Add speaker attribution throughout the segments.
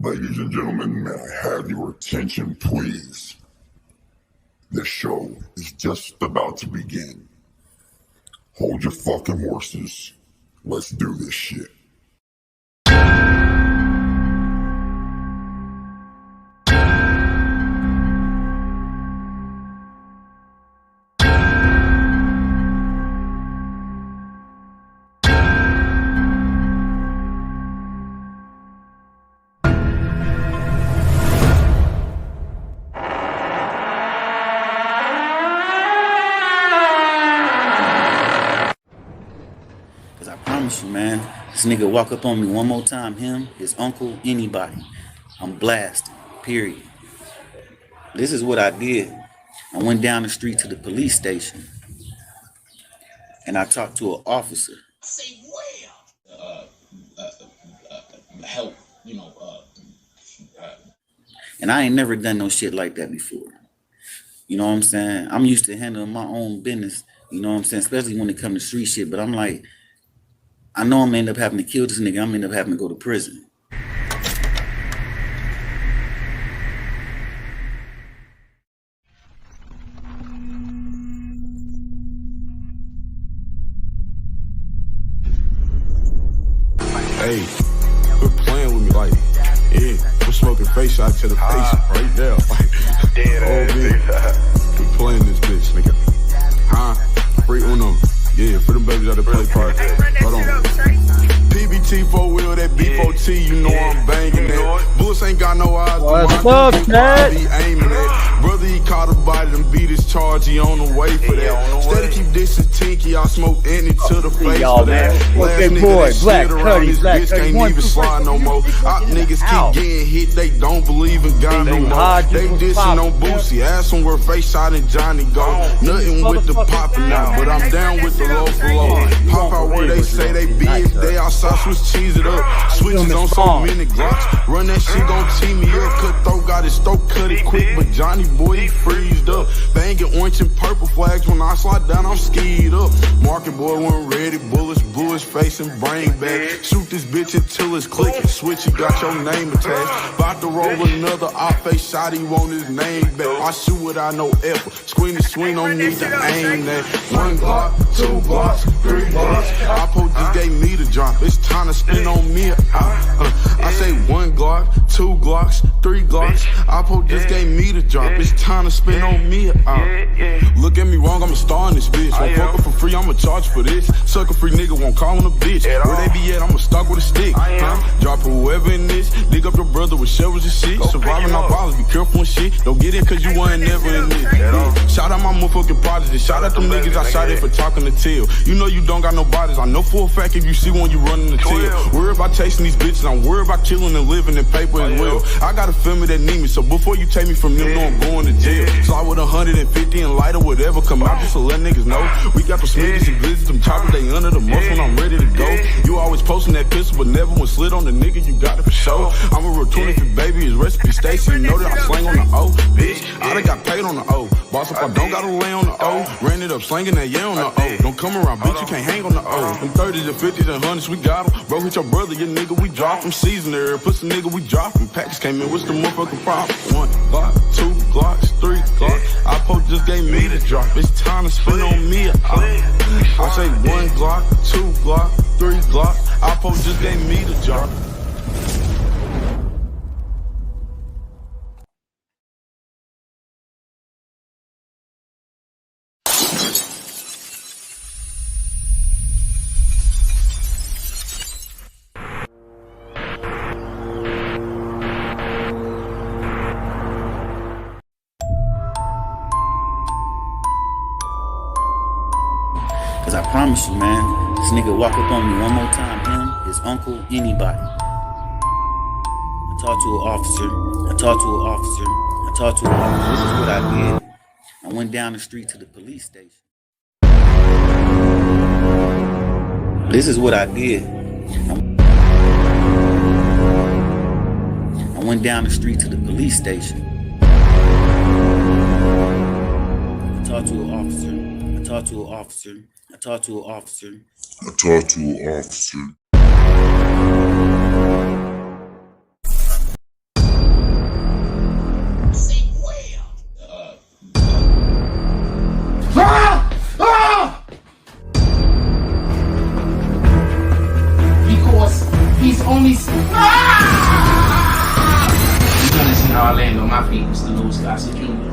Speaker 1: Ladies and gentlemen, may I have your attention, please? The show is just about to begin. Hold your fucking horses. Let's do this shit.
Speaker 2: Man, this nigga walk up on me one more time, him, his uncle, anybody, I'm blasting, period. This is what I did. I went down the street to the police station and I talked to an officer.
Speaker 3: Say help,
Speaker 2: and I ain't never done no shit like that before. You know what I'm saying? I'm used to handling my own business, you know what I'm saying, especially when it comes to street shit, but I'm like, I know I'm gonna end up having to kill this nigga. I'm gonna end up having to go to prison.
Speaker 4: Hey, quit playing with me like, yeah, we're smoking face shot to the face right there. Like, dead quit playing this bitch, nigga. Huh? Free Uno. Yeah, for them babies out there play party. Hold on. PBT 4-wheel, that B4T, you know I'm banging that. Bullets ain't got no eyes.
Speaker 5: What's up, Chad?
Speaker 4: Be aiming at. Brother, he caught a body and beat his charge. He on the way for that. Steady keep dissing Tinky. I smoke any to the face for that. Last nigga that
Speaker 5: Black
Speaker 4: shit around his
Speaker 5: Black
Speaker 4: bitch
Speaker 5: 30,
Speaker 4: can't even slide no more. Out niggas keep getting hit. They don't believe in God no more. They dissing on Boosie. Ass on where face shot and Johnny go. Nothing with the popping now, but I'm down with the low for low. Pop out where they say they be. If they outside, switch cheese it up. Switches on so many Glocks. Run that shit gon' tee me up. Cutthroat got his throat cut it quick, but Johnny boy he freezed up. Banging orange and purple flags when I slide down, I'm skied up. Market boy wasn't ready. Bullets blew his face and brain back. Shoot this bitch until it's clicking. Switch, he got your name attached. About to roll another off face shot, he want his name back. I shoot without no effort. Screen to swing, don't need to aim that. 1 Glock, 2 Glocks, 3 Glocks. Oppo just gave me the drop. It's time to spin on me. I say 1 Glock, 2 Glocks, 3 Glocks. Oppo just gave me the drop. It's time to spin on me. Look at me wrong, I'm a star in this bitch. Won't fuck her for free, I'ma charge for this. Sucker free nigga won't call on a bitch. Where they be at, I'ma stalk with a stick. Drop whoever in this. Dig up your brother with shovels and shit. Surviving our violence, be careful and shit. Don't get in cause you wasn't never in this. Shout out my motherfucking prodigy. Shout out them niggas I shot at for talking to tail. You know you don't got no bodies. I know for a fact if you see one, you running the tail. Worry about chasing these bitches. I'm worried about killing and living in paper as well. I got a family that need me, so before you take me from them, know I'm going to jail. Slide with 150 and light or whatever come out just to let niggas know. We got the Smitties and Blizzards, them choppers, they under the most when I'm ready to go. You always posting that pistol, but never when slid on the nigga, you got it for sure. I'm a real 25 baby, his recipe Stacy, you know that I slang on the O. Bitch, I done got paid on the O. Boss up, I don't gotta lay on the O. Ran it up, slanging that yeah on the O. Don't come around, bitch, you can't hang on the O. Them 30s and 50s and 100s, we got them. Bro, hit your brother, your nigga, we drop him. Season there, pussy nigga, we drop him. Package came in, what's the motherfucking problem? 1 Glock, 2 Glocks, 3 Glocks. Oppo just gave me the drop. It's time to spin on me. I say 1 Glock, 2 Glock, 3 Glock. Oppo just gave me the drop.
Speaker 2: Cause I promise you, man, this nigga walk up on me one more time, him, his uncle, anybody. I talked to an officer. This is what I did. I went down the street to the police station. This is what I did. I went down the street to the police station. I talked to an officer.
Speaker 3: I land on my feet, Mr. Louis Gossett Jr.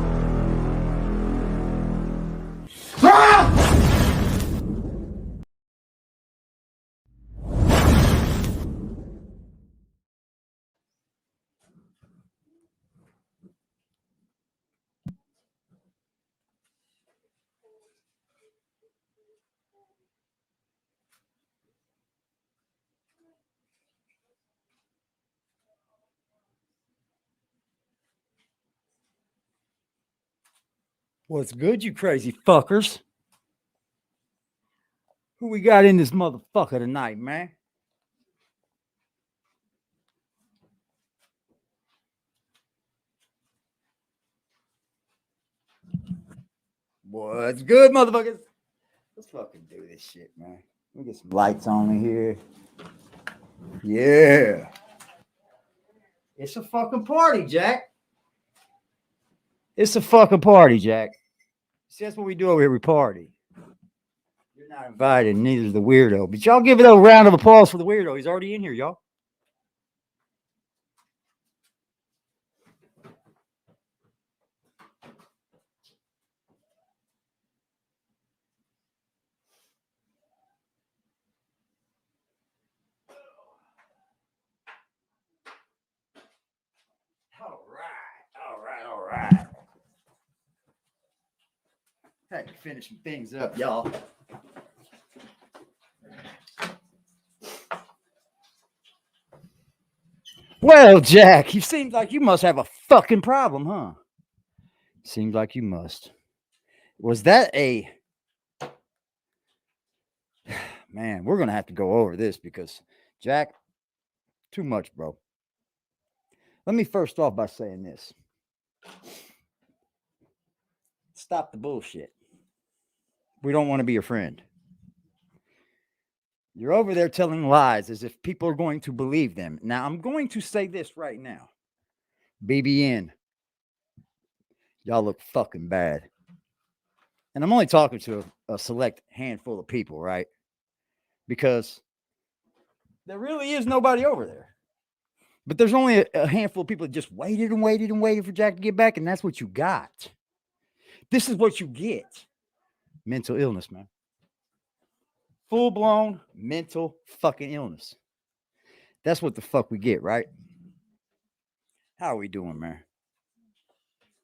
Speaker 5: What's good, you crazy fuckers? Who we got in this motherfucker tonight, man? What's good, motherfuckers? Let's fucking do this shit, man. Let me get some lights on in here. Yeah. It's a fucking party, Jack. It's a fucking party, Jack. See, that's what we do over here. We party. You're not invited, neither is the weirdo. But y'all give it a round of applause for the weirdo. He's already in here, y'all. All right. Had to finish some things up, y'all. Well, Jack, you seem like you must have a fucking problem, huh? Seems like you must. Was that a... Man, we're going to have to go over this because, Jack, too much, bro. Let me first off by saying this. Stop the bullshit. We don't want to be your friend. You're over there telling lies as if people are going to believe them. Now, I'm going to say this right now. BBN. Y'all look fucking bad. And I'm only talking to a select handful of people, right? Because there really is nobody over there. But there's only a handful of people that just waited and waited and waited for Jack to get back, and that's what you got. This is what you get. Mental illness, man. Full-blown mental fucking illness. That's what the fuck we get, right? How are we doing, man?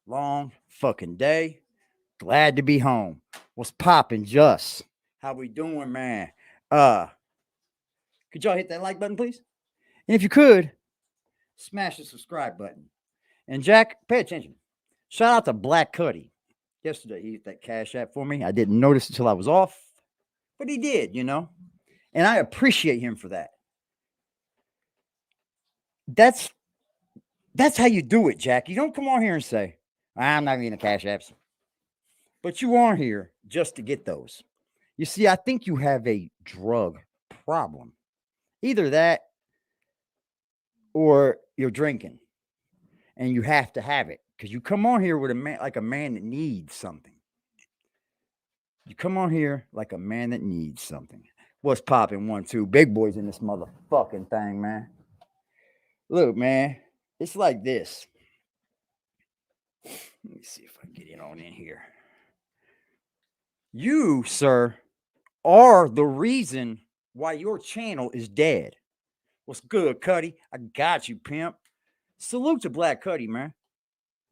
Speaker 5: Long fucking day. Glad to be home. What's popping, Just? How we doing, man? Could y'all hit that like button, please? And if you could, smash the subscribe button. And Jack, pay attention. Shout out to Black Cuddy. Yesterday, he hit that Cash App for me. I didn't notice until I was off, but he did, you know. And I appreciate him for that. That's how you do it, Jack. You don't come on here and say, I'm not getting a Cash Apps. But you are here just to get those. You see, I think you have a drug problem. Either that or you're drinking. And you have to have it. Because you come on here with a man like a man that needs something. You come on here like a man that needs something. What's popping? 1, 2. Big boys in this motherfucking thing, man. Look, man. It's like this. Let me see if I can get it on in here. You, sir, are the reason why your channel is dead. What's good, Cuddy? I got you, pimp. Salute to Black Cuddy, man,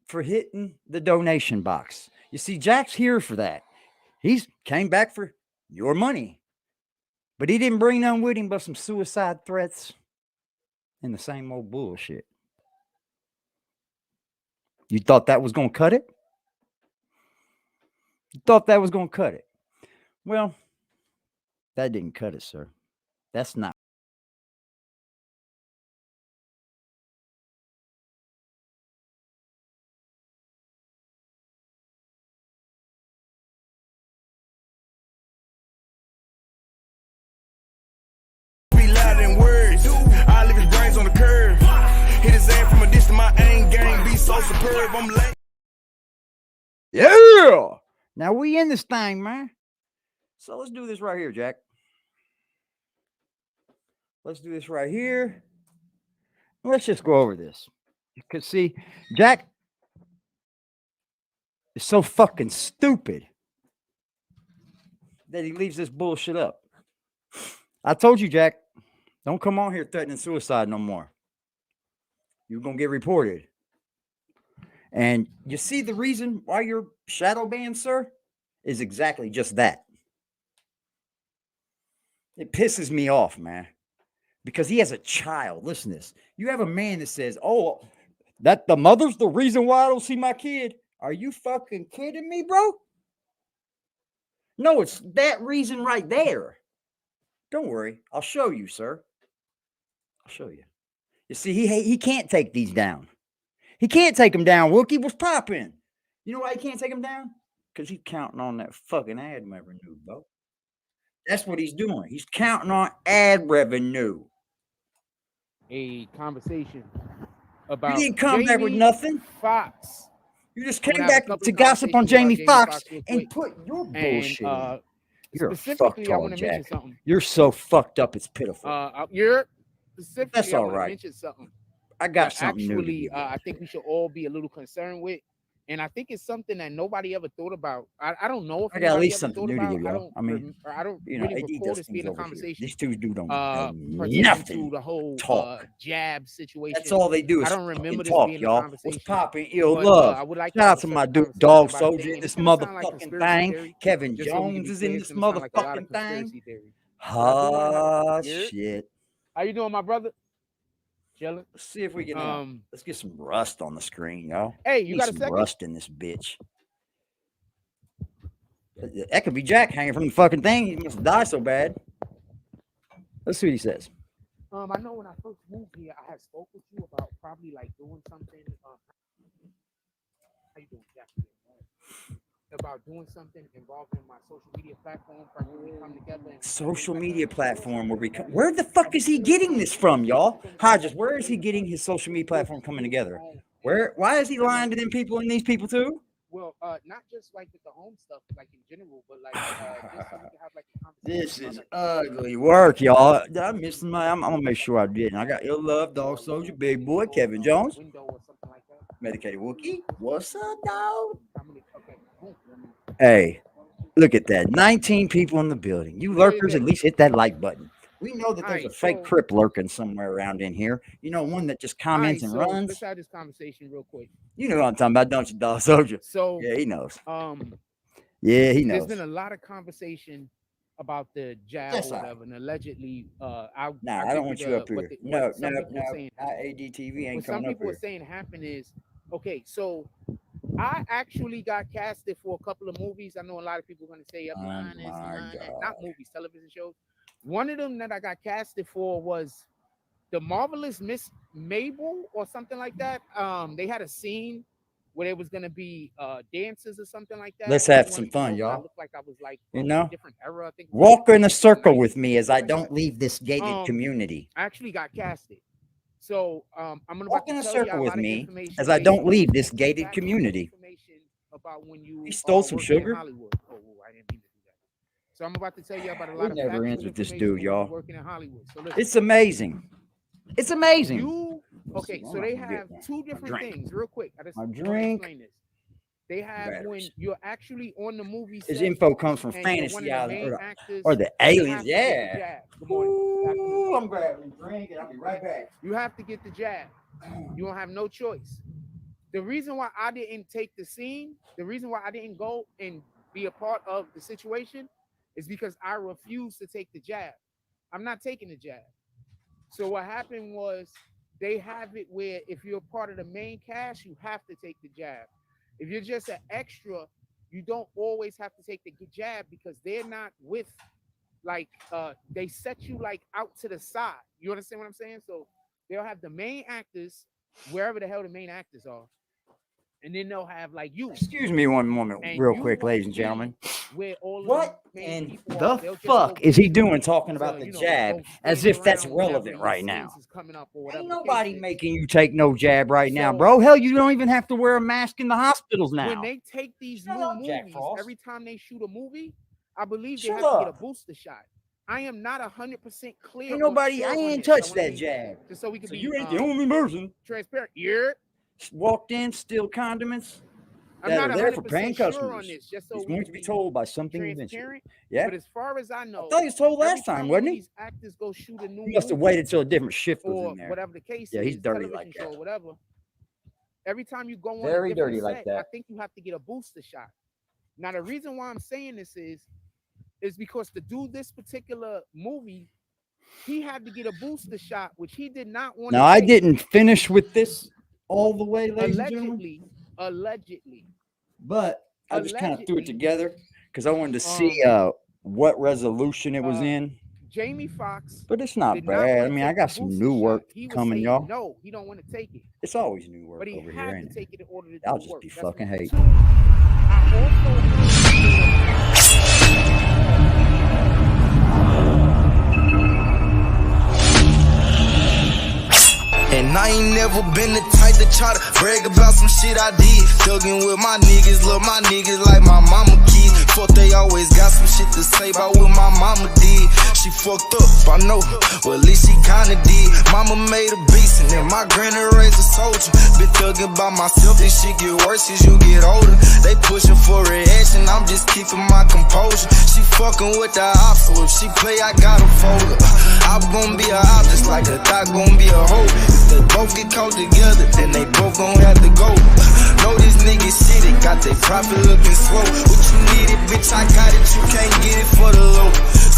Speaker 5: for hitting the donation box. You see, Jack's here for that. He's came back for your money. But he didn't bring none with him but some suicide threats and the same old bullshit. You thought that was going to cut it? You thought that was going to cut it? Well, that didn't cut it, sir. That's not.
Speaker 4: Be loud in words. I leave his brains on the curve. Hit his ass from a distance. My aim game be so superb. I'm late.
Speaker 5: Yeah. Now we in this thing, man. So let's do this right here, Jack. Let's do this right here. Let's just go over this. Because see, Jack is so fucking stupid that he leaves this bullshit up. I told you, Jack, don't come on here threatening suicide no more. You're gonna get reported. And you see the reason why you're shadow banned, sir, is exactly just that. It pisses me off, man. Because he has a child. Listen to this. You have a man that says, oh, that the mother's the reason why I don't see my kid. Are you fucking kidding me, bro? No, it's that reason right there. Don't worry. I'll show you, sir. I'll show you. You see, he can't take these down. He can't take them down. Wookie was popping. You know why he can't take them down? Because he's counting on that fucking ad revenue, bro. That's what he's doing. He's counting on ad revenue.
Speaker 6: A conversation about
Speaker 5: You didn't come back with nothing.
Speaker 6: Fox.
Speaker 5: You just came back to gossip on Jamie Foxx and put your bullshit in. You're
Speaker 6: specifically, I
Speaker 5: fucked
Speaker 6: want
Speaker 5: up,
Speaker 6: to mention
Speaker 5: Jack.
Speaker 6: something.
Speaker 5: You're so fucked up, it's pitiful.
Speaker 6: You're specifically.
Speaker 5: That's
Speaker 6: I
Speaker 5: all
Speaker 6: want to
Speaker 5: right.
Speaker 6: mention something.
Speaker 5: I got something new to
Speaker 6: actually,
Speaker 5: give you.
Speaker 6: I think we should all be a little concerned with, and I think it's something that nobody ever thought about. I don't know if
Speaker 5: I got at least
Speaker 6: ever
Speaker 5: something
Speaker 6: thought
Speaker 5: new to
Speaker 6: about.
Speaker 5: give y'all. I mean,
Speaker 6: I don't
Speaker 5: you know,
Speaker 6: really
Speaker 5: he
Speaker 6: recall
Speaker 5: does
Speaker 6: this
Speaker 5: things
Speaker 6: being a
Speaker 5: over here.
Speaker 6: conversation.
Speaker 5: These two do don't
Speaker 6: pertaining
Speaker 5: nothing.
Speaker 6: to the whole
Speaker 5: Talk.
Speaker 6: jab situation.
Speaker 5: That's all they do is
Speaker 6: I don't remember this
Speaker 5: talk,
Speaker 6: being a
Speaker 5: y'all.
Speaker 6: conversation.
Speaker 5: What's popping? Yo,
Speaker 6: But,
Speaker 5: love.
Speaker 6: I would like
Speaker 5: Shout out to my dude, Dog Soldier in this motherfucking thing. Kevin Jones is in this motherfucking thing. Ah, shit.
Speaker 6: How you doing, my brother? Chilling.
Speaker 5: Let's see if we can. Let's get some rust on the screen, y'all.
Speaker 6: Hey, you got a
Speaker 5: some
Speaker 6: second?
Speaker 5: rust in this bitch. That could be Jack hanging from the fucking thing. He must die so bad. Let's see what he says.
Speaker 6: I know when I first moved here, I had spoke with you about probably like doing something. How you doing, Jack? About doing something involving my social media platform. Probably come together.
Speaker 5: Social media platform where we come. Where the fuck is he getting this from, y'all? Hodges, where is he getting his social media platform coming together? Where? Why is he lying to them people and these people too?
Speaker 6: Well, not just like with the home stuff, like in general, but like just so we can have like a conversation.
Speaker 5: This is ugly work, y'all. I'm missing my. I'm gonna make sure I didn't. I got Ill Love, Dog Soldier, Big Boy, Kevin Jones, Medicated Wookie. What's up, dog? Hey, look at that. 19 people in the building. You lurkers, at least hit that like button. We know that there's a fake Crip lurking somewhere around in here. You know, one that just comments and runs.
Speaker 6: Let's have this conversation real quick.
Speaker 5: You know what I'm talking about, don't you, Dog Soldier?
Speaker 6: So
Speaker 5: yeah, he knows. Yeah, he knows.
Speaker 6: There's been a lot of conversation about the jab or whatever, and allegedly, I
Speaker 5: don't want you up here. No. ADTV ain't coming up here.
Speaker 6: What some people are saying happened is, okay, so I actually got casted for a couple of movies. I know a lot of people are going to say, not movies, television shows. One of them that I got casted for was The Marvelous Miss Mabel or something like that. They had a scene where there was going to be dances or something like that.
Speaker 5: Let's have some fun, y'all.
Speaker 6: I looked like I was like,
Speaker 5: you know,
Speaker 6: different era. I think
Speaker 5: walk in a circle with me as I don't leave this gated community.
Speaker 6: I actually got casted. So I'm gonna
Speaker 5: walk in a circle with me as I don't leave this gated community.
Speaker 6: About when you
Speaker 5: he stole some sugar.
Speaker 6: Oh, I didn't mean to do that. So I'm about to tell you about a lot of.
Speaker 5: It never ends with this dude, y'all.
Speaker 6: Working in Hollywood. So
Speaker 5: it's amazing. It's amazing.
Speaker 6: Okay, so they have two different things. Real quick, I just
Speaker 5: want to
Speaker 6: explain this. They have when you're actually on the movie set.
Speaker 5: His info comes from Fantasy Island or the aliens. Yeah.
Speaker 6: Good morning.
Speaker 5: Ooh, I'm grabbing a drink and I'll be right back.
Speaker 6: You have to get the jab. You don't have no choice. The reason why I didn't take the scene, the reason why I didn't go and be a part of the situation is because I refused to take the jab. I'm not taking the jab. So what happened was they have it where if you're part of the main cast, you have to take the jab. If you're just an extra, you don't always have to take the jab because they're not with, like, they set you like out to the side. You understand what I'm saying? So they'll have the main actors wherever the hell the main actors are. And then they'll have like you.
Speaker 5: Excuse me one moment, real quick, ladies and gentlemen. What in the fuck is he doing talking about the jab as if that's relevant right now? Ain't nobody making you take no jab right now, bro. Hell, you don't even have to wear a mask in the hospitals now.
Speaker 6: When they take these new movies, every time they shoot a movie, I believe they have to get a booster shot. I am not 100% clear.
Speaker 5: Ain't nobody, I ain't touched that jab.
Speaker 6: Just so we can
Speaker 5: So
Speaker 6: be
Speaker 5: you ain't the only person
Speaker 6: transparent. You're
Speaker 5: walked in, steal condiments
Speaker 6: I'm
Speaker 5: that
Speaker 6: not
Speaker 5: are there for
Speaker 6: 100%
Speaker 5: paying
Speaker 6: sure
Speaker 5: customers.
Speaker 6: on this. Just so
Speaker 5: He's
Speaker 6: we
Speaker 5: going
Speaker 6: can
Speaker 5: to be
Speaker 6: be
Speaker 5: told by something eventually.
Speaker 6: transparent.
Speaker 5: Yeah.
Speaker 6: But as far as I know,
Speaker 5: I thought he was told
Speaker 6: every
Speaker 5: last time,
Speaker 6: one
Speaker 5: wasn't
Speaker 6: of
Speaker 5: he?
Speaker 6: these actors go shoot a new
Speaker 5: He must have
Speaker 6: movie
Speaker 5: waited till a different shift was
Speaker 6: or
Speaker 5: in there.
Speaker 6: whatever the case
Speaker 5: Yeah,
Speaker 6: is,
Speaker 5: he's dirty
Speaker 6: television
Speaker 5: like
Speaker 6: show,
Speaker 5: that.
Speaker 6: whatever. Every time you go on
Speaker 5: Very
Speaker 6: a different
Speaker 5: dirty
Speaker 6: set,
Speaker 5: like that.
Speaker 6: I think you have to get a booster shot. Now, the reason why I'm saying this is because to do this particular movie, he had to get a booster shot, which he did not want to
Speaker 5: Now, I
Speaker 6: take.
Speaker 5: didn't finish with this all the way, ladies and gentlemen.
Speaker 6: Allegedly.
Speaker 5: But I just kind of threw it
Speaker 6: Allegedly,
Speaker 5: together because I wanted to see what resolution it was in.
Speaker 6: Jamie Foxx,
Speaker 5: But it's not
Speaker 6: did not
Speaker 5: bad.
Speaker 6: wanna
Speaker 5: I mean,
Speaker 6: take
Speaker 5: I got
Speaker 6: the
Speaker 5: some
Speaker 6: booster
Speaker 5: new
Speaker 6: shot.
Speaker 5: work
Speaker 6: He was
Speaker 5: coming,
Speaker 6: saying
Speaker 5: y'all.
Speaker 6: no, he don't want to take it,
Speaker 5: It's always new work
Speaker 6: but he
Speaker 5: over here,
Speaker 6: had
Speaker 5: ain't
Speaker 6: to
Speaker 5: it?
Speaker 6: take it in order to do
Speaker 5: I'll
Speaker 6: the
Speaker 5: just
Speaker 6: work.
Speaker 5: be
Speaker 6: That's
Speaker 5: fucking
Speaker 6: one.
Speaker 5: hating.
Speaker 6: Two, I
Speaker 4: And I ain't never been the type to try to brag about some shit I did. Thuggin' with my niggas, love my niggas like my mama kids. Fuck, they always got some shit to say about what my mama did. She fucked up, I know, well at least she kinda did. Mama made a beast and then my granny raised a soldier. Been thuggin' by myself, this shit get worse as you get older. They pushin' for reaction, I'm just keeping my composure. She fucking with the ops, so if she play, I gotta fold her. I'm gon' be a op just like a thot gon' be a hoe. They both get caught together, then they both gon' have to go. Know these niggas shit, it got they profit looking slow. What you needed, bitch, I got it, you can't get it for the low.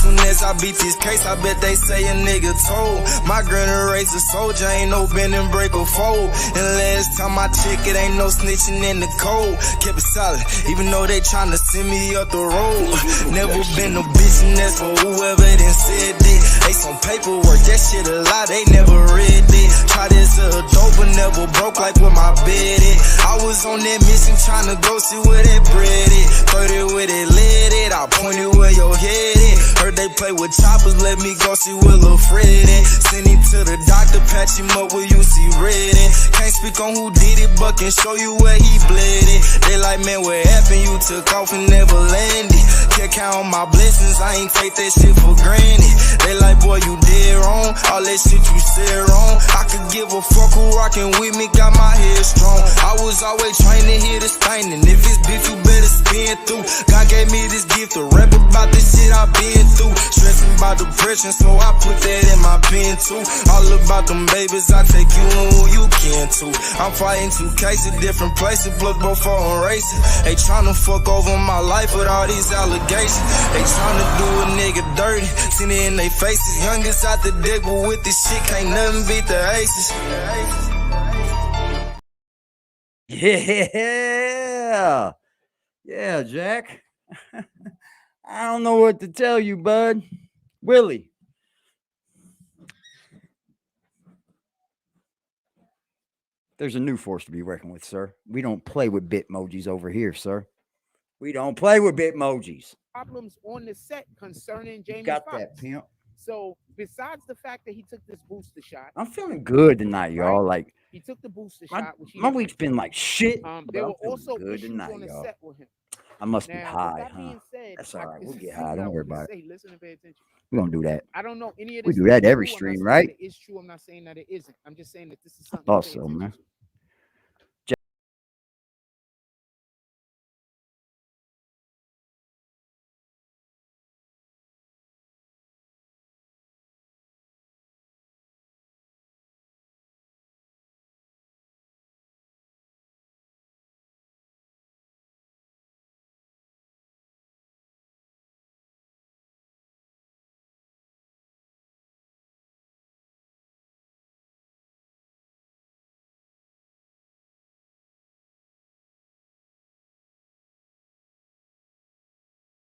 Speaker 4: Soon as I beat this case, I bet they say a nigga told. My granny raised a soldier, ain't no bend and break or fold. And last time I checked, it ain't no snitching in the cold. Kept it solid, even though they tryna send me up the road. Never been no bitch, and that's for whoever done said that. They some paperwork, that shit a lie, they never read it. Try this dope, but never broke like with my bed it. I was on that mission tryna go see where that bread is. 30 with it, lit it, I point it where your head is. Heard they play with choppers, let me go see where Lil' Fred at. Send him to the doctor, patch him up where you see red at. Can't speak on who did it, but can show you where he bled it. They like, man, what happened? You took off and never landed. Can't count on my blessings, I ain't take that shit for granted. They like, boy, you dead wrong, all that shit you said wrong. I could give a fuck who rockin' with me, got my head strong. I was always trying to hear this thing, and if it's beef, you better spin through. God gave me this gift to rap about this shit I've been through. Stressing about depression, so I put that in my pen too. All about them babies, I take you and who you can too. I'm fighting 2 cases, different places, blood both for racing. They tryna fuck over my life with all these allegations. They tryna do a nigga dirty, seen it in they faces. Youngest out the dick, but with this shit can't nothing beat the aces.
Speaker 5: Yeah. Yeah, Jack. I don't know what to tell you, bud. Willie. There's a new force to be reckoned with, sir. We don't play with bitmojis over here, sir. We don't play with bitmojis.
Speaker 6: problems on the set concerning Jamie
Speaker 5: Got
Speaker 6: Foxx.
Speaker 5: that, Pimp.
Speaker 6: So besides the fact that he took this booster shot,
Speaker 5: I'm feeling good tonight, y'all. Like
Speaker 6: he took the booster
Speaker 5: my,
Speaker 6: shot, which he
Speaker 5: my week's been like shit.
Speaker 6: there
Speaker 5: but
Speaker 6: were
Speaker 5: I'm feeling
Speaker 6: also
Speaker 5: good
Speaker 6: issues
Speaker 5: tonight,
Speaker 6: on the
Speaker 5: y'all.
Speaker 6: set with him.
Speaker 5: I must be
Speaker 6: Now, with
Speaker 5: high,
Speaker 6: that
Speaker 5: huh?
Speaker 6: being said,
Speaker 5: That's all right.
Speaker 6: this
Speaker 5: We'll
Speaker 6: is
Speaker 5: get
Speaker 6: the thing
Speaker 5: high.
Speaker 6: that I
Speaker 5: Don't worry
Speaker 6: wanna
Speaker 5: about it.
Speaker 6: say. Listen and pay attention.
Speaker 5: We're gonna do that.
Speaker 6: I don't know any of
Speaker 5: We
Speaker 6: this.
Speaker 5: do that
Speaker 6: is
Speaker 5: every
Speaker 6: true. I'm not
Speaker 5: stream,
Speaker 6: saying
Speaker 5: right?
Speaker 6: that it is true. I'm not saying that it isn't. I'm just saying that this is
Speaker 5: I
Speaker 6: something.
Speaker 5: thought
Speaker 6: to pay
Speaker 5: so,
Speaker 6: attention
Speaker 5: man.
Speaker 6: to.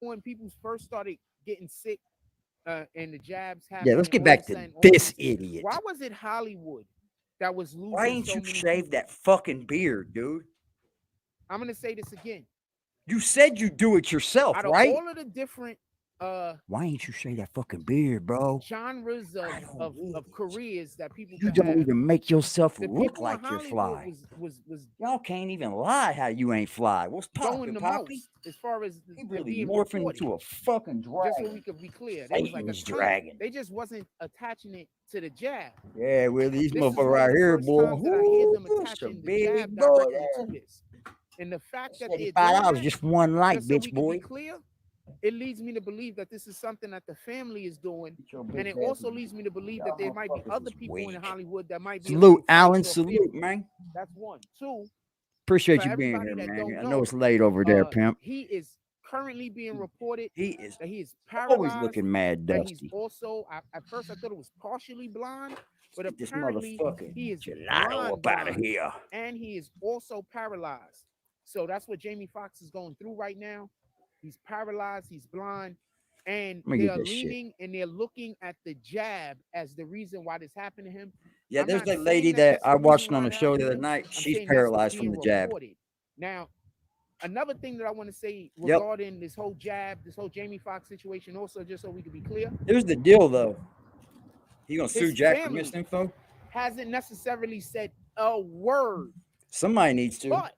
Speaker 6: When people first started getting sick and the jabs happened.
Speaker 5: Yeah, let's get
Speaker 6: all
Speaker 5: back
Speaker 6: of a
Speaker 5: to
Speaker 6: sudden, all
Speaker 5: this
Speaker 6: these-
Speaker 5: idiot.
Speaker 6: Why was it Hollywood that was losing
Speaker 5: Why ain't
Speaker 6: so
Speaker 5: you
Speaker 6: many
Speaker 5: shaved
Speaker 6: people?
Speaker 5: that fucking beard, dude?
Speaker 6: I'm gonna say this again.
Speaker 5: You said you do it yourself,
Speaker 6: Out of
Speaker 5: right?
Speaker 6: all of the different
Speaker 5: Why ain't you say that fucking beard, bro?
Speaker 6: genres of careers that people
Speaker 5: You
Speaker 6: can
Speaker 5: don't
Speaker 6: have.
Speaker 5: even make yourself
Speaker 6: The
Speaker 5: look
Speaker 6: people
Speaker 5: like
Speaker 6: in
Speaker 5: you're
Speaker 6: Hollywood
Speaker 5: fly.
Speaker 6: was
Speaker 5: Y'all can't even lie how you ain't fly. What's
Speaker 6: going
Speaker 5: poppin',
Speaker 6: the
Speaker 5: Poppy?
Speaker 6: most as far as
Speaker 5: He really
Speaker 6: being
Speaker 5: morphing
Speaker 6: reported.
Speaker 5: into a fucking dragon.
Speaker 6: Just so we could be clear, there was like a
Speaker 5: Satan's
Speaker 6: ton.
Speaker 5: dragon.
Speaker 6: They just wasn't attaching it to the jab.
Speaker 5: Yeah, well, these
Speaker 6: This is
Speaker 5: motherfuckers
Speaker 6: one of
Speaker 5: right
Speaker 6: the
Speaker 5: here,
Speaker 6: first
Speaker 5: boy.
Speaker 6: times that I hear them
Speaker 5: Ooh,
Speaker 6: attaching
Speaker 5: some
Speaker 6: the jab
Speaker 5: big boy
Speaker 6: directly
Speaker 5: there.
Speaker 6: to this. And the fact that they're
Speaker 5: $75,
Speaker 6: doing that,
Speaker 5: just one like,
Speaker 6: just so
Speaker 5: bitch
Speaker 6: we can
Speaker 5: boy.
Speaker 6: be clear, it leads me to believe that this is something that the family is doing,
Speaker 5: Get your
Speaker 6: and
Speaker 5: big
Speaker 6: it
Speaker 5: ass
Speaker 6: also
Speaker 5: in.
Speaker 6: leads me to believe
Speaker 5: Y'all
Speaker 6: that there might be
Speaker 5: motherfuckers
Speaker 6: other
Speaker 5: is
Speaker 6: people in
Speaker 5: weak.
Speaker 6: Hollywood that might be
Speaker 5: Salute,
Speaker 6: able to fight
Speaker 5: Alan.
Speaker 6: your
Speaker 5: Salute,
Speaker 6: family.
Speaker 5: man.
Speaker 6: That's one. Two,
Speaker 5: Appreciate
Speaker 6: for
Speaker 5: you being
Speaker 6: everybody
Speaker 5: here,
Speaker 6: that
Speaker 5: man.
Speaker 6: don't
Speaker 5: I know
Speaker 6: know,
Speaker 5: it's late over there, Pimp.
Speaker 6: he is currently being reported
Speaker 5: He is
Speaker 6: that he is
Speaker 5: always
Speaker 6: paralyzed,
Speaker 5: looking mad
Speaker 6: that he's
Speaker 5: dusty.
Speaker 6: also, at first I thought it was partially blind, but
Speaker 5: Get this
Speaker 6: apparently
Speaker 5: motherfucking
Speaker 6: he is
Speaker 5: gelato up out of
Speaker 6: blind,
Speaker 5: here.
Speaker 6: and he is also paralyzed. So that's what Jamie Foxx is going through right now. He's paralyzed, he's blind, and
Speaker 5: Let me
Speaker 6: they
Speaker 5: get
Speaker 6: are
Speaker 5: this shit.
Speaker 6: leaning and they're looking at the jab as the reason why this happened to him.
Speaker 5: Yeah,
Speaker 6: I'm
Speaker 5: there's
Speaker 6: not
Speaker 5: that
Speaker 6: saying
Speaker 5: lady that
Speaker 6: that's
Speaker 5: I
Speaker 6: the
Speaker 5: watched
Speaker 6: reason
Speaker 5: on
Speaker 6: why
Speaker 5: the
Speaker 6: it
Speaker 5: show
Speaker 6: happened
Speaker 5: the
Speaker 6: to
Speaker 5: other
Speaker 6: him.
Speaker 5: night.
Speaker 6: I'm
Speaker 5: She's
Speaker 6: saying that's what's
Speaker 5: paralyzed from
Speaker 6: being
Speaker 5: the jab.
Speaker 6: reported. Now, another thing that I want to say
Speaker 5: Yep.
Speaker 6: regarding this whole jab, this whole Jamie Foxx situation, also just so we can be clear,
Speaker 5: Here's the deal, though. He gonna sue
Speaker 6: his
Speaker 5: Jack for
Speaker 6: family
Speaker 5: misinfo?
Speaker 6: hasn't necessarily said a word,
Speaker 5: Somebody needs to.
Speaker 6: but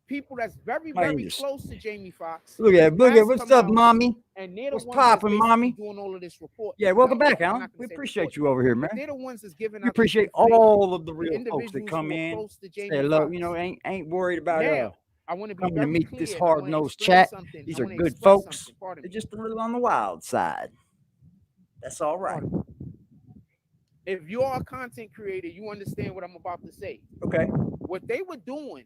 Speaker 6: people that's very,
Speaker 5: Somebody
Speaker 6: very
Speaker 5: needs to.
Speaker 6: close to Jamie Foxx.
Speaker 5: Look at
Speaker 6: has
Speaker 5: what's
Speaker 6: come
Speaker 5: up,
Speaker 6: out,
Speaker 5: mommy?
Speaker 6: and they're the
Speaker 5: What's
Speaker 6: ones that's
Speaker 5: poppin',
Speaker 6: basically
Speaker 5: mommy?
Speaker 6: doing all of this report.
Speaker 5: Yeah, welcome
Speaker 6: Well,
Speaker 5: back,
Speaker 6: I'm
Speaker 5: Alan.
Speaker 6: not
Speaker 5: We
Speaker 6: gonna say
Speaker 5: appreciate
Speaker 6: report,
Speaker 5: you over here,
Speaker 6: but
Speaker 5: man.
Speaker 6: they're the ones that's giving
Speaker 5: We
Speaker 6: out this
Speaker 5: appreciate
Speaker 6: information.
Speaker 5: all of the
Speaker 6: The
Speaker 5: real folks that
Speaker 6: individuals
Speaker 5: come
Speaker 6: who are
Speaker 5: in.
Speaker 6: close to
Speaker 5: Say
Speaker 6: Jamie
Speaker 5: hello,
Speaker 6: Foxx.
Speaker 5: you know, ain't worried about
Speaker 6: Now, I want to be
Speaker 5: coming to
Speaker 6: very
Speaker 5: meet
Speaker 6: clear.
Speaker 5: this
Speaker 6: and I wanna
Speaker 5: hard-nosed
Speaker 6: explain
Speaker 5: chat.
Speaker 6: something.
Speaker 5: These
Speaker 6: I
Speaker 5: are
Speaker 6: wanna
Speaker 5: good
Speaker 6: express
Speaker 5: folks.
Speaker 6: something. Pardon
Speaker 5: They're
Speaker 6: me.
Speaker 5: just a little on the wild side. That's all right.
Speaker 6: Pardon me. If you're a content creator, you understand what I'm about to say.
Speaker 5: Okay,
Speaker 6: What they were doing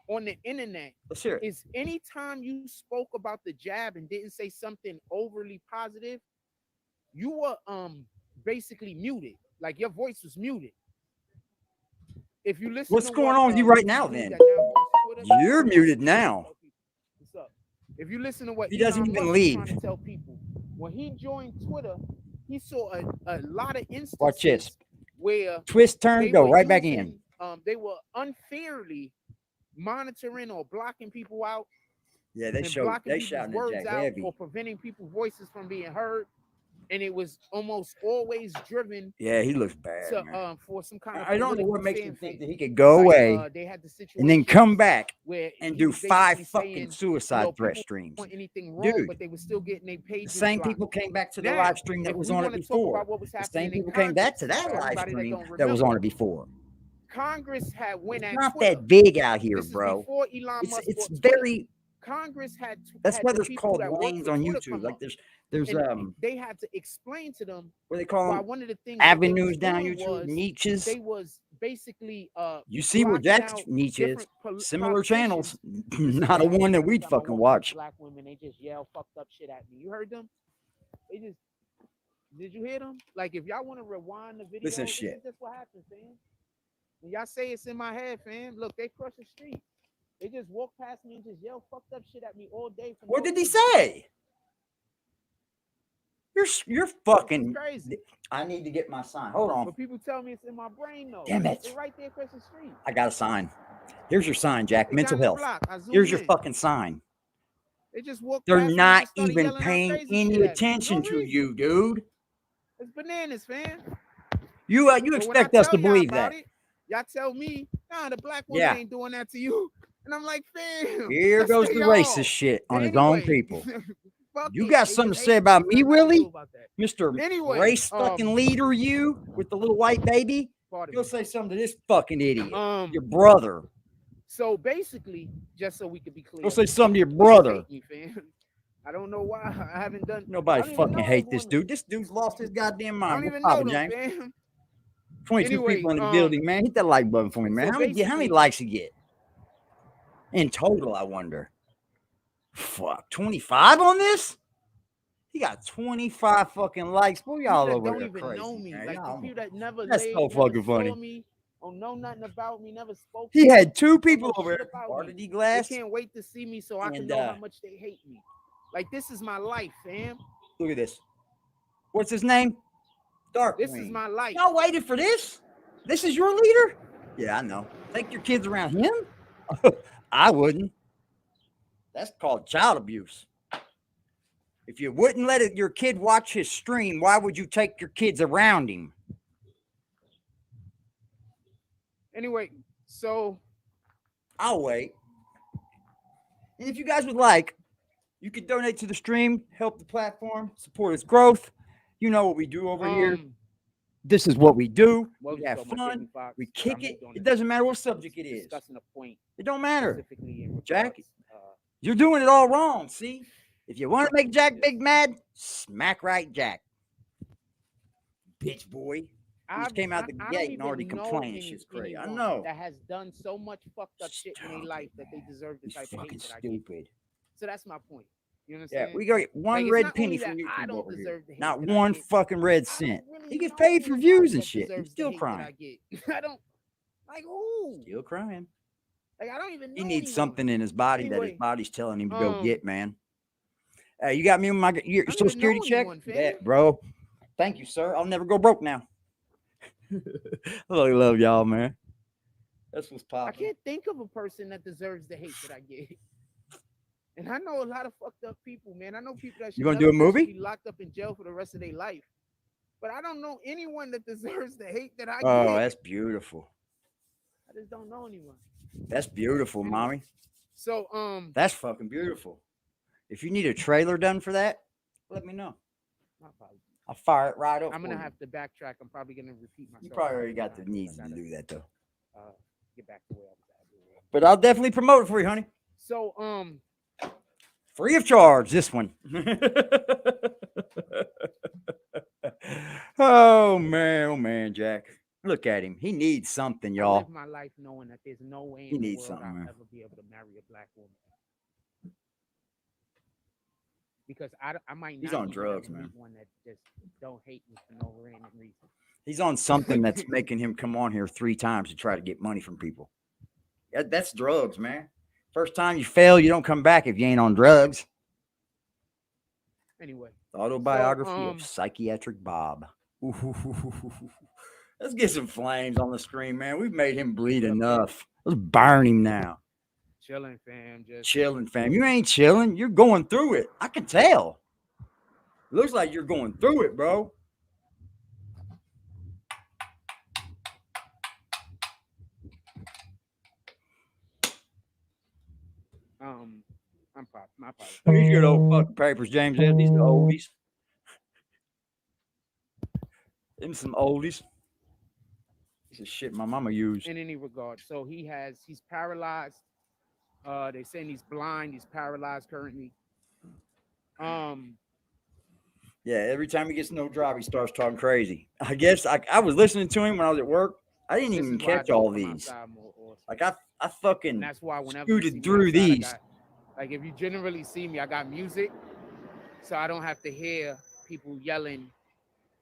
Speaker 6: on the internet
Speaker 5: let's hear it.
Speaker 6: is anytime you spoke about the jab and didn't say something overly positive, you were basically muted. Like your voice was muted. If you listen
Speaker 5: What's
Speaker 6: to
Speaker 5: going
Speaker 6: what,
Speaker 5: on with you right
Speaker 6: this
Speaker 5: now,
Speaker 6: dude
Speaker 5: then?
Speaker 6: that now owns Twitter,
Speaker 5: You're muted now.
Speaker 6: what's up? If you listen to what
Speaker 5: He doesn't
Speaker 6: Elon
Speaker 5: even
Speaker 6: Musk
Speaker 5: leave.
Speaker 6: is trying to tell people, when he joined Twitter, he saw a lot of instances
Speaker 5: Watch this.
Speaker 6: where
Speaker 5: Twist, turn,
Speaker 6: they
Speaker 5: go
Speaker 6: were
Speaker 5: right back in.
Speaker 6: they were unfairly monitoring or blocking people out,
Speaker 5: Yeah, they
Speaker 6: and
Speaker 5: showed.
Speaker 6: blocking
Speaker 5: They
Speaker 6: people's
Speaker 5: shouting at
Speaker 6: words
Speaker 5: Jack
Speaker 6: out
Speaker 5: heavy.
Speaker 6: or preventing people's voices from being heard. And it was almost always driven
Speaker 5: Yeah, he looks bad,
Speaker 6: to
Speaker 5: man.
Speaker 6: for some kind of
Speaker 5: I don't know
Speaker 6: political
Speaker 5: what makes him
Speaker 6: fanfare.
Speaker 5: think that he could go
Speaker 6: Like,
Speaker 5: away
Speaker 6: they had the situation
Speaker 5: and then come back
Speaker 6: where
Speaker 5: and
Speaker 6: he
Speaker 5: do
Speaker 6: was
Speaker 5: 5
Speaker 6: basically
Speaker 5: fucking
Speaker 6: saying,
Speaker 5: suicide threat
Speaker 6: people
Speaker 5: streams.
Speaker 6: weren't anything wrong,
Speaker 5: Dude,
Speaker 6: but they were still getting their
Speaker 5: the
Speaker 6: pages
Speaker 5: same
Speaker 6: blocked.
Speaker 5: people came back to the
Speaker 6: Now,
Speaker 5: live stream that
Speaker 6: if
Speaker 5: was
Speaker 6: we
Speaker 5: on it
Speaker 6: want to talk
Speaker 5: before.
Speaker 6: about what was
Speaker 5: The same
Speaker 6: happening in
Speaker 5: people came back
Speaker 6: Congress,
Speaker 5: to that
Speaker 6: for
Speaker 5: live
Speaker 6: everybody that
Speaker 5: stream
Speaker 6: don't
Speaker 5: that was on
Speaker 6: remember,
Speaker 5: it before.
Speaker 6: Congress had went
Speaker 5: It's
Speaker 6: at
Speaker 5: not
Speaker 6: Twitter.
Speaker 5: that big out here,
Speaker 6: This is
Speaker 5: bro.
Speaker 6: before Elon Musk
Speaker 5: It's
Speaker 6: bought Twitter.
Speaker 5: very.
Speaker 6: Congress had
Speaker 5: That's
Speaker 6: had
Speaker 5: why
Speaker 6: the
Speaker 5: there's
Speaker 6: people
Speaker 5: called
Speaker 6: that work
Speaker 5: lanes
Speaker 6: for
Speaker 5: on
Speaker 6: Twitter
Speaker 5: YouTube.
Speaker 6: come
Speaker 5: Like
Speaker 6: up,
Speaker 5: there's
Speaker 6: and they had to explain to them
Speaker 5: what do they call
Speaker 6: why
Speaker 5: them?
Speaker 6: one of the things that they
Speaker 5: Avenues
Speaker 6: was
Speaker 5: down
Speaker 6: doing
Speaker 5: YouTube,
Speaker 6: was
Speaker 5: niches.
Speaker 6: they was basically
Speaker 5: You see where
Speaker 6: blocking
Speaker 5: Jack's
Speaker 6: out
Speaker 5: niche is.
Speaker 6: different
Speaker 5: Similar channels,
Speaker 6: politicians.
Speaker 5: not a one that we'd
Speaker 6: Anytime I
Speaker 5: fucking
Speaker 6: walk
Speaker 5: watch.
Speaker 6: past black women, they just yell fucked up shit at me. You heard them? They just, did you hear them? Like, if y'all want to rewind the video,
Speaker 5: Listen,
Speaker 6: this
Speaker 5: shit.
Speaker 6: is just what happens, fam. When y'all say it's in my head, fam, look, they cross the street. They just walk past me and just yell fucked up shit at me all day.
Speaker 5: What did he say? You're fucking
Speaker 6: crazy.
Speaker 5: I need to get my sign. Hold on.
Speaker 6: But people tell me it's in my brain, though.
Speaker 5: Damn it.
Speaker 6: They're right there across the street.
Speaker 5: I got a sign. Here's your sign, Jack.
Speaker 6: They
Speaker 5: Mental
Speaker 6: down the
Speaker 5: health.
Speaker 6: block. I zoom
Speaker 5: Here's your
Speaker 6: in.
Speaker 5: fucking sign.
Speaker 6: They just walk
Speaker 5: They're
Speaker 6: past me and
Speaker 5: not
Speaker 6: just started
Speaker 5: even
Speaker 6: yelling out
Speaker 5: paying
Speaker 6: crazy
Speaker 5: any
Speaker 6: shit at me.
Speaker 5: attention
Speaker 6: No
Speaker 5: to
Speaker 6: reason.
Speaker 5: you, dude.
Speaker 6: It's bananas, fam.
Speaker 5: You
Speaker 6: But when I
Speaker 5: expect us to
Speaker 6: tell y'all
Speaker 5: believe
Speaker 6: about
Speaker 5: that.
Speaker 6: it, y'all tell me, nah, the black woman
Speaker 5: Yeah.
Speaker 6: ain't doing that to you. And I'm like, fam.
Speaker 5: Here
Speaker 6: that's
Speaker 5: goes the
Speaker 6: y'all.
Speaker 5: racist shit on his own
Speaker 6: Anyway,
Speaker 5: people.
Speaker 6: fuck
Speaker 5: You
Speaker 6: it.
Speaker 5: got
Speaker 6: They
Speaker 5: something to
Speaker 6: just
Speaker 5: say
Speaker 6: hate
Speaker 5: about me,
Speaker 6: Nothing I can do
Speaker 5: Willie?
Speaker 6: about that.
Speaker 5: Mr.
Speaker 6: Anyway,
Speaker 5: race fucking leader, you with the little white baby?
Speaker 6: pardon
Speaker 5: Go
Speaker 6: me.
Speaker 5: say something to this fucking idiot.
Speaker 6: Um,
Speaker 5: Your brother.
Speaker 6: So basically, just so we could be clear,
Speaker 5: Go say something to your
Speaker 6: they
Speaker 5: brother.
Speaker 6: hate me, fam. I don't know why. I haven't done.
Speaker 5: Nobody
Speaker 6: I don't even
Speaker 5: fucking
Speaker 6: know
Speaker 5: hate
Speaker 6: those
Speaker 5: this
Speaker 6: women.
Speaker 5: dude. This dude's lost his goddamn
Speaker 6: I
Speaker 5: mind.
Speaker 6: don't
Speaker 5: What's
Speaker 6: even know
Speaker 5: poppin',
Speaker 6: them,
Speaker 5: James?
Speaker 6: fam.
Speaker 5: 22
Speaker 6: Anyway,
Speaker 5: people in the building, man. Hit that like button for me, man.
Speaker 6: so
Speaker 5: How many
Speaker 6: basically-
Speaker 5: likes you get? In total, I wonder. Fuck, 25 on this? He got 25 fucking likes. Boy, y'all
Speaker 6: People
Speaker 5: over
Speaker 6: that don't
Speaker 5: there
Speaker 6: even
Speaker 5: crazy,
Speaker 6: know me,
Speaker 5: man.
Speaker 6: like the
Speaker 5: Y'all-
Speaker 6: people that never
Speaker 5: That's
Speaker 6: laid,
Speaker 5: so
Speaker 6: never
Speaker 5: fucking
Speaker 6: saw
Speaker 5: funny.
Speaker 6: me, don't know nothing about me, never spoke.
Speaker 5: He
Speaker 6: to me,
Speaker 5: had 2
Speaker 6: don't
Speaker 5: people
Speaker 6: know
Speaker 5: over
Speaker 6: shit
Speaker 5: there.
Speaker 6: about
Speaker 5: Parted
Speaker 6: me.
Speaker 5: the glass.
Speaker 6: They can't wait to see me so I can
Speaker 5: And,
Speaker 6: know how much they hate me. Like, this is my life, fam.
Speaker 5: Look at this. What's his name? Darkwing.
Speaker 6: This is my life.
Speaker 5: Y'all waited for this? This is your leader? Yeah, I know. Take your kids around him? I wouldn't. That's called child abuse. If you wouldn't let your kid watch his stream, why would you take your kids around him?
Speaker 6: Anyway, so
Speaker 5: I'll wait. And if you guys would like, you could donate to the stream, help the platform, support its growth. You know what we do over here. This is what we do. We have fun. We kick it. It doesn't matter what subject it is.
Speaker 6: Discussing a point.
Speaker 5: It don't matter.
Speaker 6: Specifically in
Speaker 5: Jack,
Speaker 6: regards,
Speaker 5: you're doing it all wrong. See, if you want to make Jack Big mad, smack right Jack. Bitch boy. He just came out the gate and already complaining. Shit's crazy. I know.
Speaker 6: That has done so much fucked up shit in their life that they deserve the type of hate that I get.
Speaker 5: Stupid.
Speaker 6: So that's my point. You understand?
Speaker 5: Yeah, we go get one
Speaker 6: Like,
Speaker 5: red penny from you.
Speaker 6: I don't deserve the hate.
Speaker 5: Not
Speaker 6: that I
Speaker 5: one
Speaker 6: get.
Speaker 5: fucking red
Speaker 6: I
Speaker 5: cent.
Speaker 6: don't really
Speaker 5: He gets
Speaker 6: know
Speaker 5: paid for
Speaker 6: anybody
Speaker 5: views and
Speaker 6: that
Speaker 5: shit. He's
Speaker 6: deserves the
Speaker 5: still
Speaker 6: hate that
Speaker 5: crying.
Speaker 6: I get. I don't like who.
Speaker 5: Still crying.
Speaker 6: Like I don't even know.
Speaker 5: He needs
Speaker 6: anyone.
Speaker 5: something in his body that his
Speaker 6: Anyway,
Speaker 5: body's telling him to go get, man. Hey, you got me with my your
Speaker 6: I don't
Speaker 5: social
Speaker 6: even know
Speaker 5: security check?
Speaker 6: anyone, fam.
Speaker 5: Yeah, bro. Thank you, sir. I'll never go broke now. I love y'all, man. That's what's
Speaker 6: I
Speaker 5: popping.
Speaker 6: can't think of a person that deserves the hate that I get. And I know a lot of fucked up people, man. I know people that should
Speaker 5: You gonna do a
Speaker 6: never
Speaker 5: movie?
Speaker 6: be locked up in jail for the rest of their life. But I don't know anyone that deserves the hate that I
Speaker 5: Oh,
Speaker 6: get.
Speaker 5: that's beautiful.
Speaker 6: I just don't know anyone.
Speaker 5: That's beautiful, mommy.
Speaker 6: So
Speaker 5: That's fucking beautiful. If you need a trailer done for that, let me know.
Speaker 6: my apologies.
Speaker 5: I'll fire it right up.
Speaker 6: I'm gonna
Speaker 5: for you.
Speaker 6: have to backtrack. I'm probably gonna repeat myself.
Speaker 5: You probably already got the
Speaker 6: I
Speaker 5: needs to
Speaker 6: gotta,
Speaker 5: do that though.
Speaker 6: Get back to where I was at.
Speaker 5: But I'll definitely promote it for you, honey.
Speaker 6: So
Speaker 5: Free of charge, this one. Oh man, Jack. Look at him. He needs something,
Speaker 6: I
Speaker 5: y'all.
Speaker 6: live my life knowing that there's no way
Speaker 5: He
Speaker 6: in the
Speaker 5: needs
Speaker 6: world
Speaker 5: something,
Speaker 6: I'll
Speaker 5: man.
Speaker 6: ever be able to marry a black woman. Because I might not.
Speaker 5: He's on
Speaker 6: even
Speaker 5: drugs,
Speaker 6: ever
Speaker 5: man.
Speaker 6: meet one that just don't hate me for no random reason.
Speaker 5: He's on something that's making him come on here 3 times to try to get money from people. That's drugs, man. First time you fail, you don't come back if you ain't on drugs.
Speaker 6: Anyway,
Speaker 5: The autobiography
Speaker 6: So,
Speaker 5: of Psychiatric Bob. Ooh. Let's get some flames on the screen, man. We've made him bleed enough. Let's burn him now.
Speaker 6: chilling, fam. Just
Speaker 5: Chilling, fam. You ain't chilling. You're going through it. I can tell. Looks like you're going through it, bro.
Speaker 6: my apologies.
Speaker 5: These good old fucking papers, James. These are oldies. Them some oldies. This is shit my mama used.
Speaker 6: In any regard, so he's paralyzed. They saying he's blind. He's paralyzed currently.
Speaker 5: Yeah, every time he gets no job, he starts talking crazy. I guess I was listening to him when I was at work. I didn't even catch all these. Like I fucking
Speaker 6: and that's why whenever you see
Speaker 5: scooted
Speaker 6: me
Speaker 5: through
Speaker 6: outside,
Speaker 5: these.
Speaker 6: like if you generally see me, I got music, so I don't have to hear people yelling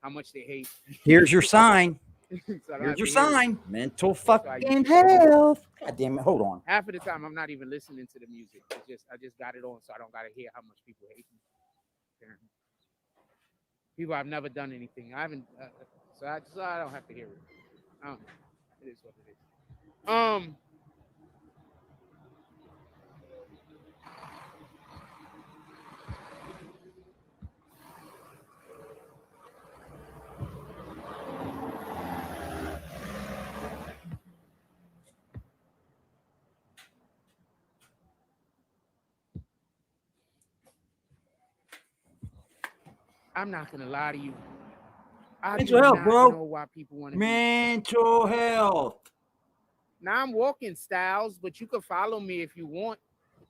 Speaker 6: how much they hate.
Speaker 5: Here's your sign.
Speaker 6: So I don't
Speaker 5: Here's
Speaker 6: have
Speaker 5: your
Speaker 6: to hear it.
Speaker 5: sign. Mental
Speaker 6: That's why I
Speaker 5: fucking
Speaker 6: use it.
Speaker 5: health. God damn it. Hold on.
Speaker 6: Half of the time, I'm not even listening to the music. I just got it on, so I don't gotta hear how much people hate me. Apparently. People I've never done anything. I haven't, so I don't have to hear it. It is what it is. I'm not gonna lie to you. I
Speaker 5: Mental
Speaker 6: do
Speaker 5: health,
Speaker 6: not
Speaker 5: bro.
Speaker 6: know why people want to.
Speaker 5: Mental health.
Speaker 6: Now I'm walking Styles, but you can follow me if you want.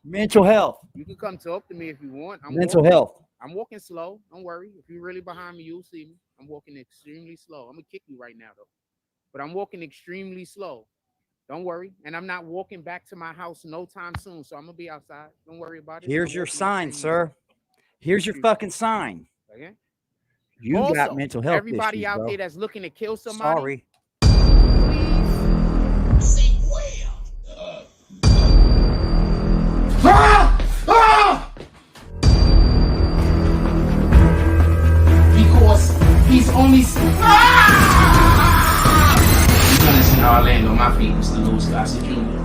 Speaker 5: Mental health.
Speaker 6: You can come talk to me if you want.
Speaker 5: Mental health.
Speaker 6: I'm walking slow. Don't worry. If you're really behind me, you'll see me. I'm walking extremely slow. I'm gonna kick you right now though, but I'm walking extremely slow. Don't worry. And I'm not walking back to my house no time soon, so I'm gonna be outside. Don't worry about it.
Speaker 5: Here's
Speaker 6: I'm
Speaker 5: your
Speaker 6: walking
Speaker 5: sign,
Speaker 6: extremely
Speaker 5: sir. Here's your fucking sign.
Speaker 6: slow. Okay?
Speaker 5: You
Speaker 6: Also,
Speaker 5: got mental health
Speaker 6: everybody
Speaker 5: issues,
Speaker 6: out
Speaker 5: bro.
Speaker 6: there that's looking to kill somebody.
Speaker 5: Sorry.
Speaker 3: Because he's only. You gonna see how I land on my feet, Mr. Louis Gossett Jr.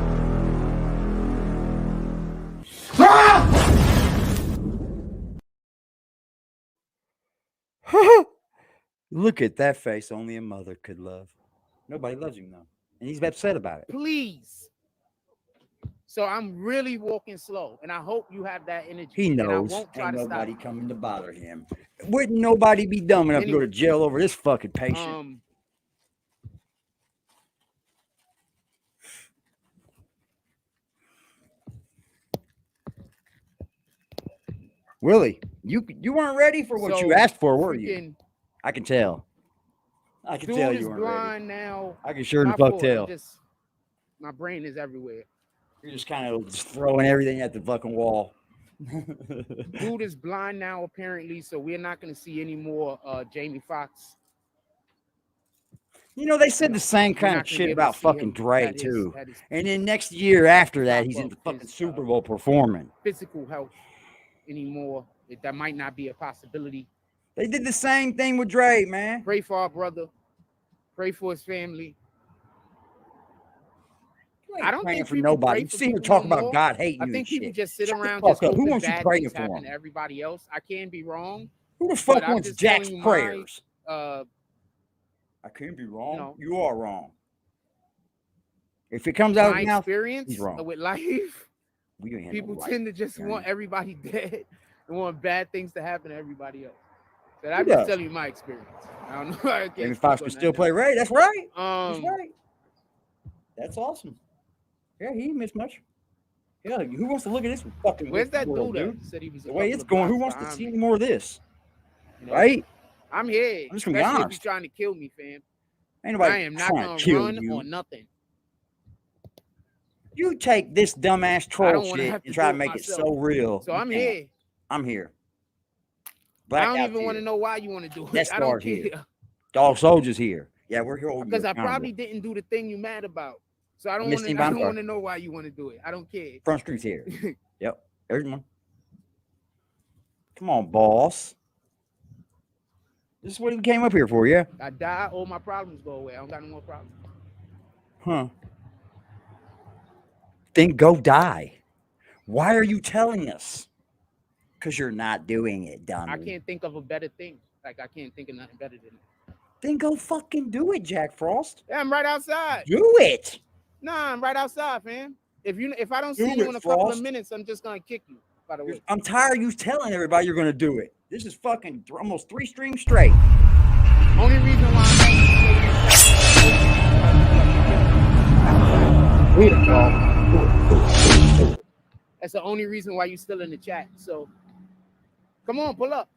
Speaker 5: Look at that face only a mother could love. Nobody loves him though. And he's upset about it.
Speaker 6: Please. So I'm really walking slow, and I hope you have that energy.
Speaker 5: He knows.
Speaker 6: And I won't try
Speaker 5: Ain't
Speaker 6: to
Speaker 5: nobody
Speaker 6: stop.
Speaker 5: coming to bother him. Wouldn't nobody be dumb enough to go to jail over this fucking patient? Willie, you weren't ready for what you asked for, were you? I can tell. I can tell you weren't
Speaker 6: blind
Speaker 5: ready.
Speaker 6: Now.
Speaker 5: I can sure the fuck tell.
Speaker 6: My brain is everywhere.
Speaker 5: You're just kind of just throwing everything at the fucking wall.
Speaker 6: Dude is blind now, apparently, so we're not going to see any more Jamie Foxx.
Speaker 5: You know, they said the same kind of shit about fucking Dre, too. And then next year after that, he's in the fucking Super Bowl performing.
Speaker 6: Physical health anymore. That might not be a possibility.
Speaker 5: They did the same thing with Dre, man.
Speaker 6: Pray for our brother. Pray for his family. I don't think
Speaker 5: for nobody. You see her talk about God hating you.
Speaker 6: I think people just sit around
Speaker 5: just
Speaker 6: hoping
Speaker 5: who wants you
Speaker 6: bad
Speaker 5: praying
Speaker 6: things
Speaker 5: for
Speaker 6: happen
Speaker 5: him?
Speaker 6: to everybody else. I can be wrong.
Speaker 5: Who the fuck wants Jack's prayers?
Speaker 6: I
Speaker 5: can't be wrong. No. You are wrong. If it comes out of his mouth,
Speaker 6: experience
Speaker 5: he's wrong.
Speaker 6: With life, people tend to just want everybody dead and want bad things to happen to everybody else. But I'm just telling you my experience. I don't know.
Speaker 5: Jamie Foxx can still play Ray. That's right. That's right. That's awesome. Yeah, he didn't miss much. Yeah, who wants to look at this fucking?
Speaker 6: Where's that
Speaker 5: dude?
Speaker 6: Said he was
Speaker 5: the way it's going. Who wants to see more of this? You know, right?
Speaker 6: I'm here.
Speaker 5: I'm just gonna be honest.
Speaker 6: If you're trying to kill me, fam.
Speaker 5: Ain't nobody
Speaker 6: I am not gonna run or nothing.
Speaker 5: You take this dumbass troll shit and try to make it so real.
Speaker 6: So I'm here.
Speaker 5: I'm here.
Speaker 6: I don't even want to know why you want to do it.
Speaker 5: That's
Speaker 6: I don't care.
Speaker 5: Here. Dog Soldier's here. Yeah, we're here.
Speaker 6: Because I probably didn't do the thing you mad about. So I don't want to know why you want to do it. I don't care.
Speaker 5: Front Street's here. Yep. There's one. Come on, boss. This is what we came up here for, yeah?
Speaker 6: I die, all my problems go away. I don't got no more problems.
Speaker 5: Huh. Then go die. Why are you telling us? Because you're not doing it, dummy.
Speaker 6: I can't think of a better thing. Like, I can't think of nothing better than it.
Speaker 5: Then go fucking do it, Jack Frost.
Speaker 6: Yeah, I'm right outside.
Speaker 5: Do it.
Speaker 6: Nah, I'm right outside, fam. If I don't see you in a couple of minutes, I'm just gonna kick you. By the way,
Speaker 5: I'm tired of you telling everybody you're gonna do it. This is fucking almost 3 streams straight.
Speaker 6: Only reason why that's the only reason why you're still in the chat. So come on, pull up.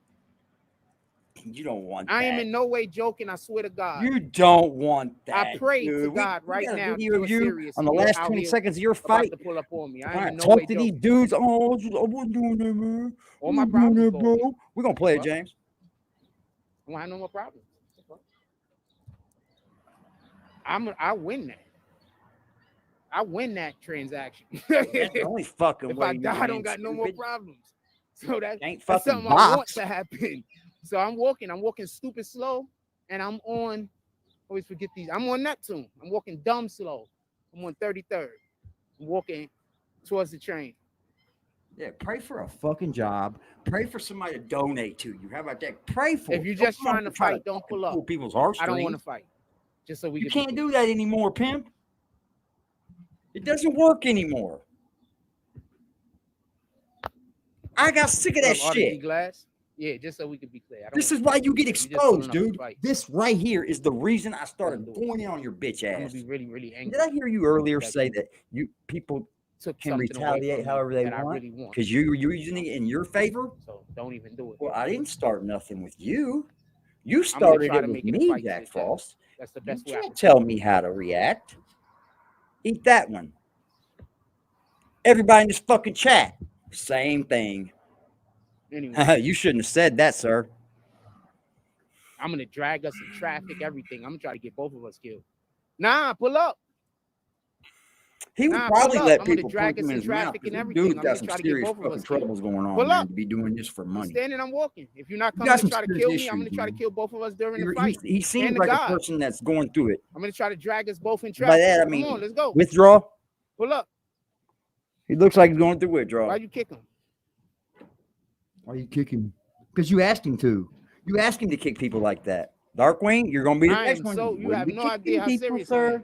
Speaker 5: You don't want that.
Speaker 6: I am in no way joking. I swear to God.
Speaker 5: You don't want that.
Speaker 6: I pray to God right now.
Speaker 5: Video of you on the last 20 seconds of your fight.
Speaker 6: To pull up on me.
Speaker 5: I talk to these dudes. Oh, I wasn't doing that, man.
Speaker 6: All my problems,
Speaker 5: bro. We're gonna play it, James.
Speaker 6: I don't have no more problems. I win that. I win that transaction.
Speaker 5: That's the only fucking way.
Speaker 6: If I die, I don't got no more problems. So that's
Speaker 5: something
Speaker 6: I want to happen. So I'm walking stupid slow, and I'm on, always forget these, I'm on Neptune. I'm walking dumb slow. I'm on 33rd. I'm walking towards the train.
Speaker 5: Yeah, pray for a fucking job. Pray for somebody to donate to you. How about that? Pray for
Speaker 6: If you're just trying to fight, don't pull up.
Speaker 5: People's hearts.
Speaker 6: I don't want to fight. Just so we
Speaker 5: You can't do that anymore, Pimp. It doesn't work anymore. I got sick of that shit.
Speaker 6: Glass? Yeah, just so we could be clear.
Speaker 5: This is why you get exposed, dude. This right here is the reason I started going in on your bitch ass.
Speaker 6: I'm gonna be really, really angry.
Speaker 5: Did I hear you earlier say that people can retaliate however they want? Because you're using it in your favor?
Speaker 6: So don't even do it.
Speaker 5: Well, I didn't start nothing with you. You started it with me, Jack Frost.
Speaker 6: That's the best way.
Speaker 5: You can't tell me how to react. Eat that one. Everybody in this fucking chat, same thing. Anyway. You shouldn't have said that, sir.
Speaker 6: I'm gonna drag us in traffic, everything. I'm gonna try to get both of us killed. Nah, pull up.
Speaker 5: He would probably let people
Speaker 6: drag us in traffic and everything.
Speaker 5: Dude got some serious fucking troubles going on.
Speaker 6: Pull up.
Speaker 5: To be doing this for money.
Speaker 6: I'm standing, I'm walking. If you're not coming to try to kill me, I'm gonna try to kill both of us during the fight.
Speaker 5: He seems like a person that's going through it.
Speaker 6: I'm gonna try to drag us both in traffic.
Speaker 5: By that I mean,
Speaker 6: come on, let's go.
Speaker 5: Withdraw.
Speaker 6: Pull up.
Speaker 5: He looks like he's going through withdrawal.
Speaker 6: Why'd you kick him?
Speaker 5: Why you kick him? Because you asked him to. You asked him to kick people like that. Darkwing, you're gonna be the next one.
Speaker 6: So you have no idea how serious
Speaker 5: sir.
Speaker 6: I am.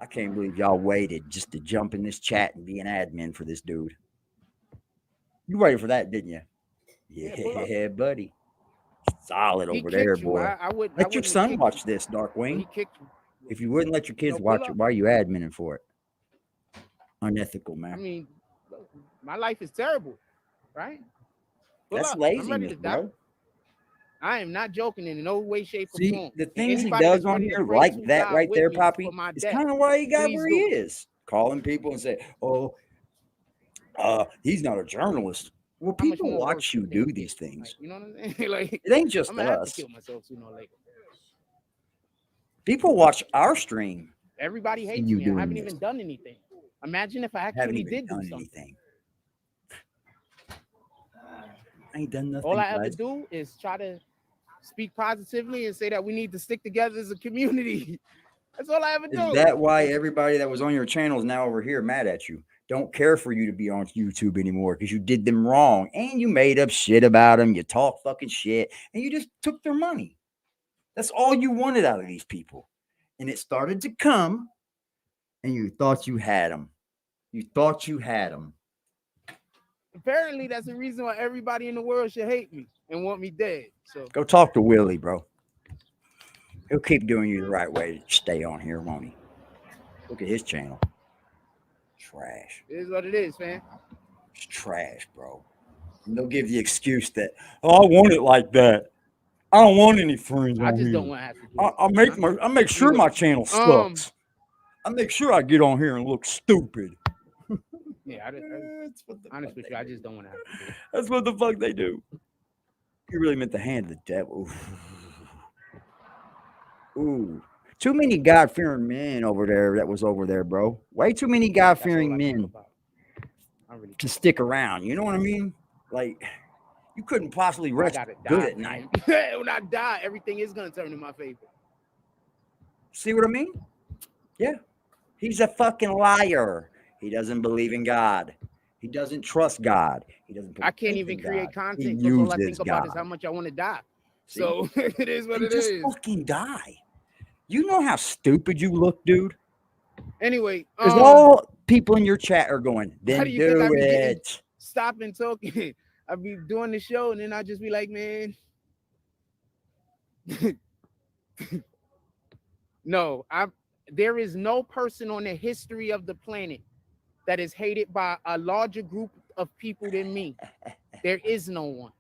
Speaker 5: I can't believe y'all waited just to jump in this chat and be an admin for this dude. You waited for that, didn't you? Yeah, buddy. Solid over there, boy. Let your son watch this, Darkwing. If you wouldn't let your kids watch it, why are you adminning for it? Unethical, man.
Speaker 6: I mean, my life is terrible, right?
Speaker 5: That's laziness, bro.
Speaker 6: I am not joking in no way, shape, or form.
Speaker 5: The things he does on here, like that right there, Poppy, is kind of why he got where he is. Calling people and say, "Oh, he's not a journalist." Well, people watch you do these things.
Speaker 6: Like, you know what I'm saying? Like,
Speaker 5: it ain't just
Speaker 6: I'm gonna have
Speaker 5: us.
Speaker 6: to kill myself sooner or later.
Speaker 5: People watch our stream.
Speaker 6: Everybody hates me. I haven't even done anything. Imagine if I actually did do something.
Speaker 5: I ain't done nothing.
Speaker 6: All I ever do is try to speak positively and say that we need to stick together as a community. That's all I ever do.
Speaker 5: Is that why everybody that was on your channel is now over here mad at you? Don't care for you to be on YouTube anymore because you did them wrong and you made up shit about them. You talk fucking shit and you just took their money. That's all you wanted out of these people. And it started to come and you thought you had them. You thought you had them.
Speaker 6: Apparently, that's the reason why everybody in the world should hate me and want me dead. So
Speaker 5: go talk to Willie, bro. He'll keep doing you the right way to stay on here, won't he? Look at his channel. Trash.
Speaker 6: It is what it is, man.
Speaker 5: It's trash, bro. And they'll give the excuse that, oh, I want it like that. I don't want any friends.
Speaker 6: I just don't want to have to do it.
Speaker 5: I make sure my channel sucks. I make sure I get on here and look stupid.
Speaker 6: Yeah, honest with you, I just don't want to have to do it.
Speaker 5: That's what the fuck they do. You really meant the hand of the devil. Ooh. Too many God-fearing men over there that was over there, bro. Way too many God-fearing men to stick around. You know what I mean? Like, you couldn't possibly rest good at night.
Speaker 6: When I die, everything is going to turn in my favor.
Speaker 5: See what I mean? Yeah. He's a fucking liar. He doesn't believe in God. He doesn't trust God. He doesn't.
Speaker 6: I can't even create content because all I think about is how much I want to die. See? So it is what it is.
Speaker 5: Just fucking die. You know how stupid you look, dude?
Speaker 6: Anyway.
Speaker 5: Because all people in your chat are going, then do it.
Speaker 6: Stop and talking. I'll be doing the show and then I'll just be like, man. No, there is no person on the history of the planet that is hated by a larger group of people than me. There is no one.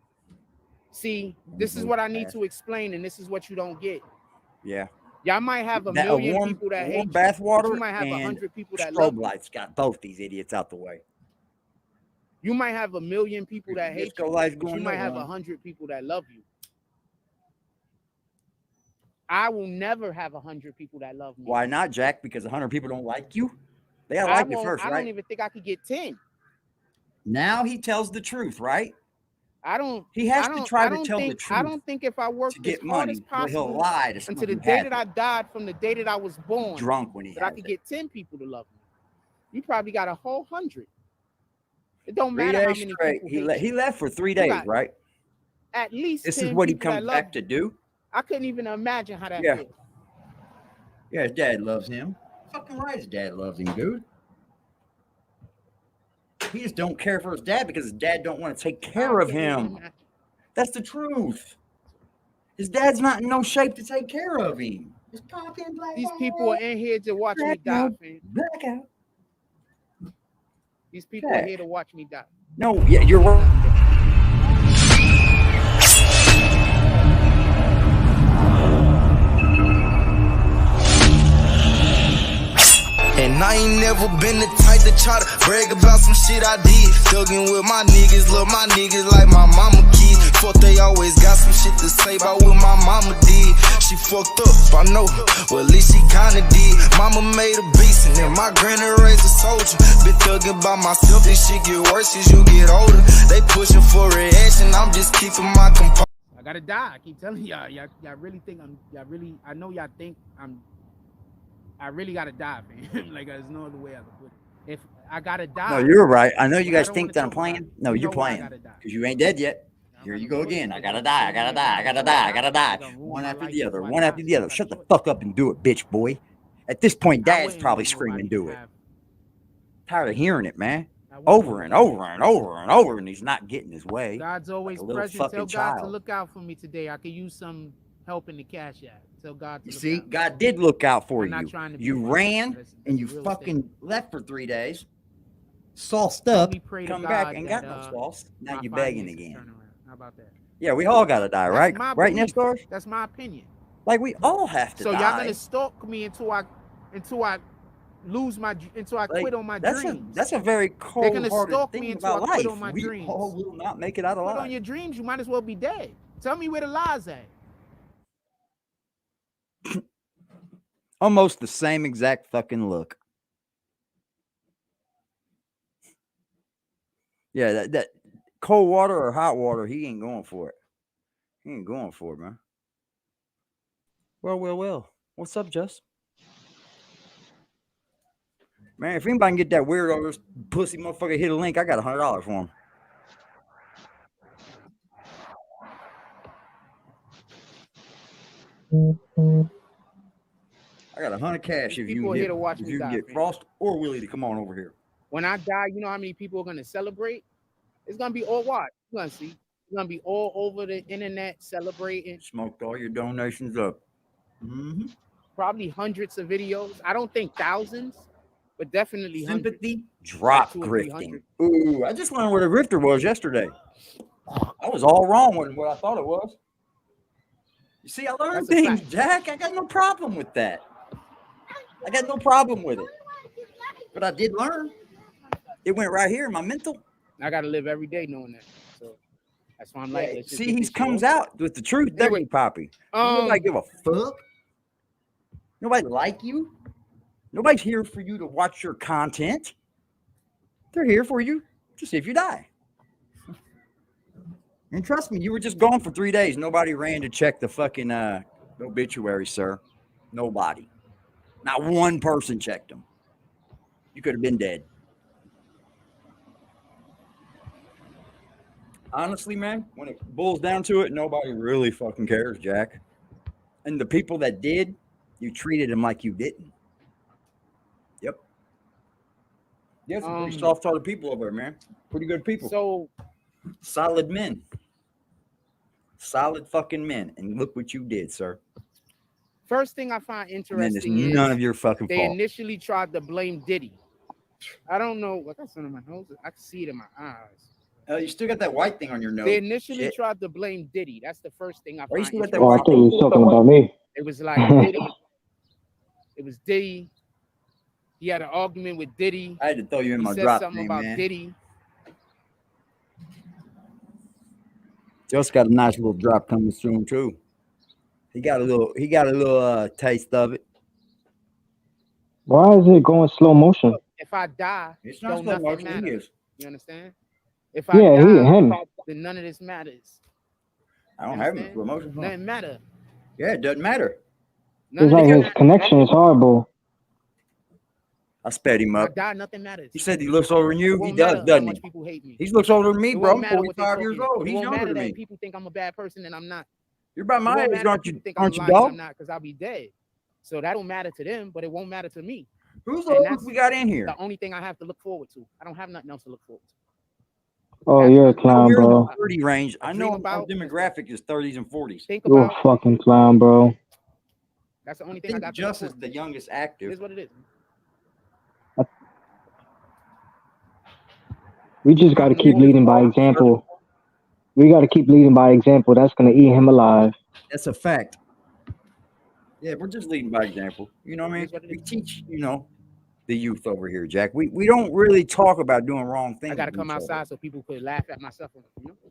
Speaker 6: See, this is what I need to explain, and this is what you don't get.
Speaker 5: Yeah.
Speaker 6: Y'all might have a million people that hate
Speaker 5: bathwater.
Speaker 6: You might have 100 people that
Speaker 5: love you. Strobe lights got both these idiots out the way.
Speaker 6: You might have a million people that hate you. But you might have 100 people that love you. I will never have 100 people that love me.
Speaker 5: Why not, Jack? Because 100 people don't like you? They gotta like you first, right?
Speaker 6: I don't even think I could get 10.
Speaker 5: Now he tells the truth, right?
Speaker 6: He has
Speaker 5: to try to tell the truth.
Speaker 6: I don't think if I work
Speaker 5: as hard as possible, he'll lie to
Speaker 6: until the day that I died from the day that I was born,
Speaker 5: drunk when
Speaker 6: I could get 10 people to love me. You probably got a whole 100. It don't matter how many people.
Speaker 5: He left for 3 days, right?
Speaker 6: At least
Speaker 5: this is what he comes back to do.
Speaker 6: I couldn't even imagine how that feels.
Speaker 5: Yeah, his dad loves him. Fucking right, his dad loves him, dude. He just don't care for his dad because his dad don't want to take care of him. That's the truth. His dad's not in no shape to take care of him.
Speaker 6: These people are in here to watch me die, man.
Speaker 5: Blackout.
Speaker 6: These people are here to watch me die.
Speaker 5: No, yeah, you're right.
Speaker 4: And I ain't never been the type to try to brag about some shit I did. Thuggin' with my niggas, love my niggas like my mama kids. Fuck, they always got some shit to say about what my mama did. She fucked up, I know, well at least she kinda did. Mama made a beast and then my granny raised a soldier. Been thuggin' by myself, this shit get worse as you get older. They pushing for reaction, I'm just keeping my composure.
Speaker 6: I gotta die, I keep telling y'all. Y'all really think I know y'all think I really gotta die, man. Like there's no other way I can put it. If I gotta die.
Speaker 5: No, you're right. I know you guys think that I'm playing. No, you're playing because you ain't dead yet. Here you go again. I gotta die. I gotta die. I gotta die. I gotta die. One after the other. One after the other. Shut the fuck up and do it, bitch boy. At this point, Dad's probably screaming, "Do it." Tired of hearing it, man. Over and over and over and over, and he's not getting his way.
Speaker 6: God's always present. Tell God to look out for me today. I could use some help in the cash app. Tell God to
Speaker 5: You see, God did look out for you. You ran and you fucking left for 3 days. Sauced up, come back, ain't got no sauce. Now you're begging again.
Speaker 6: How about that?
Speaker 5: Yeah, we all gotta die, right? Right, Nestor?
Speaker 6: That's my opinion.
Speaker 5: Like we all have to die.
Speaker 6: So y'all gonna stalk me until I lose my quit on my dreams.
Speaker 5: That's a very cold-hearted thing about life.
Speaker 6: We
Speaker 5: all will not make it out alive.
Speaker 6: Quit on your dreams, you might as well be dead. Tell me where the lies at.
Speaker 5: Almost the same exact fucking look. Yeah, that cold water or hot water, he ain't going for it. He ain't going for it, man. Well. What's up, Jess? Man, if anybody can get that weirdo, this pussy motherfucker hit a link, I got $100 for him. I got 100 cash if you can get Frost or Willie to come on over here.
Speaker 6: When I die, you know how many people are gonna celebrate? It's gonna be all watch. You're gonna see. It's gonna be all over the internet celebrating.
Speaker 5: Smoked all your donations up.
Speaker 6: Probably hundreds of videos. I don't think thousands, but definitely
Speaker 5: sympathy drop grifting. Ooh, I just learned what a grifter was yesterday. I was all wrong with what I thought it was. You see, I learned things, Jack. I got no problem with that. I got no problem with it. But I did learn. It went right here in my mental.
Speaker 6: I got to live every day knowing that. So that's why I'm like,
Speaker 5: see, he comes out with the truth, doesn't he, Poppy? Nobody give a fuck. Nobody like you. Nobody's here for you to watch your content. They're here for you to see if you die. And trust me, you were just gone for 3 days. Nobody ran to check the fucking obituary, sir. Nobody. Not one person checked them. You could have been dead. Honestly, man, when it boils down to it, nobody really fucking cares, Jack. And the people that did, you treated them like you didn't. Yep. Yeah, some pretty soft-hearted people over there, man. Pretty good people.
Speaker 6: So,
Speaker 5: solid men. Solid fucking men. And look what you did, sir.
Speaker 6: First thing I find interesting
Speaker 5: is none of your fucking
Speaker 6: they
Speaker 5: fault.
Speaker 6: Initially tried to blame Diddy. I don't know. I got something in my nose. I can see it in my eyes.
Speaker 5: You still got that white thing on your nose.
Speaker 6: They initially tried to blame Diddy. That's the first thing I find.
Speaker 7: I thought you were talking about me.
Speaker 6: It was like Diddy. It was Diddy. He had an argument with Diddy.
Speaker 5: I had to throw you in my drop name, man. About
Speaker 6: Diddy.
Speaker 5: Just got a nice little drop coming soon too. He got a little taste of it.
Speaker 7: Why is it going slow motion?
Speaker 6: If I die,
Speaker 5: it's not slow motion.
Speaker 6: You understand? If I die,
Speaker 7: him.
Speaker 6: then none of this matters.
Speaker 5: I don't have any slow motion.
Speaker 6: Doesn't matter.
Speaker 5: Yeah, it doesn't matter.
Speaker 7: It's like his connection is horrible.
Speaker 5: I sped him up.
Speaker 6: I die, nothing matters.
Speaker 5: He said he looks older than you. He does, doesn't he?
Speaker 6: People hate me.
Speaker 5: He looks older than me, bro. 45 years old. He's younger than me.
Speaker 6: People think I'm a bad person and I'm not.
Speaker 5: You're about my age, aren't you, dog?
Speaker 6: I'm not, because I'll be dead. So that don't matter to them, but it won't matter to me.
Speaker 5: Who's the oldest we got in here?
Speaker 6: The only thing I have to look forward to. I don't have nothing else to look forward to.
Speaker 7: Oh, you're a clown, bro.
Speaker 5: 30 range. I know our demographic is 30s and 40s.
Speaker 7: You're a fucking clown, bro.
Speaker 6: That's the only thing I got.
Speaker 5: Just as the youngest active.
Speaker 6: It is what it is.
Speaker 7: We just got to keep leading by example. We got to keep leading by example. That's going to eat him alive.
Speaker 5: That's a fact. Yeah, we're just leading by example. You know what I mean? We teach, the youth over here, Jack. We don't really talk about doing wrong things.
Speaker 6: I got to come outside so people could laugh at myself.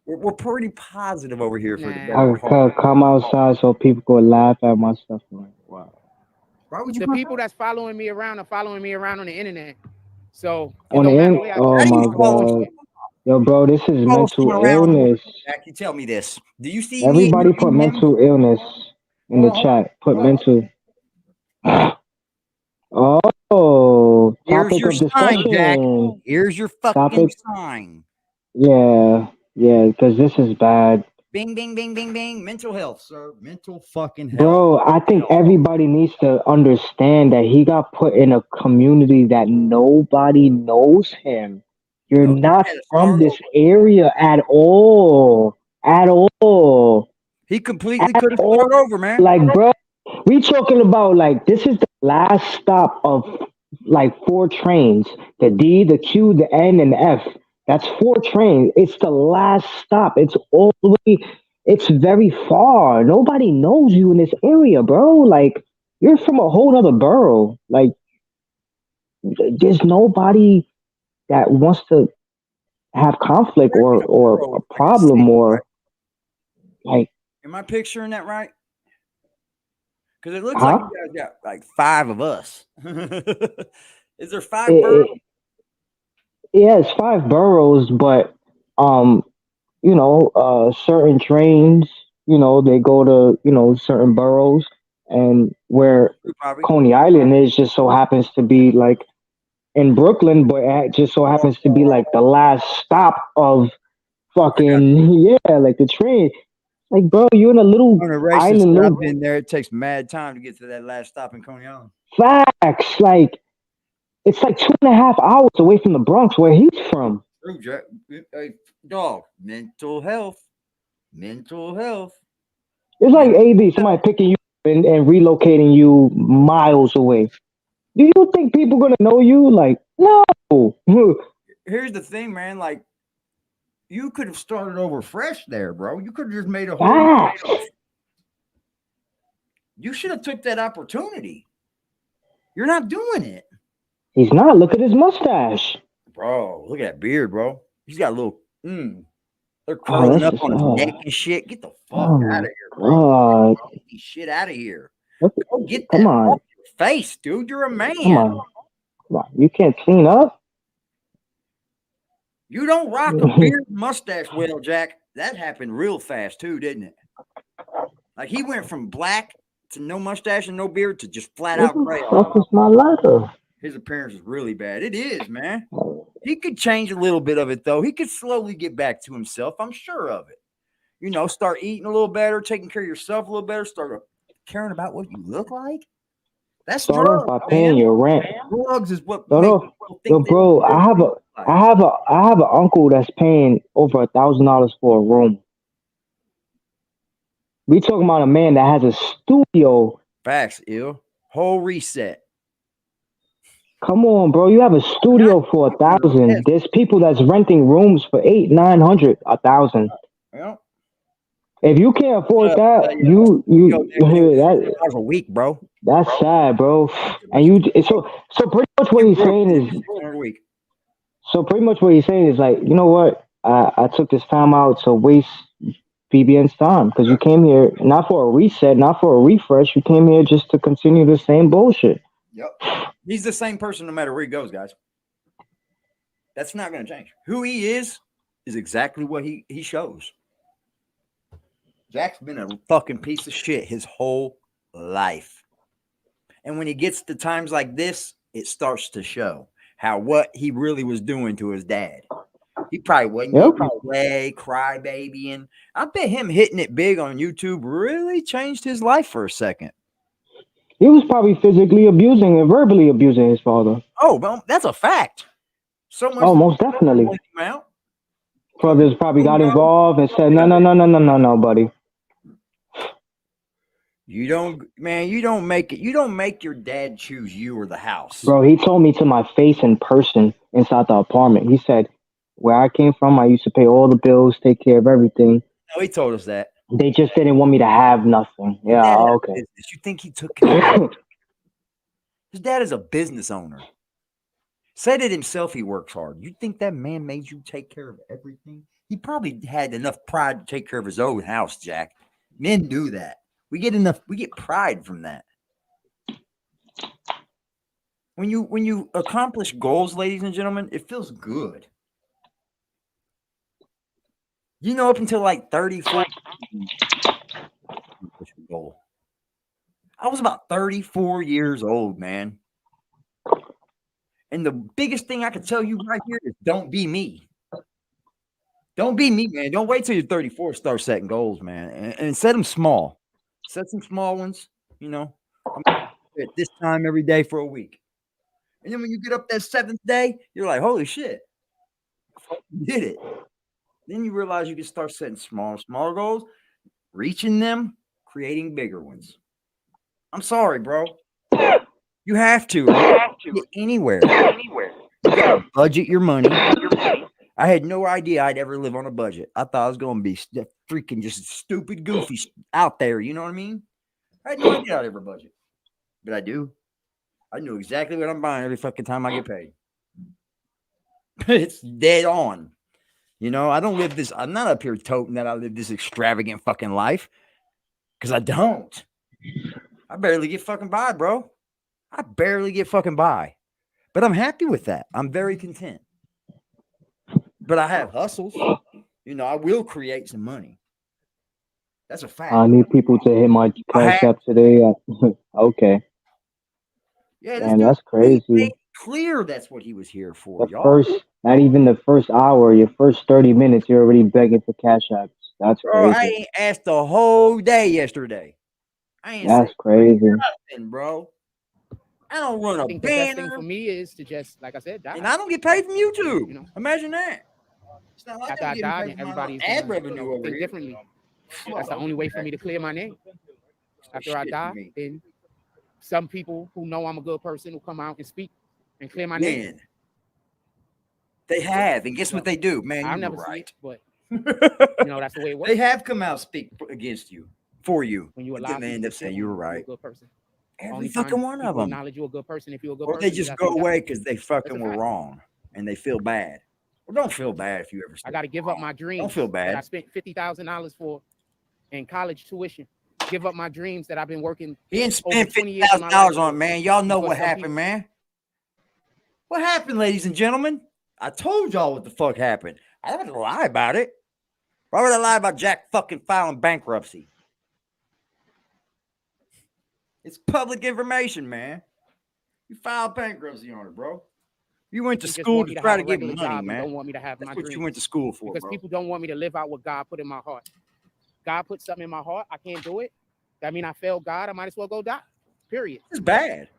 Speaker 5: We're pretty positive over here.
Speaker 7: I come outside so people could laugh at my stuff. Wow.
Speaker 5: Why would you
Speaker 6: the people that's following me around are following me around on the internet. So
Speaker 7: on the internet? Oh my God. Yo, bro, this is mental illness.
Speaker 5: Jack, you tell me this. Do you see
Speaker 7: everybody put mental illness in the chat? Put mental. Oh,
Speaker 5: here's your sign, Jack. Here's your fucking sign.
Speaker 7: Yeah, Yeah, because this is bad.
Speaker 5: Bing, bing, bing, bing, bing. Mental health, sir. Mental fucking health.
Speaker 7: Bro, I think everybody needs to understand that he got put in a community that nobody knows him. You're not from this area at all. At all.
Speaker 5: He completely could have started over, man.
Speaker 7: Like, bro, we talking about like this is the last stop of like 4 trains. The D, the Q, the N, and the F. That's 4 trains. It's the last stop. It's all the way. It's very far. Nobody knows you in this area, bro. Like, you're from a whole other borough. Like, there's nobody that wants to have conflict or a problem or like.
Speaker 5: Am I picturing that right? Because it looks like you guys got like 5 of us. Is there 5 boroughs?
Speaker 7: Yeah, it's 5 boroughs, but you know, certain trains, you know, they go to, you know, certain boroughs, and where Coney Island is just so happens to be like in Brooklyn, but it just so happens to be like the last stop of fucking like the train. Like, bro, you're in a little island.
Speaker 5: I've been there. It takes mad time to get to that last stop in Coney Island.
Speaker 7: Facts, like it's like 2.5 hours away from the Bronx, where he's from.
Speaker 5: True, Jack. Hey, dog. Mental health. Mental health.
Speaker 7: It's like AB, somebody picking you and relocating you miles away. Do you think people gonna know you? Like, no.
Speaker 5: Here's the thing, man. Like, you could have started over fresh there, bro. You could have just made a whole. You should have took that opportunity. You're not doing it.
Speaker 7: He's not. Look at his mustache,
Speaker 5: bro. Look at that beard, bro. He's got a little. They're curling up on his neck and shit. Get the fuck out of here, bro. Get this shit out of here. Go get that off your face, dude. You're a man.
Speaker 7: Come on. You can't clean up.
Speaker 5: You don't rock a beard mustache well, Jack. That happened real fast too, didn't it? Like he went from black to no mustache and no beard to just flat out gray.
Speaker 7: What is my lighter?
Speaker 5: His appearance is really bad. It is, man. He could change a little bit of it, though. He could slowly get back to himself. I'm sure of it. You know, start eating a little better, taking care of yourself a little better, start caring about what you look like. That's drugs,
Speaker 7: by paying your rent.
Speaker 5: Drugs is what.
Speaker 7: Yo, bro, I have an uncle that's paying over $1,000 for a room. We talking about a man that has a studio.
Speaker 5: Facts, ill. Whole reset.
Speaker 7: Come on, bro. You have a studio for $1,000. There's people that's renting rooms for $800, $900, $1,000.
Speaker 5: Yeah.
Speaker 7: If you can't afford that,
Speaker 5: that's a week, bro.
Speaker 7: That's sad, bro. And you so pretty much what he's saying is pretty much what he's saying is like, you know what? I took this time out to waste BBN's time because you came here not for a reset, not for a refresh. You came here just to continue the same bullshit.
Speaker 5: Yep. He's the same person no matter where he goes, guys. That's not going to change. Who he is exactly what he shows. Jack's been a fucking piece of shit his whole life. And when he gets to times like this, it starts to show how what he really was doing to his dad. He probably wasn't going to play, cry baby. And I bet him hitting it big on YouTube really changed his life for a second.
Speaker 7: He was probably physically abusing and verbally abusing his father.
Speaker 5: Oh, well, that's a fact. So much.
Speaker 7: Oh, most definitely. Brothers probably got involved and said, no, buddy.
Speaker 5: You don't make it. You don't make your dad choose you or the house.
Speaker 7: Bro, he told me to my face in person inside the apartment. He said, where I came from, I used to pay all the bills, take care of everything.
Speaker 5: No, he told us that.
Speaker 7: They just didn't want me to have nothing. Yeah, okay.
Speaker 5: You think he took care of it? His dad is a business owner. Said it himself, he works hard. You think that man made you take care of everything? He probably had enough pride to take care of his own house, Jack. Men do that. We get pride from that. When you accomplish goals, ladies and gentlemen, it feels good. You know, up until like 34, I was about 34 years old, man. And the biggest thing I can tell you right here is don't be me. Don't be me, man. Don't wait till you're 34 to start setting goals, man, and set them small. Set some small ones. You know, I'm at this time every day for a week, and then when you get up that 7th day, you're like, holy shit, you did it. Then you realize you can start setting smaller goals, reaching them, creating bigger ones. I'm sorry, bro. You have to. Get anywhere. You gotta budget your money. I had no idea I'd ever live on a budget. I thought I was going to be freaking just stupid, goofy out there. You know what I mean? I had no idea I'd ever budget. But I do. I knew exactly what I'm buying every fucking time I get paid. It's dead on. You know, I don't live this. I'm not up here toting that I live this extravagant fucking life. Because I don't. I barely get fucking by, bro. I barely get fucking by. But I'm happy with that. I'm very content. But I have hustles. You know, I will create some money. That's a fact.
Speaker 7: I need people to hit my cash app today. Okay.
Speaker 5: Yeah,
Speaker 7: man, that's crazy.
Speaker 5: Clear that's what he was here for.
Speaker 7: Not even the first hour, your first 30 minutes, you're already begging for cash apps. That's crazy.
Speaker 5: I ain't asked the whole day yesterday.
Speaker 7: That's crazy.
Speaker 5: Nothing, bro. I don't run a banner.
Speaker 6: The best thing for me is to just, like I said, die.
Speaker 5: And I don't get paid from YouTube. You know? Imagine that.
Speaker 6: It's not like after I died and everybody's
Speaker 5: ad revenue over
Speaker 6: think differently. That's the only way for me to clear my name. After I die, then some people who know I'm a good person will come out and speak and clear my name.
Speaker 5: They have, and guess what they do, man?
Speaker 6: I've never
Speaker 5: seen
Speaker 6: it, but you know that's the way it works.
Speaker 5: They have come out speak against you, for you.
Speaker 6: When you allow,
Speaker 5: they end up saying you were right.
Speaker 6: A good person.
Speaker 5: Every fucking one of them.
Speaker 6: Acknowledge you're a good person if you're a good person.
Speaker 5: Or they just go away because they fucking were wrong and they feel bad. Well, don't feel bad if you ever.
Speaker 6: I got to give up my dreams.
Speaker 5: Don't feel bad.
Speaker 6: That I spent $50,000 for in college tuition. Give up my dreams that I've been working.
Speaker 5: He didn't spend $50,000 on it, man. Y'all know what happened, man. What happened, ladies and gentlemen? I told y'all what the fuck happened. I don't have to lie about it. Why would I lie about Jack fucking filing bankruptcy? It's public information, man. You filed bankruptcy on it, bro. You went to school to try to get money, man.
Speaker 6: Don't want me to have
Speaker 5: That's
Speaker 6: my
Speaker 5: what
Speaker 6: dreams.
Speaker 5: you went to school for,
Speaker 6: because
Speaker 5: bro.
Speaker 6: People don't want me to live out what God put in my heart. God put something in my heart. I can't do it. That means I failed God. I might as well go die. Period.
Speaker 5: It's bad.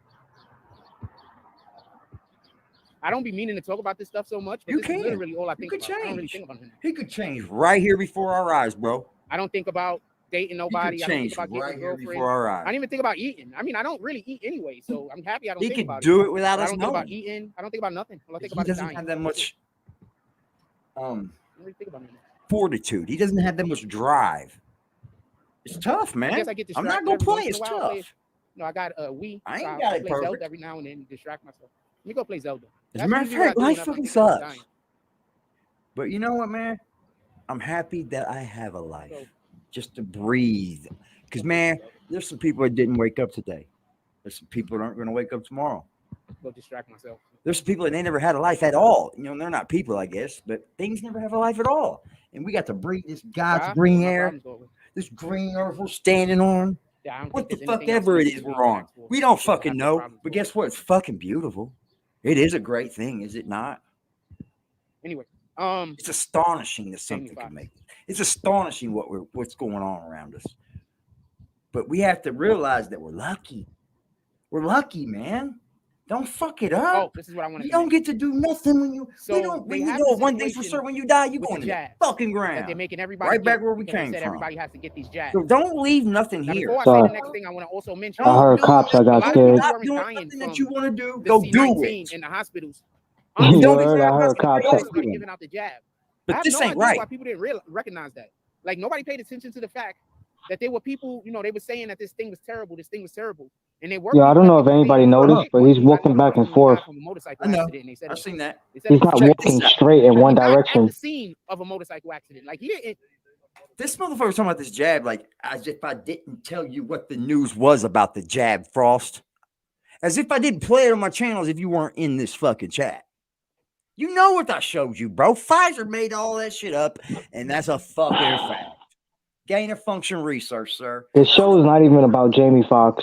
Speaker 6: I don't be meaning to talk about this stuff so much, but this is literally all I think about. I don't really think about him.
Speaker 5: He could change right here before our eyes, bro.
Speaker 6: I don't think about dating nobody.
Speaker 5: He could change
Speaker 6: I don't think about
Speaker 5: right
Speaker 6: getting
Speaker 5: here
Speaker 6: a girlfriend.
Speaker 5: before our eyes.
Speaker 6: I don't even think about eating. I mean, I don't really eat anyway, so I'm happy I don't think about it.
Speaker 5: He could do it without us
Speaker 6: I don't think
Speaker 5: knowing.
Speaker 6: about eating. I don't think about nothing. All I think about
Speaker 5: he
Speaker 6: is
Speaker 5: doesn't
Speaker 6: dying.
Speaker 5: have that much
Speaker 6: I don't really think about anything.
Speaker 5: fortitude. He doesn't have that much drive. It's tough, man.
Speaker 6: I guess I get
Speaker 5: I'm
Speaker 6: distracted.
Speaker 5: not gonna play.
Speaker 6: Every
Speaker 5: It's
Speaker 6: once in a while.
Speaker 5: tough.
Speaker 6: No, I got a Wii.
Speaker 5: I ain't
Speaker 6: so
Speaker 5: got it
Speaker 6: play
Speaker 5: perfect.
Speaker 6: Zelda every now and then, distract myself. Let me go play Zelda.
Speaker 5: As a matter of fact, life fucking sucks. But you know what, man? I'm happy that I have a life just to breathe. Because, man, there's some people that didn't wake up today. There's some people that aren't going to wake up tomorrow.
Speaker 6: Go distract myself.
Speaker 5: There's some people that they never had a life at all. You know, they're not people, I guess, but things never have a life at all. And we got to breathe this God's green air, this green earth we're standing on. What the fuck ever it is we're on. We don't fucking know. But guess what? It's fucking beautiful. It is a great thing, is it not?
Speaker 6: Anyway,
Speaker 5: it's astonishing that something can make it. It's astonishing what's going on around us. But we have to realize that we're lucky. We're lucky, man. Don't fuck it up.
Speaker 6: Oh, this is what I want to
Speaker 5: You don't get to do nothing when you.
Speaker 6: So
Speaker 5: we don't. When you know one thing's for sure, when you die, you going to the fucking ground.
Speaker 6: They're making everybody
Speaker 5: right back where we came from.
Speaker 6: Everybody has to get these jabs.
Speaker 5: So don't leave nothing
Speaker 6: now,
Speaker 5: here.
Speaker 6: Before I say the next thing, I want to also mention.
Speaker 7: I heard cops. I got scared.
Speaker 5: Stop doing something that you want to do. Go do it.
Speaker 6: In the hospitals.
Speaker 7: I heard cops.
Speaker 6: Giving out the jab.
Speaker 5: But this ain't right.
Speaker 6: Why people didn't recognize that? Like nobody paid attention to the fact that there were people, you know, they were saying that this thing was terrible, and they were.
Speaker 7: Yeah, I don't know if anybody noticed, but he's walking back and forth.
Speaker 5: I know. I've seen that.
Speaker 7: He's not walking straight in one direction.
Speaker 6: At the scene of a motorcycle accident, like he didn't.
Speaker 5: This motherfucker was talking about this jab, like as if I didn't tell you what the news was about the jab, Frost. As if I didn't play it on my channels if you weren't in this fucking chat. You know what I showed you, bro. Pfizer made all that shit up, and that's a fucking fact. Gain of function research, sir.
Speaker 7: This show is not even about Jamie Foxx.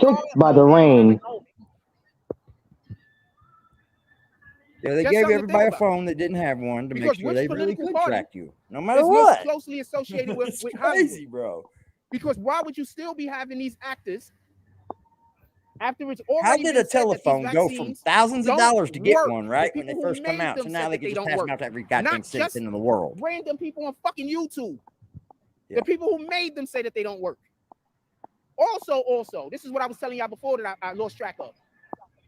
Speaker 7: sick by the rain.
Speaker 5: Yeah, they
Speaker 6: Just
Speaker 5: gave
Speaker 6: something to
Speaker 5: everybody
Speaker 6: think
Speaker 5: a
Speaker 6: about.
Speaker 5: phone that didn't have one to make
Speaker 6: Because
Speaker 5: sure
Speaker 6: which
Speaker 5: they really
Speaker 6: political
Speaker 5: could
Speaker 6: party
Speaker 5: track you, no matter
Speaker 6: is
Speaker 5: what.
Speaker 6: most closely associated
Speaker 5: It's
Speaker 6: with
Speaker 5: crazy,
Speaker 6: Hollywood?
Speaker 5: bro.
Speaker 6: Because why would you still be having these actors After it's
Speaker 5: How
Speaker 6: already
Speaker 5: did
Speaker 6: been
Speaker 5: a
Speaker 6: said that these
Speaker 5: telephone go from
Speaker 6: vaccines
Speaker 5: thousands of
Speaker 6: don't
Speaker 5: dollars to get
Speaker 6: work,
Speaker 5: one,
Speaker 6: the
Speaker 5: right? When
Speaker 6: people
Speaker 5: they
Speaker 6: who
Speaker 5: first come
Speaker 6: made
Speaker 5: out. So
Speaker 6: them
Speaker 5: now
Speaker 6: said
Speaker 5: they
Speaker 6: that
Speaker 5: can
Speaker 6: they
Speaker 5: just
Speaker 6: don't
Speaker 5: pass them
Speaker 6: work.
Speaker 5: out to every goddamn
Speaker 6: Not just
Speaker 5: citizen in the world.
Speaker 6: random people on fucking YouTube.
Speaker 5: Yeah.
Speaker 6: The people who made them say that they don't work. Also, this is what I was telling y'all before that I lost track of.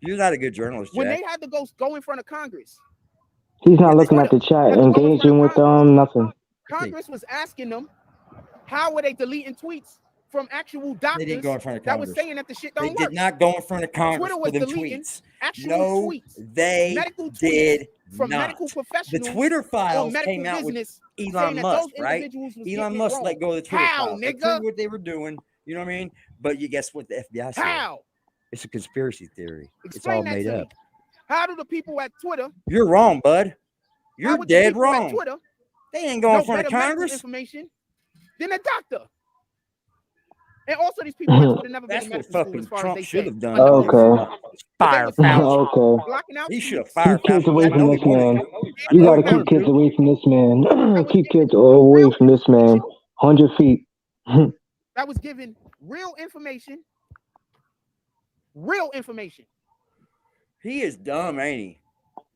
Speaker 5: You're not a good journalist,
Speaker 6: When
Speaker 5: Jack.
Speaker 6: they had to go in front of Congress.
Speaker 7: He's not looking at
Speaker 6: Twitter,
Speaker 7: the chat,
Speaker 6: had to go in front
Speaker 7: engaging
Speaker 6: of
Speaker 7: with
Speaker 6: Congress.
Speaker 7: nothing.
Speaker 6: Congress was asking them, how were they deleting tweets from actual doctors
Speaker 5: They didn't go in front of
Speaker 6: that was
Speaker 5: Congress.
Speaker 6: saying that the shit
Speaker 5: They
Speaker 6: don't
Speaker 5: did
Speaker 6: work?
Speaker 5: not go in front of Congress
Speaker 6: Twitter
Speaker 5: for
Speaker 6: was
Speaker 5: them
Speaker 6: deleting
Speaker 5: tweets.
Speaker 6: actual
Speaker 5: No,
Speaker 6: tweets,
Speaker 5: they
Speaker 6: medical tweets
Speaker 5: did
Speaker 6: from
Speaker 5: not.
Speaker 6: medical
Speaker 5: The
Speaker 6: professionals
Speaker 5: Twitter
Speaker 6: on
Speaker 5: files
Speaker 6: medical
Speaker 5: came out with
Speaker 6: business saying
Speaker 5: Elon
Speaker 6: that
Speaker 5: Musk,
Speaker 6: those
Speaker 5: right?
Speaker 6: individuals was
Speaker 5: Elon
Speaker 6: getting it
Speaker 5: Musk
Speaker 6: wrong.
Speaker 5: let go of the Twitter
Speaker 6: How,
Speaker 5: files. They
Speaker 6: nigga?
Speaker 5: proved what they were doing. You know what I mean? But you guess what the FBI said?
Speaker 6: How?
Speaker 5: It's a conspiracy theory. It's
Speaker 6: Explain
Speaker 5: all
Speaker 6: that
Speaker 5: made
Speaker 6: to
Speaker 5: up.
Speaker 6: me. How do the people at Twitter?
Speaker 5: You're wrong, bud.
Speaker 6: How
Speaker 5: You're
Speaker 6: would the
Speaker 5: dead
Speaker 6: people at
Speaker 5: wrong.
Speaker 6: Twitter
Speaker 5: They ain't going
Speaker 6: know
Speaker 5: in front
Speaker 6: better
Speaker 5: of
Speaker 6: medical
Speaker 5: Congress.
Speaker 6: information than a doctor? And also, these people at Twitter never been
Speaker 5: That's
Speaker 6: to
Speaker 5: what
Speaker 6: medical school,
Speaker 5: fucking
Speaker 6: as far
Speaker 5: Trump
Speaker 6: as they
Speaker 5: should
Speaker 6: say.
Speaker 5: have done.
Speaker 6: Unknowingly.
Speaker 7: Okay.
Speaker 6: But they
Speaker 5: Fire
Speaker 6: were saying
Speaker 5: Fauci.
Speaker 7: Okay.
Speaker 6: blocking out
Speaker 5: He should have
Speaker 6: tweets.
Speaker 5: fired
Speaker 7: Keep kids
Speaker 5: Fauci.
Speaker 7: away
Speaker 5: I
Speaker 7: from
Speaker 5: know he
Speaker 7: this man.
Speaker 5: wanted to. I
Speaker 7: You
Speaker 5: know
Speaker 7: gotta
Speaker 5: he
Speaker 7: keep
Speaker 5: wanted
Speaker 7: kids
Speaker 5: to.
Speaker 7: away from this man.
Speaker 6: was
Speaker 7: Keep
Speaker 6: given
Speaker 7: kids away
Speaker 6: real
Speaker 7: from this man.
Speaker 6: information.
Speaker 7: 100 feet.
Speaker 6: That was given real information. Real information.
Speaker 5: He is dumb, ain't he?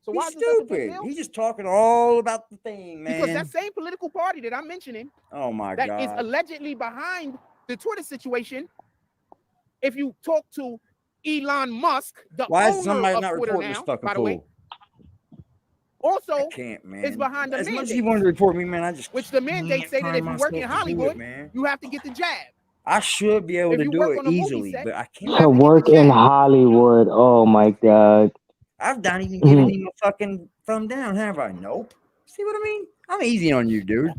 Speaker 6: So why
Speaker 5: He's
Speaker 6: is this such a big
Speaker 5: stupid.
Speaker 6: deal?
Speaker 5: He's just talking all about the thing, man.
Speaker 6: Because that same political party that I'm mentioning,
Speaker 5: oh my
Speaker 6: that
Speaker 5: God,
Speaker 6: is allegedly behind the Twitter situation. If you talk to Elon Musk, the
Speaker 5: why is
Speaker 6: owner
Speaker 5: somebody
Speaker 6: of
Speaker 5: not
Speaker 6: Twitter
Speaker 5: reporting this
Speaker 6: now,
Speaker 5: fucking
Speaker 6: by the way,
Speaker 5: fool?
Speaker 6: also
Speaker 5: I can't, man.
Speaker 6: is behind the
Speaker 5: As much as you
Speaker 6: mandate,
Speaker 5: want to report me, man, I just
Speaker 6: which the mandate
Speaker 5: can't
Speaker 6: say that
Speaker 5: find
Speaker 6: if you work in
Speaker 5: myself to do
Speaker 6: Hollywood,
Speaker 5: it, man.
Speaker 6: you have to get the jab.
Speaker 5: I should be able
Speaker 6: If
Speaker 5: to
Speaker 6: you
Speaker 5: do
Speaker 6: work
Speaker 5: it
Speaker 6: on a movie
Speaker 5: easily,
Speaker 6: set,
Speaker 5: but I
Speaker 6: you
Speaker 5: can't.
Speaker 6: have
Speaker 7: To
Speaker 6: to get
Speaker 7: work
Speaker 6: the
Speaker 7: in
Speaker 6: jab.
Speaker 7: Hollywood. Oh my God.
Speaker 5: I've not even given him a fucking thumb down, have I? Nope. See what I mean? I'm easy on you, dude.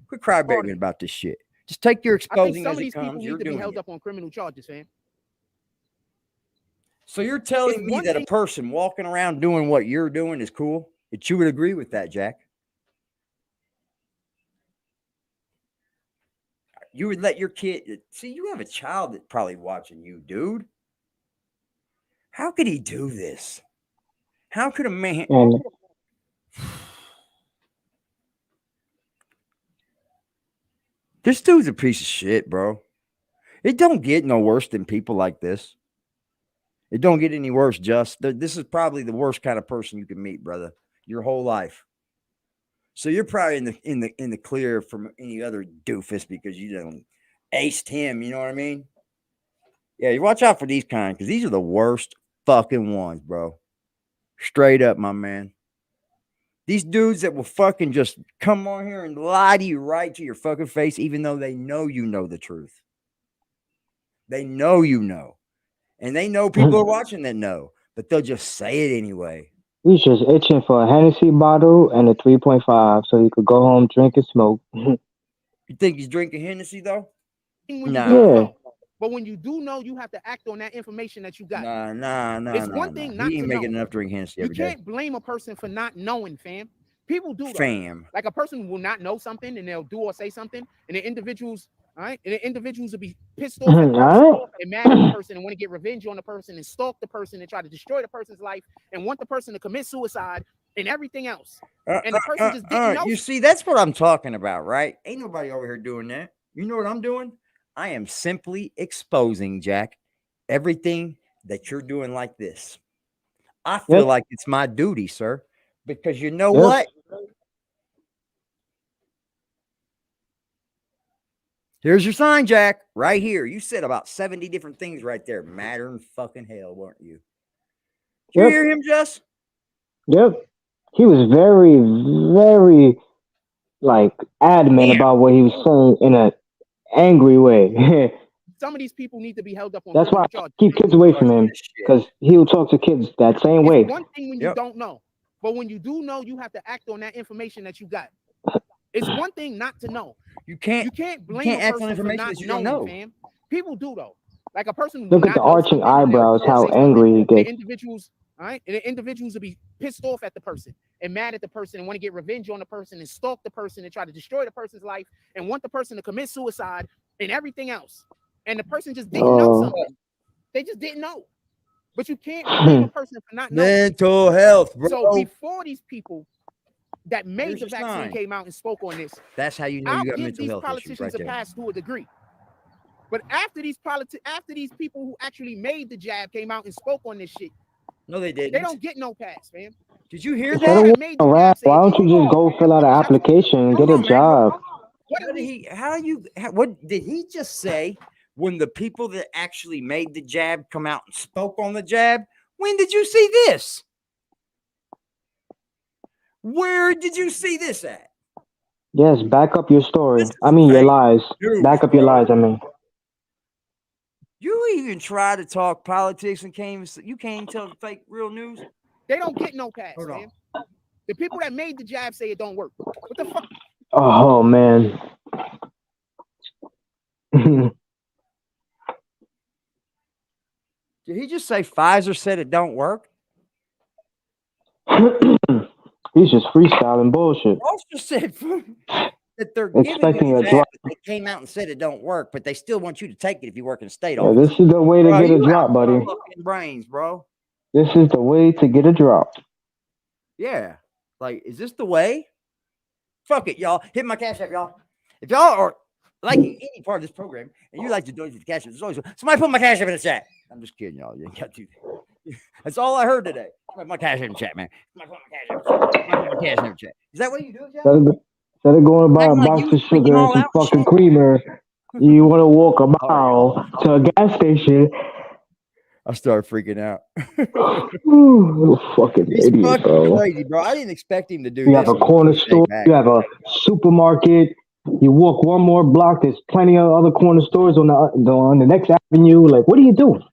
Speaker 5: Quit crybabying about this shit. Just take your
Speaker 6: I think
Speaker 5: exposing
Speaker 6: some
Speaker 5: as
Speaker 6: of
Speaker 5: it
Speaker 6: these people
Speaker 5: comes.
Speaker 6: need
Speaker 5: You're
Speaker 6: to be
Speaker 5: doing
Speaker 6: held
Speaker 5: it.
Speaker 6: up on criminal charges, fam.
Speaker 5: So you're telling
Speaker 6: It's
Speaker 5: me
Speaker 6: one
Speaker 5: that a
Speaker 6: thing-
Speaker 5: person walking around doing what you're doing is cool? That you would agree with that, Jack? You would let your kid see? You have a child that's probably watching you, dude. How could he do this? How could a man?
Speaker 7: And
Speaker 5: This dude's a piece of shit, bro. It don't get no worse than people like this. It don't get any worse. This is probably the worst kind of person you can meet, brother, your whole life. So you're probably in the clear from any other doofus because you done aced him. You know what I mean? Yeah, you watch out for these kind because these are the worst fucking ones, bro. Straight up, my man. These dudes that will fucking just come on here and lie to you right to your fucking face, even though they know you know the truth. They know you know. And they know people are watching that know, but they'll just say it anyway.
Speaker 7: he's just itching for a Hennessy bottle and a 3.5 so he could go home, drink, and smoke.
Speaker 5: You think he's drinking Hennessy, though?
Speaker 6: When you
Speaker 5: Nah.
Speaker 6: don't
Speaker 7: Yeah.
Speaker 6: know. But when you do know, you have to act on that information that you got.
Speaker 5: Nah.
Speaker 6: It's one thing not
Speaker 5: He ain't
Speaker 6: to
Speaker 5: making
Speaker 6: know.
Speaker 5: enough drink Hennessy
Speaker 6: You
Speaker 5: every day.
Speaker 6: can't blame a person for not knowing, fam. People do though.
Speaker 5: Fam.
Speaker 6: Like a person will not know something and they'll do or say something, and the individuals, all right, and the individuals will be pissed off at the person
Speaker 7: Alright.
Speaker 6: and mad at the person and want to get revenge on the person and stalk the person and try to destroy the person's life and want the person to commit suicide and everything else. And the person just didn't know.
Speaker 5: You see, that's what I'm talking about, right? Ain't nobody over here doing that. You know what I'm doing? I am simply exposing, Jack, everything that you're doing like this. I feel like it's my duty, sir, because you know what? Here's your sign, Jack, right here. You said about 70 different things right there. Matter in fucking hell, weren't you? Did you hear him, Jess?
Speaker 7: Yep. He was very, very like adamant about what he was saying in an angry way.
Speaker 6: Some of these people need to be held up on
Speaker 7: That's why
Speaker 6: criminal
Speaker 7: I
Speaker 6: charges.
Speaker 7: keep kids away from him because he'll talk to kids that same way.
Speaker 6: It's one thing when you don't know, but when you do know, you have to act on that information that you got. It's one thing not to know.
Speaker 5: You can't
Speaker 6: blame a
Speaker 5: act on
Speaker 6: person for
Speaker 5: information
Speaker 6: not
Speaker 5: that you don't
Speaker 6: knowing,
Speaker 5: know.
Speaker 6: fam. People do though. Like a person
Speaker 7: Look
Speaker 6: will
Speaker 7: at the
Speaker 6: not know
Speaker 7: arching
Speaker 6: something, and they'll
Speaker 7: eyebrows,
Speaker 6: go
Speaker 7: how
Speaker 6: say something,
Speaker 7: angry he
Speaker 6: and the
Speaker 7: gets.
Speaker 6: individuals, all right, and the individuals will be pissed off at the person and mad at the person and want to get revenge on the person and stalk the person and try to destroy the person's life and want the person to commit suicide and everything else. And the person just didn't know something. They just didn't know. But you can't blame a person for not knowing.
Speaker 5: Mental health, bro.
Speaker 6: So before these people that made
Speaker 5: Here's
Speaker 6: the
Speaker 5: your
Speaker 6: vaccine
Speaker 5: sign.
Speaker 6: came out and spoke on this,
Speaker 5: That's how you know
Speaker 6: I'll
Speaker 5: you got
Speaker 6: give
Speaker 5: mental
Speaker 6: these
Speaker 5: health issues
Speaker 6: politicians
Speaker 5: right
Speaker 6: a
Speaker 5: there.
Speaker 6: pass to a degree. But after these people who actually made the jab came out and spoke on this shit,
Speaker 5: No, they didn't.
Speaker 6: they don't get no pass, man.
Speaker 5: Did you hear
Speaker 7: Instead
Speaker 5: that?
Speaker 7: of walking around, why don't you just go fill out an application and get a job?
Speaker 5: What did he just say? When the people that actually made the jab come out and spoke on the jab, when did you see this? Where did you see this at?
Speaker 7: Yes, back up your story. I mean, your lies. Back up your lies, I mean.
Speaker 5: You even try to talk politics and you can't tell the fake real news?
Speaker 6: They don't get no pass, man. The people that made the jab say it don't work. What the fuck?
Speaker 7: Oh, man.
Speaker 5: Did he just say Pfizer said it don't work?
Speaker 7: He's just freestyling bullshit.
Speaker 5: Also said that they're
Speaker 7: expecting
Speaker 5: giving
Speaker 7: a
Speaker 5: you
Speaker 7: drop.
Speaker 5: They came out and said it don't work, but they still want you to take it if you work in state
Speaker 7: Yeah,
Speaker 5: office.
Speaker 7: this is the way to get a drop, buddy.
Speaker 5: Fucking brains, bro.
Speaker 7: This is the way to get a drop.
Speaker 5: Yeah. Like, is this the way? Fuck it, y'all. Hit my cash app, y'all. If y'all are liking any part of this program and you like to donate to the cash app, there's always somebody put my cash app in the chat. I'm just kidding, y'all. You ain't got to. That's all I heard today. My cash app in the chat, man. My cash app in the chat. Is that what you do, Jack?
Speaker 7: Instead of going to buy a box of sugar and some fucking creamer, you want to walk a mile to a gas station.
Speaker 5: I started freaking out.
Speaker 7: Ooh, fucking
Speaker 5: He's
Speaker 7: idiot,
Speaker 5: fucking
Speaker 7: bro.
Speaker 5: crazy, bro. I didn't expect him to do
Speaker 7: You
Speaker 5: this.
Speaker 7: have a corner store, you have a supermarket. You walk one more block, there's plenty of other corner stores on the next avenue. Like, what are you doing?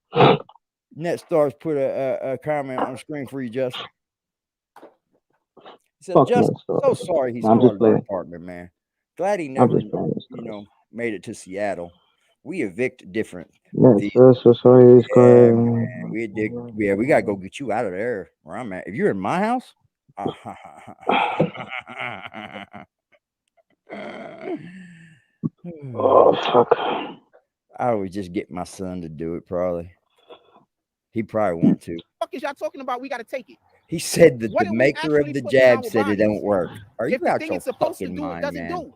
Speaker 5: NetStars put a comment on the screen for you, Justin. He said,
Speaker 7: Fuck
Speaker 5: Justin,
Speaker 7: NetStars.
Speaker 5: so sorry he's
Speaker 7: I'm
Speaker 5: part
Speaker 7: just
Speaker 5: of our
Speaker 7: playing.
Speaker 5: department, man. Glad he never,
Speaker 7: playing.
Speaker 5: made it to Seattle. We evict different.
Speaker 7: So sorry.
Speaker 5: Man, we gotta go get you out of there where I'm at. If you're in my house,
Speaker 7: oh fuck.
Speaker 5: I would just get my son to do it, probably. He probably want to.
Speaker 6: What is y'all talking about? We gotta take it.
Speaker 5: He said that the maker of the jab said it don't work. Are you
Speaker 6: If the
Speaker 5: out
Speaker 6: thing
Speaker 5: your
Speaker 6: it's supposed to
Speaker 5: fucking
Speaker 6: do, it
Speaker 5: mind,
Speaker 6: doesn't
Speaker 5: man?
Speaker 6: do.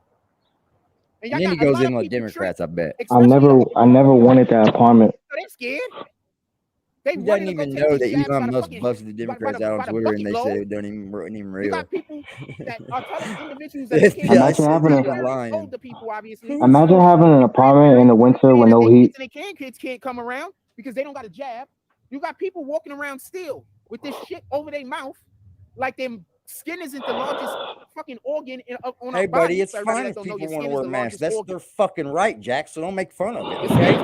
Speaker 5: And then he goes in like Democrats, I bet.
Speaker 7: I never wanted that apartment.
Speaker 6: They're scared.
Speaker 5: He doesn't even know that Elon Musk busted the Democrats out on Twitter and they said it wasn't even real.
Speaker 6: You got people that are telling individuals that they can't
Speaker 7: Imagine having
Speaker 6: older people, obviously.
Speaker 7: Imagine having an apartment in the winter with no heat.
Speaker 6: And their kids can't come around because they don't got a jab. You got people walking around still with this shit over their mouth, like them skin isn't the largest fucking organ on
Speaker 5: Hey,
Speaker 6: our body.
Speaker 5: buddy, it's fine if people want to wear masks. That's their fucking right, Jack. So don't make fun of it. Okay?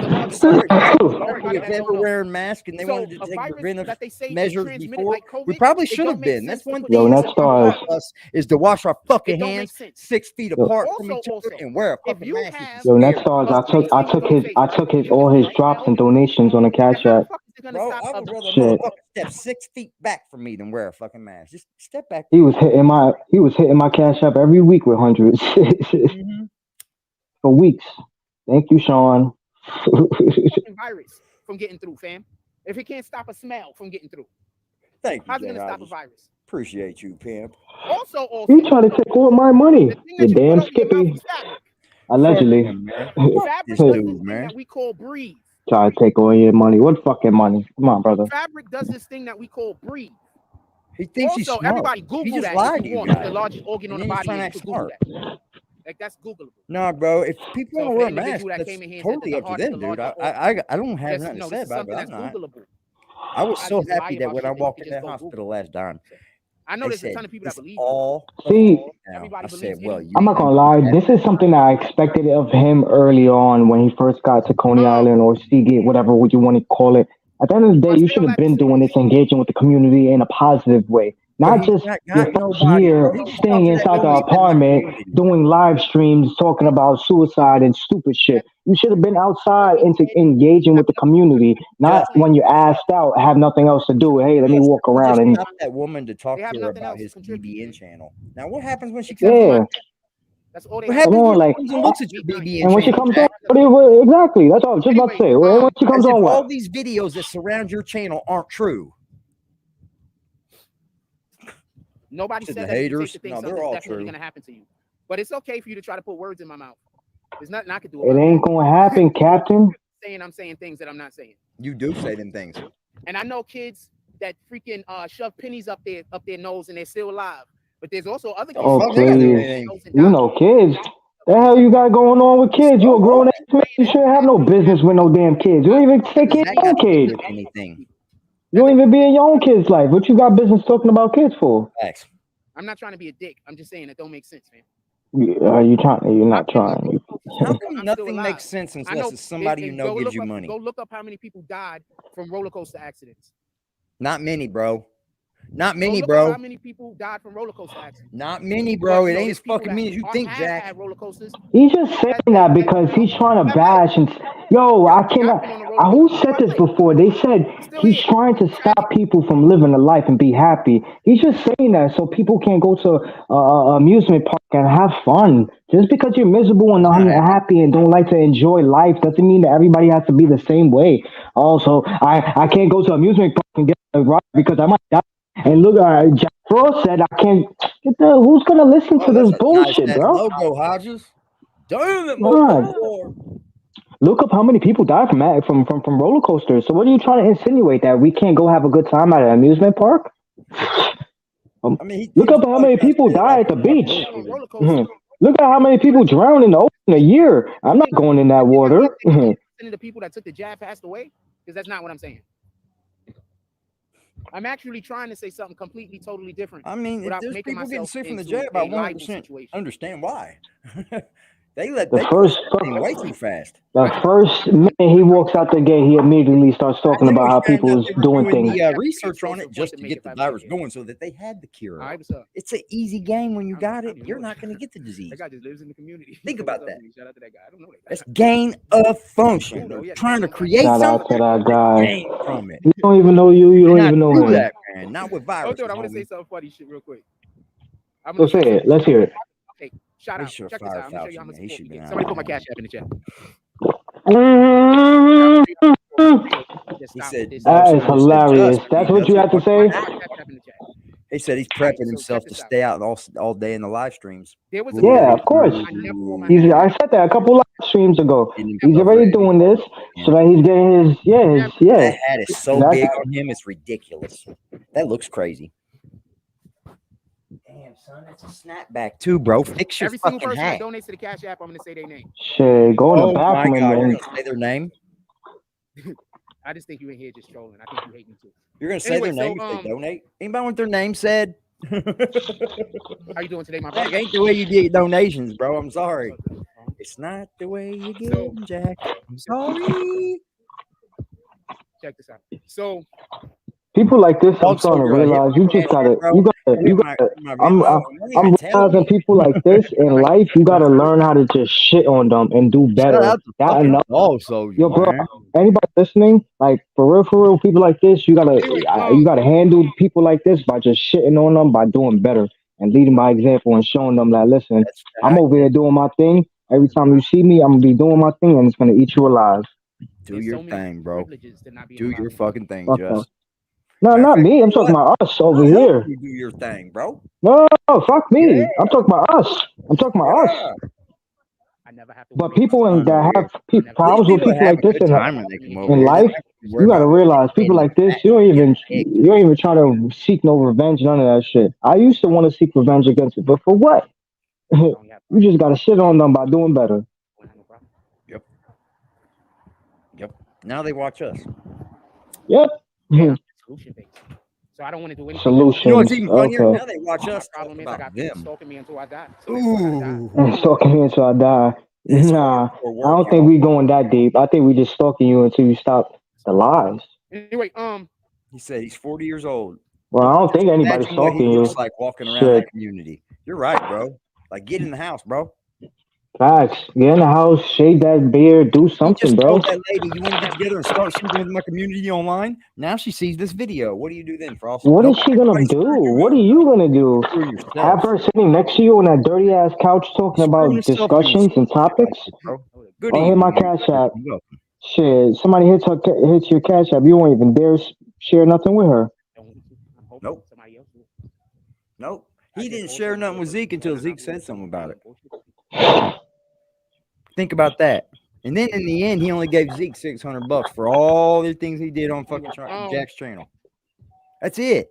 Speaker 5: If they were wearing masks and they wanted to take preventive measures before, we probably should have been. That's one thing us is to wash our fucking hands 6 feet apart from each other and wear a fucking mask.
Speaker 7: Yo, NetStars, I took all his drops and donations on the Cash App.
Speaker 5: Bro, I would rather motherfucker step 6 feet back from me than wear a fucking mask. Just step back.
Speaker 7: He was hitting my Cash App every week with hundreds for weeks. Thank you, Sean.
Speaker 6: Virus from getting through, fam. If it can't stop a smell from getting through,
Speaker 5: thank you.
Speaker 6: How's it gonna stop a virus?
Speaker 5: Appreciate you, Pimp.
Speaker 6: Also,
Speaker 7: you trying to take all my money? You damn Skippy. Allegedly.
Speaker 6: Fabric does man. That we call breathe.
Speaker 7: Try to take all your money. What fucking money? Come on, brother.
Speaker 6: Fabric does this thing that we call breathe.
Speaker 5: He thinks
Speaker 6: also,
Speaker 5: he's smart.
Speaker 6: Everybody Google that if you want. The largest organ on the body is Google that. Like that's Googleable.
Speaker 5: Nah, bro. If people want to wear masks, that's totally up to them, dude. I don't have nothing to say about it. I was so happy that when I walked in that hospital last time,
Speaker 6: I know there's a ton of people that believe.
Speaker 7: See,
Speaker 6: I
Speaker 5: said, well,
Speaker 7: I'm not gonna lie. This is something that I expected of him early on when he first got to Coney Island or Seagate, whatever you want to call it. At the end of the day, you should have been doing this, engaging with the community in a positive way. Not just your first year staying inside the apartment, doing live streams, talking about suicide and stupid shit. You should have been outside into engaging with the community, not when you're asked out, have nothing else to do. Hey, let me walk around and
Speaker 5: stop that woman to talk to her about his BBN channel. Now, what happens when she comes? That's all they
Speaker 7: come on, like,
Speaker 5: looks at your BBN
Speaker 7: and when she comes on, exactly. That's all I was just about to say. When she comes on,
Speaker 5: all these videos that surround your channel aren't true.
Speaker 6: Nobody said that
Speaker 5: haters.
Speaker 6: No,
Speaker 5: they're all
Speaker 6: definitely
Speaker 5: true.
Speaker 6: Going to happen to you, but it's okay for you to try to put words in my mouth. There's nothing I could do
Speaker 7: It
Speaker 6: about
Speaker 7: ain't
Speaker 6: that.
Speaker 7: gonna happen, Captain.
Speaker 6: I'm saying things that I'm not saying.
Speaker 5: You do say them things.
Speaker 6: And I know kids that freaking shove pennies up their nose and they're still alive. But there's also other kids.
Speaker 7: Oh,
Speaker 5: Fuck, they got
Speaker 7: please.
Speaker 5: anything.
Speaker 7: You know, kids. The hell you got going on with kids? You a grown ass man. You shouldn't have no business with no damn kids. You don't even take care of your own kids.
Speaker 5: Anything.
Speaker 7: You don't even be in your own kid's life. What you got business talking about kids for?
Speaker 5: Facts.
Speaker 6: I'm not trying to be a dick. I'm just saying it don't make sense, man.
Speaker 7: You trying? You're not trying.
Speaker 5: How come nothing makes sense unless it's somebody you know gives you money?
Speaker 6: Go look up how many people died from roller coaster accidents.
Speaker 5: Not many, bro. Not many,
Speaker 6: Go look
Speaker 5: bro.
Speaker 6: up how many people died from roller coaster accidents?
Speaker 5: Not many, bro.
Speaker 6: But,
Speaker 5: It ain't as fucking many as you think,
Speaker 6: have
Speaker 5: Jack.
Speaker 6: had roller coasters.
Speaker 7: He's just saying that because he's trying to bash and I cannot. Who said this before? They said he's trying to stop people from living a life and be happy. He's just saying that so people can't go to amusement park and have fun. Just because you're miserable and unhappy and don't like to enjoy life doesn't mean that everybody has to be the same way. Also, I can't go to amusement park and get a ride because I might die. And look, Jack Frost said I can't get who's gonna listen to this bullshit,
Speaker 5: nice
Speaker 7: bro?
Speaker 5: Logo, Hodges. Damn it, Look up how many people died from roller coasters. So what are you trying to insinuate, that we can't go have a good time at an amusement park? I mean,
Speaker 7: look up how many people die at the beach. Look at how many people drown in the ocean a year. I'm not going in that water.
Speaker 6: The people that took the jab passed away, because that's not what I'm saying. I'm actually trying to say something completely, totally different.
Speaker 5: I mean, if there's people getting sick from the jab, I 100% understand why. They way too fast.
Speaker 7: The first minute he walks out the gate, he immediately starts talking about how people is doing things.
Speaker 5: Research on it just to get the virus going, so that they had the cure. It's an easy game when you got it. You're not going to get the disease.
Speaker 6: That guy just lives in the community.
Speaker 5: Think about that.
Speaker 6: Shout out to that guy. I don't know that guy.
Speaker 5: That's gain of function. They're trying to create something.
Speaker 7: Shout out to that guy.
Speaker 5: From it.
Speaker 7: You don't even know you. You don't even know him.
Speaker 5: That, man. Not with virus.
Speaker 6: Hold on, I want to say something funny shit real quick.
Speaker 7: Let's say it. Let's hear it.
Speaker 6: Okay, shout out. Check this out. I'm gonna show you how much support we get. Somebody put my cash app in the chat.
Speaker 5: He said,
Speaker 7: that is hilarious. That's what you have to say?
Speaker 5: He said he's prepping himself to stay out all day in the live streams.
Speaker 7: Yeah, of course. I said that a couple live streams ago. He's already doing this so that he's getting his.
Speaker 5: That hat is so big on him, it's ridiculous. That looks crazy. Damn, son, that's a snapback too, bro. Fix your
Speaker 6: every single
Speaker 5: fucking
Speaker 6: person
Speaker 5: hat.
Speaker 6: that donates to the cash app, I'm gonna say their name.
Speaker 7: Shit, go in the bathroom and
Speaker 5: say their name.
Speaker 6: I just think you in here just trolling. I think you hate me too.
Speaker 5: You're gonna say their name if they donate. Anybody want their name said?
Speaker 6: How you doing today, my brother?
Speaker 5: That ain't the way you get donations, bro. I'm sorry. It's not the way you get them, Jack. I'm sorry.
Speaker 7: Check this out. So people like this, I'm starting to realize you gotta. I'm realizing people like this in life, you gotta learn how to just shit on them and do better.
Speaker 5: Also,
Speaker 7: yo, bro, anybody listening, like for real, people like this, you gotta handle people like this by just shitting on them, by doing better and leading by example and showing them that, listen, I'm over here doing my thing. Every time you see me, I'm gonna be doing my thing, and it's gonna eat you alive.
Speaker 5: Do your thing, bro. Do your fucking thing, Just.
Speaker 7: No, not me. I'm talking about us over here.
Speaker 5: You do your thing, bro.
Speaker 7: No, fuck me. I'm talking about us. But people that have problems with people like this in life, you gotta realize people like this, you don't even try to seek no revenge, none of that shit. I used to want to seek revenge against it, but for what? You just gotta shit on them by doing better.
Speaker 5: Yep. Now they watch us.
Speaker 7: Yep.
Speaker 6: Solution based. So I don't want to do anything.
Speaker 7: Solutions.
Speaker 5: You know what's even funnier?
Speaker 7: Okay.
Speaker 5: Now they watch us.
Speaker 6: Problem is, I got people stalking me until I die.
Speaker 7: Stalking me until I die. Nah, I don't think we going that deep. I think we just stalking you until you stop the lies.
Speaker 6: Anyway,
Speaker 5: he said he's 40 years old.
Speaker 7: Well, I don't think anybody's stalking you.
Speaker 5: Looks like walking around that community. You're right, bro. Like, get in the house, bro.
Speaker 7: Facts. Get in the house, shave that beard, do something, bro.
Speaker 5: That lady, you want to get together and start something with my community online? Now she sees this video. What do you do then, Frost?
Speaker 7: What is she gonna do? What are you gonna do? Have her sitting next to you on that dirty ass couch talking about discussions and topics? Oh, hit my cash app. Shit, somebody hits your cash app. You won't even dare share nothing with her.
Speaker 5: Nope. He didn't share nothing with Zeke until Zeke said something about it. Think about that. And then in the end, he only gave Zeke $600 for all the things he did on fucking Jack's channel. That's it.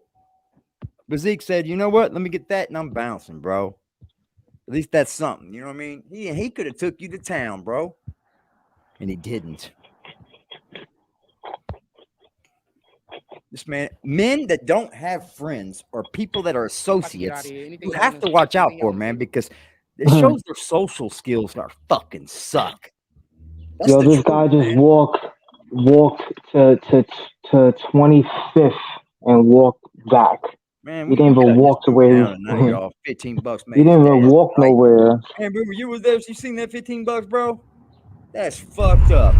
Speaker 5: But Zeke said, you know what? Let me get that and I'm bouncing, bro. At least that's something. You know what I mean? He could have took you to town, bro. And he didn't. This man, men that don't have friends or people that are associates, you have to watch out for, man, because it shows their social skills are fucking suck. That's
Speaker 7: Yo, this
Speaker 5: truth,
Speaker 7: guy just
Speaker 5: man.
Speaker 7: walked to 25th and walked back.
Speaker 5: Man,
Speaker 7: He didn't even walk to where
Speaker 5: he y'all. $15
Speaker 7: he didn't even walk nowhere.
Speaker 5: Man, bro, you was there. You seen that $15, bro? That's fucked up.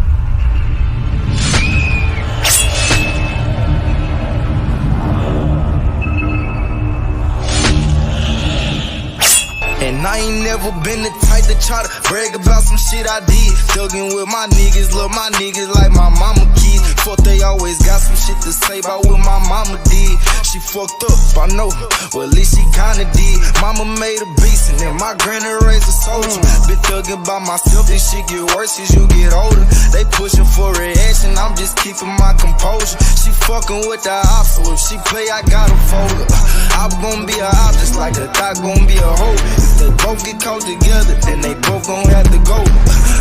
Speaker 8: And I ain't never been the type to try to brag about some shit I did. Thuggin' with my niggas, love my niggas like my mama kids. Fuck, they always got some shit to say about what my mama did. She fucked up, I know, well at least she kinda did. Mama made a beast and then my granny raised a soldier. Been thuggin' by myself, this shit get worse as you get older. They pushin' for reaction, I'm just keeping my composure. She fucking with the ops, so if she play, I gotta fold her. I'm gon' be a op just like a thot gon' be a hoe. If they both get caught together, then they both gon' have to go.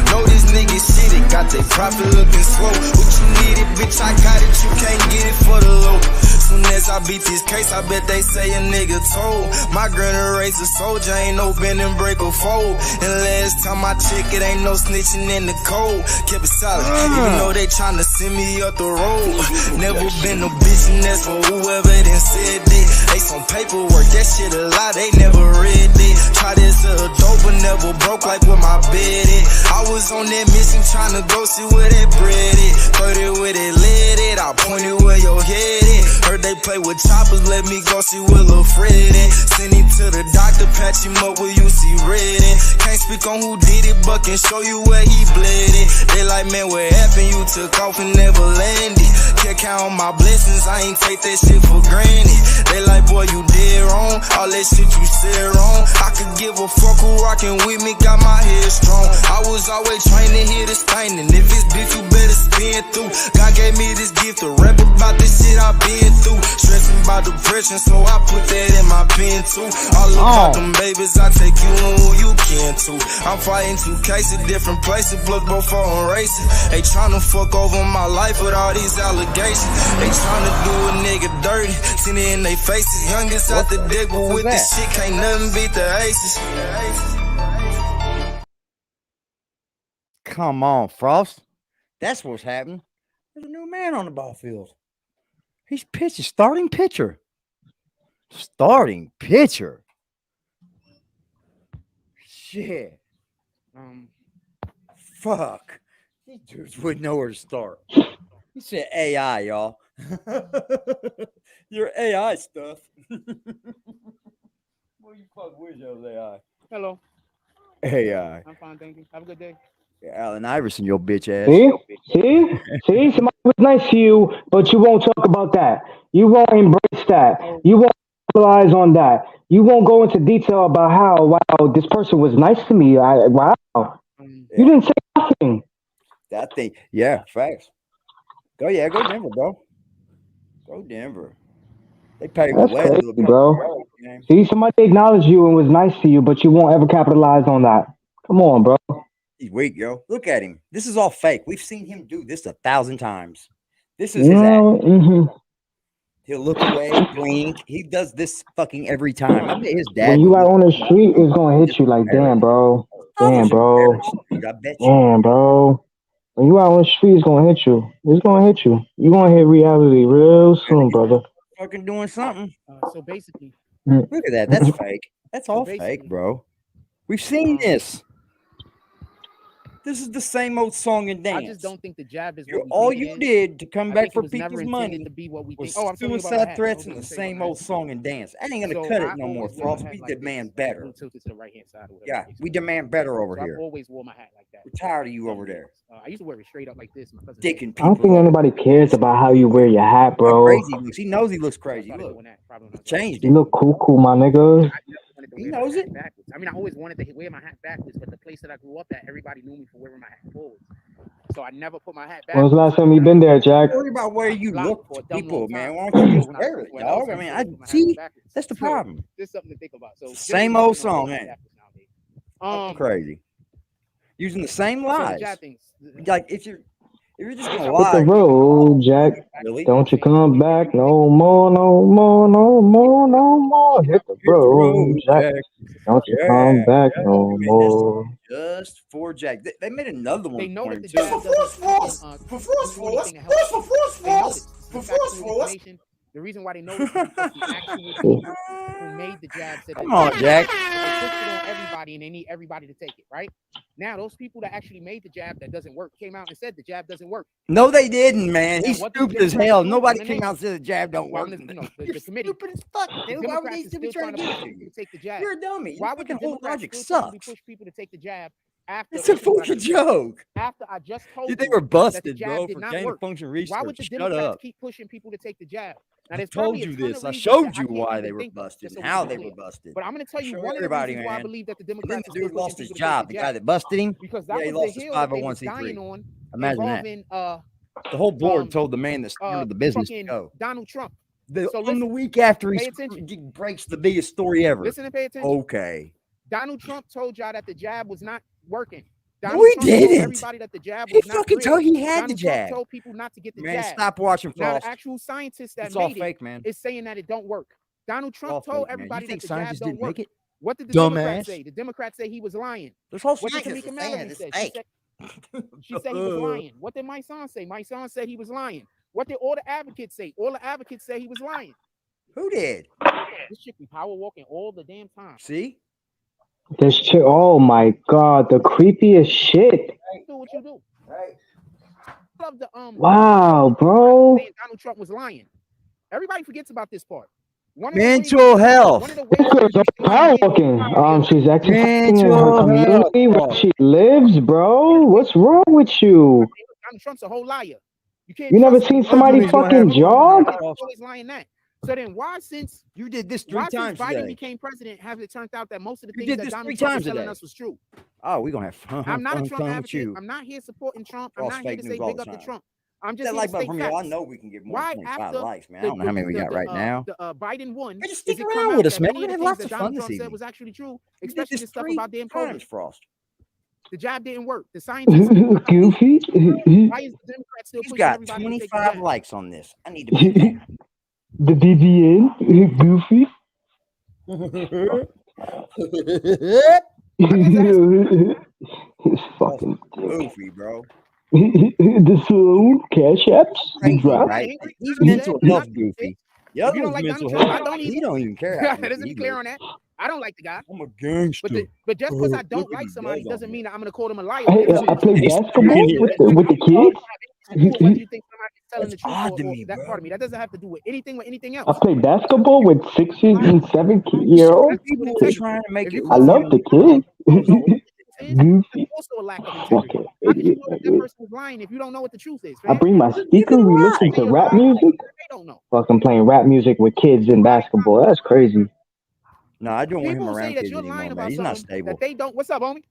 Speaker 8: Know this nigga shit, it got they profit looking slow. What you needed, bitch, I got it, you can't get it for the low. Soon as I beat this case, I bet they say a nigga told. My granny raised a soldier, ain't no bend and break or fold. And last time I checked, it ain't no snitching in the cold. Kept it solid, even though they tryna send me up the road. Never been a bitch, and that's for whoever done said it. They some paperwork, that shit a lie, they never read it. Try this dope, but never broke like where my bed is. I was on that mission tryna go see where that bread is. 30 where they lit it, I pointed where your head is. Heard they play with choppers, let me go see where Lil' Fred is. Send him to the doctor, patch him up where you see red in. Can't speak on who did it, but can show you where he bled it. They like, man, what happened? You took off and never landed. Can't count on my blessings, I ain't take that shit for granted. They like, boy, you dead wrong, all that shit you said wrong. I could give a fuck who rockin' with me, got my head strong. I was always trying to hear this thing, and if it's beef, you better spin through. God gave me this gift to rap about this shit I've been through. Stressing about depression, so I put that in my pen too. All about them babies, I take you and who you can too. I'm fighting 2 cases, different places, blood both on races. They tryna fuck over my life with all these allegations. They tryna do a nigga dirty, seen it in they faces. Youngest out the deck, but with this shit can't nothing beat the aces.
Speaker 5: Come on, Frost. That's what's happening. There's a new man on the ball field. He's pitching, starting pitcher. Starting pitcher. Shit. Fuck. These dudes wouldn't know where to start. He said AI, y'all. Your AI stuff. What you fuck with your AI?
Speaker 6: Hello.
Speaker 5: AI.
Speaker 6: I'm fine, thank you. Have a good day.
Speaker 5: Allen Iverson, your bitch ass.
Speaker 7: See? Somebody was nice to you, but you won't talk about that. You won't embrace that. You won't capitalize on that. You won't go into detail about how, wow, this person was nice to me. Wow. You didn't say nothing.
Speaker 5: That thing, yeah, facts. Go Denver, bro. Go Denver. They pay
Speaker 7: That's
Speaker 5: well,
Speaker 7: crazy, bro. See, somebody acknowledged you and was nice to you, but you won't ever capitalize on that. Come on, bro.
Speaker 5: He's weak, yo. Look at him. This is all fake. We've seen him do this 1,000 times. This is his act. He'll look away, blink. He does this fucking every time. I bet his dad.
Speaker 7: When you out on the street, it's gonna hit you like, damn, bro. Damn, bro.
Speaker 5: I bet you.
Speaker 7: Damn, bro. When you out on the street, it's gonna hit you. It's gonna hit you. You're gonna hit reality real soon, brother.
Speaker 5: Fucking doing something.
Speaker 6: So basically,
Speaker 5: look at that. That's fake. That's all fake, bro. We've seen this. This is the same old song and dance.
Speaker 6: I just don't think the jab is
Speaker 5: all you did to come back for people's money
Speaker 6: to be what we
Speaker 5: was
Speaker 6: think.
Speaker 5: suicide threats and the same old song and dance. I ain't gonna cut it no more, Frost. We demand better.
Speaker 6: Tilted to the right hand side.
Speaker 5: Yeah, we demand better over here.
Speaker 6: I always wore my hat like that.
Speaker 5: We're tired of you over there.
Speaker 6: I used to wear it straight up like this. My cousin.
Speaker 5: Dicking people.
Speaker 7: I don't think anybody cares about how you wear your hat, bro.
Speaker 5: How crazy he looks. He knows he looks crazy. Look, changed it.
Speaker 7: You look cool, my nigga.
Speaker 6: to
Speaker 5: He
Speaker 6: wear
Speaker 5: knows
Speaker 6: my hat
Speaker 5: it.
Speaker 6: backwards. I mean, I always wanted to wear my hat backwards, but the place that I grew up at, everybody knew me for wearing my hat forwards. So I never put my hat back.
Speaker 7: When was the last time you been there, Jack?
Speaker 5: Don't worry about where you
Speaker 6: Blocked
Speaker 5: look
Speaker 6: for a
Speaker 5: to
Speaker 6: dumb
Speaker 5: people,
Speaker 6: long
Speaker 5: man.
Speaker 6: time.
Speaker 5: Why don't you just
Speaker 6: When I
Speaker 5: wear it,
Speaker 6: went else,
Speaker 5: dog? I
Speaker 6: I'm
Speaker 5: mean,
Speaker 6: still
Speaker 5: I
Speaker 6: put my hat
Speaker 5: see.
Speaker 6: backwards.
Speaker 5: That's the
Speaker 6: So,
Speaker 5: problem.
Speaker 6: There's something to think about. So
Speaker 5: Same
Speaker 6: generally
Speaker 5: old
Speaker 6: speaking, I don't
Speaker 5: song,
Speaker 6: wear my
Speaker 5: man.
Speaker 6: hat backwards nowadays.
Speaker 5: Crazy. Using the same
Speaker 6: So the
Speaker 5: lies.
Speaker 6: jab things.
Speaker 5: Like if you're just gonna
Speaker 7: Hit the
Speaker 5: lie,
Speaker 7: road, Jack.
Speaker 5: really?
Speaker 7: Don't you come back no more, no more, no more, no more. Hit the
Speaker 5: Hit the
Speaker 7: road,
Speaker 5: road,
Speaker 7: Jack.
Speaker 5: Jack.
Speaker 7: Don't you
Speaker 5: Yeah,
Speaker 7: come back
Speaker 5: yeah.
Speaker 7: no
Speaker 5: They made this
Speaker 7: more.
Speaker 5: just for Jack. They made another one
Speaker 6: They know
Speaker 5: for
Speaker 6: that
Speaker 5: him
Speaker 6: the
Speaker 5: too.
Speaker 6: jab doesn't do anything to help. They know this. This is factual information. The reason why they know this is because the actual people who made the jab said
Speaker 5: Come on, Jack.
Speaker 6: they pushed it on everybody and they need everybody to take it, right? Now, those people that actually made the jab that doesn't work came out and said the jab doesn't work.
Speaker 5: No, they didn't, man.
Speaker 6: Now,
Speaker 5: He's
Speaker 6: what did the
Speaker 5: stupid as
Speaker 6: Democrats
Speaker 5: hell.
Speaker 6: do?
Speaker 5: Nobody
Speaker 6: I'm gonna
Speaker 5: came
Speaker 6: name
Speaker 5: out and said the jab don't
Speaker 6: Well,
Speaker 5: work.
Speaker 6: I'm gonna,
Speaker 5: You're
Speaker 6: the committee.
Speaker 5: stupid as fuck,
Speaker 6: The
Speaker 5: dude. Why would
Speaker 6: Democrats
Speaker 5: they
Speaker 6: are
Speaker 5: still be
Speaker 6: still
Speaker 5: trying to
Speaker 6: trying
Speaker 5: give
Speaker 6: to
Speaker 5: it
Speaker 6: push
Speaker 5: to
Speaker 6: people
Speaker 5: you?
Speaker 6: to take the jab.
Speaker 5: You're a dummy.
Speaker 6: Why
Speaker 5: Your
Speaker 6: would the
Speaker 5: fucking whole
Speaker 6: Democrats
Speaker 5: logic
Speaker 6: still trying to
Speaker 5: sucks.
Speaker 6: push people to take the jab after?
Speaker 5: It's a
Speaker 6: listen to what I
Speaker 5: fucking
Speaker 6: gotta say.
Speaker 5: joke.
Speaker 6: After I just told
Speaker 5: You think
Speaker 6: you
Speaker 5: we're
Speaker 6: that the
Speaker 5: busted,
Speaker 6: jab
Speaker 5: bro,
Speaker 6: did
Speaker 5: for
Speaker 6: not
Speaker 5: gain of
Speaker 6: work.
Speaker 5: function
Speaker 6: Why would the
Speaker 5: research? Shut
Speaker 6: Democrats
Speaker 5: up.
Speaker 6: keep pushing people to take the jab? Now,
Speaker 5: I
Speaker 6: there's
Speaker 5: told
Speaker 6: probably a
Speaker 5: you
Speaker 6: ton
Speaker 5: this.
Speaker 6: of
Speaker 5: I
Speaker 6: reasons
Speaker 5: showed
Speaker 6: that I
Speaker 5: you
Speaker 6: can't
Speaker 5: why
Speaker 6: even
Speaker 5: they were
Speaker 6: think of,
Speaker 5: busted
Speaker 6: just so
Speaker 5: and
Speaker 6: we
Speaker 5: how
Speaker 6: can be
Speaker 5: they were
Speaker 6: clear.
Speaker 5: busted.
Speaker 6: But I'm going to tell you
Speaker 5: Show
Speaker 6: one of the
Speaker 5: everybody,
Speaker 6: reasons why I
Speaker 5: man.
Speaker 6: believe that the
Speaker 5: And then
Speaker 6: Democrats
Speaker 5: the
Speaker 6: are still
Speaker 5: dude lost
Speaker 6: pushing
Speaker 5: his
Speaker 6: people to take
Speaker 5: job.
Speaker 6: the
Speaker 5: The guy
Speaker 6: jab
Speaker 5: that busted him,
Speaker 6: because
Speaker 5: yeah,
Speaker 6: that
Speaker 5: he
Speaker 6: was
Speaker 5: lost
Speaker 6: the
Speaker 5: his
Speaker 6: hill that they was
Speaker 5: 501c3.
Speaker 6: dying on
Speaker 5: Imagine that.
Speaker 6: involving
Speaker 5: The whole board told the man that started the business to
Speaker 6: fucking
Speaker 5: go.
Speaker 6: Donald Trump.
Speaker 5: On the
Speaker 6: listen,
Speaker 5: week after
Speaker 6: pay attention.
Speaker 5: he breaks the biggest story ever.
Speaker 6: Listen and pay attention.
Speaker 5: Okay.
Speaker 6: Donald Trump told y'all that the jab was not working.
Speaker 5: No,
Speaker 6: Donald
Speaker 5: he
Speaker 6: Trump told
Speaker 5: didn't.
Speaker 6: everybody that the jab
Speaker 5: He
Speaker 6: was not
Speaker 5: fucking
Speaker 6: real.
Speaker 5: told he had the
Speaker 6: Donald Trump
Speaker 5: jab.
Speaker 6: told people not to get the
Speaker 5: Man,
Speaker 6: jab.
Speaker 5: stop watching
Speaker 6: Now
Speaker 5: Frost.
Speaker 6: the actual scientists that
Speaker 5: It's all
Speaker 6: made
Speaker 5: fake, man.
Speaker 6: it is saying that it don't work. Donald
Speaker 5: It's all
Speaker 6: Trump told
Speaker 5: fake, man. You
Speaker 6: everybody that
Speaker 5: think
Speaker 6: the jab
Speaker 5: scientists
Speaker 6: don't
Speaker 5: didn't
Speaker 6: work.
Speaker 5: make it?
Speaker 6: What did the
Speaker 5: Dumbass.
Speaker 6: Democrats say? The Democrats say he was lying.
Speaker 5: There's whole
Speaker 6: What did
Speaker 5: scientists
Speaker 6: Tamika
Speaker 5: saying
Speaker 6: Mallory
Speaker 5: it's
Speaker 6: say?
Speaker 5: fake.
Speaker 6: She said he was lying. What did my son say? My son said he was lying. What did all the advocates say? All the advocates say he was lying.
Speaker 5: Who did?
Speaker 6: This chick be power walking all the damn time.
Speaker 5: See?
Speaker 7: This shit. Oh my god, the creepiest shit.
Speaker 6: Do what you do.
Speaker 5: Right.
Speaker 6: Love the
Speaker 7: Wow, bro.
Speaker 6: saying Donald Trump was lying. Everybody forgets about this part.
Speaker 5: Mental health.
Speaker 6: One of the
Speaker 7: This girl's power walking. She's exercising in her community where she lives, bro. What's wrong with you?
Speaker 6: Donald Trump's a whole liar. You can't.
Speaker 7: You never
Speaker 6: trust
Speaker 7: seen
Speaker 6: him.
Speaker 7: somebody fucking jog?
Speaker 6: Always lying that. So then, why since
Speaker 5: You did this 3
Speaker 6: why since
Speaker 5: times
Speaker 6: Biden
Speaker 5: today.
Speaker 6: became president, have it turned out that most of the
Speaker 5: You
Speaker 6: things
Speaker 5: did
Speaker 6: that
Speaker 5: this
Speaker 6: Donald
Speaker 5: 3
Speaker 6: Trump was
Speaker 5: times
Speaker 6: telling
Speaker 5: today.
Speaker 6: us was true?
Speaker 5: Oh, we're gonna have fun.
Speaker 6: I'm not a Trump
Speaker 5: with
Speaker 6: advocate.
Speaker 5: you.
Speaker 6: I'm not here supporting Trump. I'm
Speaker 5: False
Speaker 6: not here
Speaker 5: fake
Speaker 6: to
Speaker 5: news
Speaker 6: say
Speaker 5: all
Speaker 6: big
Speaker 5: the
Speaker 6: up to
Speaker 5: time.
Speaker 6: Trump. I'm just
Speaker 5: That
Speaker 6: here
Speaker 5: like
Speaker 6: to
Speaker 5: button
Speaker 6: state
Speaker 5: from you. I
Speaker 6: facts.
Speaker 5: know we can get more
Speaker 6: Why
Speaker 5: than 25
Speaker 6: after
Speaker 5: likes, man. I don't know how many we got right now.
Speaker 6: Biden won.
Speaker 5: Hey, just
Speaker 6: is
Speaker 5: stick
Speaker 6: it
Speaker 5: around
Speaker 6: come
Speaker 5: with
Speaker 6: out
Speaker 5: us,
Speaker 6: that
Speaker 5: man.
Speaker 6: many
Speaker 5: We're
Speaker 6: of the
Speaker 5: gonna have
Speaker 6: things
Speaker 5: lots
Speaker 6: that
Speaker 5: of fun
Speaker 6: Donald
Speaker 5: this
Speaker 6: Trump said
Speaker 5: evening.
Speaker 6: was actually true,
Speaker 5: You did
Speaker 6: especially
Speaker 5: this
Speaker 6: the stuff
Speaker 5: 3
Speaker 6: about the
Speaker 5: times,
Speaker 6: imploding.
Speaker 5: Frost.
Speaker 6: The jab didn't work. The scientists.
Speaker 7: Goofy.
Speaker 6: Why is the Democrats still
Speaker 5: He's
Speaker 6: pushing
Speaker 5: got
Speaker 6: everybody to take the
Speaker 5: 25
Speaker 6: jab?
Speaker 5: likes on this. I need to beat that.
Speaker 7: The BBN. Goofy. His fucking dick.
Speaker 5: Goofy, bro.
Speaker 7: The phone, cash apps,
Speaker 5: Crazy,
Speaker 7: drop.
Speaker 5: right?
Speaker 6: Angry.
Speaker 5: He's
Speaker 6: I'm
Speaker 5: mental
Speaker 6: upset.
Speaker 5: health
Speaker 6: I'm not-
Speaker 5: goofy. The
Speaker 6: If
Speaker 5: other
Speaker 6: you don't
Speaker 5: one's
Speaker 6: like
Speaker 5: mental
Speaker 6: Donald Trump,
Speaker 5: health.
Speaker 6: I don't
Speaker 5: He
Speaker 6: either.
Speaker 5: don't even care how
Speaker 6: Let's
Speaker 5: goofy
Speaker 6: be
Speaker 5: he
Speaker 6: clear
Speaker 5: looks.
Speaker 6: on that. I don't like the guy.
Speaker 5: I'm a gangster.
Speaker 6: But just because I don't
Speaker 5: Look what
Speaker 6: like
Speaker 5: he
Speaker 6: somebody
Speaker 5: does on
Speaker 6: doesn't
Speaker 5: me.
Speaker 6: mean that I'm gonna call them a liar.
Speaker 7: I
Speaker 6: because of
Speaker 7: play
Speaker 6: it.
Speaker 7: basketball with the kids.
Speaker 6: Whether you think somebody is telling
Speaker 5: That's
Speaker 6: the truth
Speaker 5: odd to
Speaker 6: or
Speaker 5: me,
Speaker 6: that
Speaker 5: bro.
Speaker 6: part of me, that doesn't have to do with anything
Speaker 7: I
Speaker 6: else.
Speaker 7: play basketball with 6 and 7-year-olds.
Speaker 5: People
Speaker 6: If
Speaker 5: trying to make
Speaker 6: if
Speaker 5: it
Speaker 6: you
Speaker 7: I
Speaker 6: call
Speaker 5: look
Speaker 7: love the kids. Goofy.
Speaker 6: also a lack of integrity.
Speaker 7: Fucking
Speaker 6: How can you
Speaker 7: idiot.
Speaker 6: know that person is lying if you don't know what the truth is?
Speaker 7: I
Speaker 6: Man?
Speaker 7: bring my speaker. We listen to rap music.
Speaker 6: They don't know.
Speaker 7: Fucking playing rap music with kids in basketball. That's crazy.
Speaker 5: No, I don't want him
Speaker 6: People say
Speaker 5: around
Speaker 6: that
Speaker 5: kids
Speaker 6: you're
Speaker 5: anymore,
Speaker 6: lying
Speaker 5: man.
Speaker 6: about
Speaker 5: He's not
Speaker 6: something
Speaker 5: stable.
Speaker 6: that they don't. What's up, homie?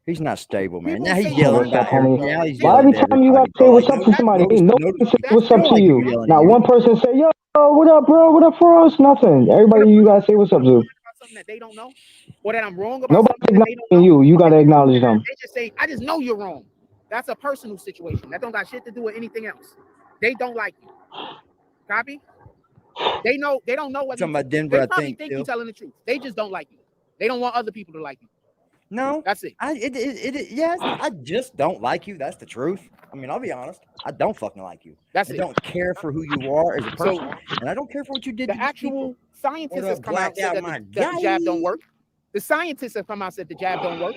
Speaker 5: He's not stable, man.
Speaker 6: People
Speaker 5: Now he's
Speaker 6: say
Speaker 5: yelling
Speaker 7: what's up,
Speaker 5: about
Speaker 7: homie?
Speaker 5: now he's
Speaker 7: Why
Speaker 5: yelling
Speaker 7: every
Speaker 5: to
Speaker 7: time you gotta
Speaker 5: everybody,
Speaker 7: say
Speaker 5: bro.
Speaker 7: what's
Speaker 5: Like,
Speaker 7: up to somebody, ain't nobody say what's up to
Speaker 5: like
Speaker 7: you.
Speaker 5: you yelling
Speaker 7: Not
Speaker 5: at you.
Speaker 7: one person say, yo, what up, bro? What up, Frost? Nothing. Everybody, you gotta say what's up to.
Speaker 6: About something that they don't know, or that I'm wrong about
Speaker 7: Nobody
Speaker 6: something that they don't know.
Speaker 7: acknowledging you. You gotta acknowledge them.
Speaker 6: They just say, I just know you're wrong. That's a personal situation. That don't got shit to do with anything else. They don't like you. Copy? They don't know what
Speaker 5: Talking about Denver,
Speaker 6: they
Speaker 5: I
Speaker 6: probably
Speaker 5: think
Speaker 6: you're telling the truth. They just don't like you. They don't want other people to like you.
Speaker 5: No,
Speaker 6: That's it.
Speaker 5: Yes, I just don't like you. That's the truth. I mean, I'll be honest. I don't fucking like you.
Speaker 6: That's
Speaker 5: I
Speaker 6: it.
Speaker 5: don't care for who you are as a person,
Speaker 6: So
Speaker 5: and I don't care for what you did
Speaker 6: the
Speaker 5: to these
Speaker 6: actual
Speaker 5: people.
Speaker 6: scientists
Speaker 5: What
Speaker 6: have
Speaker 5: up,
Speaker 6: come out
Speaker 5: blacked
Speaker 6: and said
Speaker 5: out
Speaker 6: that
Speaker 5: my
Speaker 6: that the jab don't
Speaker 5: guy?
Speaker 6: work. The scientists have come out and said the jab don't work.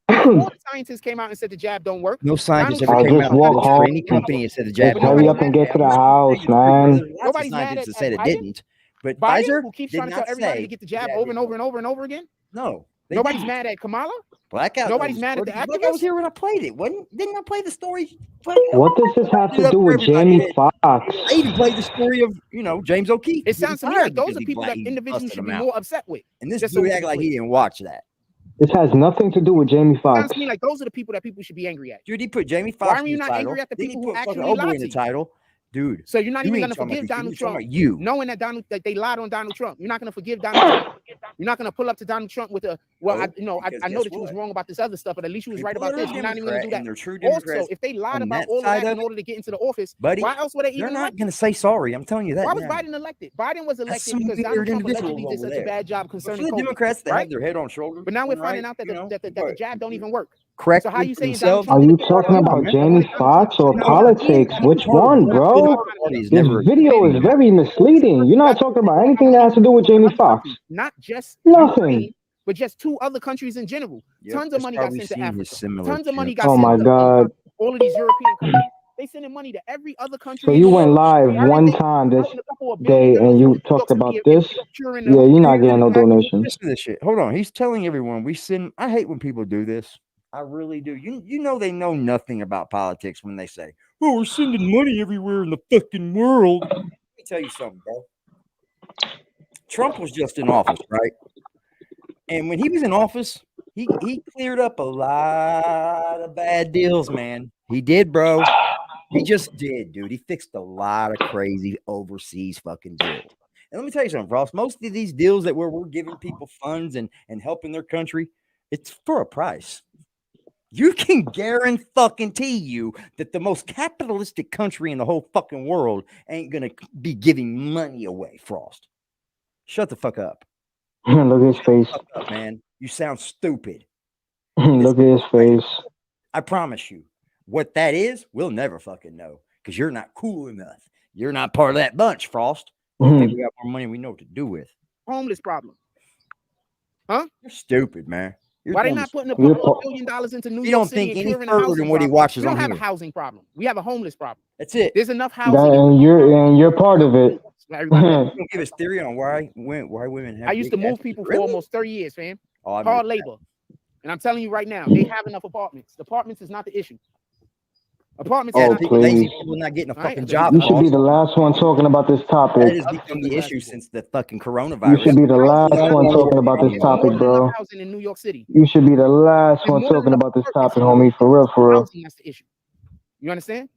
Speaker 6: Before the scientists came out and said the jab don't work.
Speaker 5: No scientist
Speaker 6: Donald
Speaker 5: ever
Speaker 7: Trump
Speaker 5: came
Speaker 7: just
Speaker 5: out
Speaker 7: walk
Speaker 5: for
Speaker 7: home.
Speaker 5: any company and said the
Speaker 7: Just
Speaker 5: jab.
Speaker 7: hurry up and get to the house, man.
Speaker 5: Lots of
Speaker 6: Nobody's mad
Speaker 5: scientists
Speaker 6: at
Speaker 5: that said it
Speaker 6: Biden?
Speaker 5: didn't, but
Speaker 6: Biden,
Speaker 5: Pfizer
Speaker 6: who keeps
Speaker 5: did
Speaker 6: trying to tell
Speaker 5: not
Speaker 6: everybody
Speaker 5: say
Speaker 6: to get the jab
Speaker 5: jab
Speaker 6: over and
Speaker 5: didn't
Speaker 6: over and over and over again.
Speaker 5: No, they
Speaker 6: Nobody's
Speaker 5: didn't.
Speaker 6: mad at Kamala.
Speaker 5: Blackout.
Speaker 6: Nobody's mad at the activists.
Speaker 5: Blackout was here when I played it. Didn't I play the story?
Speaker 7: What does this have to do with Jamie Foxx?
Speaker 5: I even played the story of, James O'Keefe.
Speaker 6: It sounds to me like those are people that individuals should be more upset with.
Speaker 5: And this dude act like he didn't watch that.
Speaker 7: This has nothing to do with Jamie Foxx.
Speaker 6: Sounds to me like those are the people that people should be angry at.
Speaker 5: Dude, he put Jamie Foxx.
Speaker 6: Why are you not angry at the people who actually lied
Speaker 5: in the title? Dude,
Speaker 6: so you're not even gonna forgive Donald Trump, knowing that they lied on Donald Trump. You're not gonna forgive Donald Trump. You're not gonna pull up to Donald Trump with a I know that you was wrong about this other stuff, but at least you was right about this. You're not even gonna do that. Also, if they lied about all of that in order to get into the office, why else would they even?
Speaker 5: They're not gonna say sorry. I'm telling you that.
Speaker 6: Why was Biden elected? Biden was elected because Donald Trump allegedly did such a bad job concerning
Speaker 5: the Democrats that have their head on shoulders.
Speaker 6: But now we're finding out that the jab don't even work.
Speaker 5: Correct.
Speaker 6: So how you saying?
Speaker 7: Are you talking about Jamie Foxx or politics? Which one, bro? This video is very misleading. You're not talking about anything that has to do with Jamie Foxx.
Speaker 6: Not just
Speaker 7: nothing,
Speaker 6: but just 2 other countries in general. Tons of money got sent to Africa. Tons of money got
Speaker 7: sent. Oh my God!
Speaker 6: All of these European countries, they sending money to every other country.
Speaker 7: So you went live one time this day and you talked about this. Yeah, you're not getting no donations.
Speaker 5: Listen to this shit. Hold on. He's telling everyone we send. I hate when people do this. I really do. You know they know nothing about politics when they say, "Oh, we're sending money everywhere in the fucking world." Let me tell you something, bro. Trump was just in office, right? And when he was in office, he cleared up a lot of bad deals, man. He did, bro. He just did, dude. He fixed a lot of crazy overseas fucking deals. And let me tell you something, Ross. Most of these deals that we're giving people funds and helping their country, it's for a price. You can guarantee you that the most capitalistic country in the whole fucking world ain't gonna be giving money away, Frost. Shut the fuck up.
Speaker 7: Look at his face.
Speaker 5: Shut up, man. You sound stupid.
Speaker 7: Look at his face.
Speaker 5: I promise you, what that is, we'll never fucking know because you're not cool enough. You're not part of that bunch, Frost. We got more money we know what to do with.
Speaker 6: Homeless problem. Huh?
Speaker 5: You're stupid, man.
Speaker 6: Why they not putting $1 billion into New York City?
Speaker 5: You don't think any further than what he watches on here.
Speaker 6: We don't have a housing problem. We have a homeless problem.
Speaker 5: That's it.
Speaker 6: There's enough housing.
Speaker 7: And you're part of it.
Speaker 5: Don't give us theory on why women have.
Speaker 6: I used to move people for almost 30 years, fam. Hard labor. And I'm telling you right now, they have enough apartments. The apartments is not the issue. Apartments.
Speaker 7: Oh, please.
Speaker 5: People not getting a fucking job.
Speaker 7: You should be the last one talking about this topic.
Speaker 5: That has become the issue since the fucking coronavirus.
Speaker 7: You should be the last one talking about this topic, bro.
Speaker 6: Housing in New York City.
Speaker 7: You should be the last one talking about this topic, homie. For real, for real.
Speaker 6: That's the issue. You understand?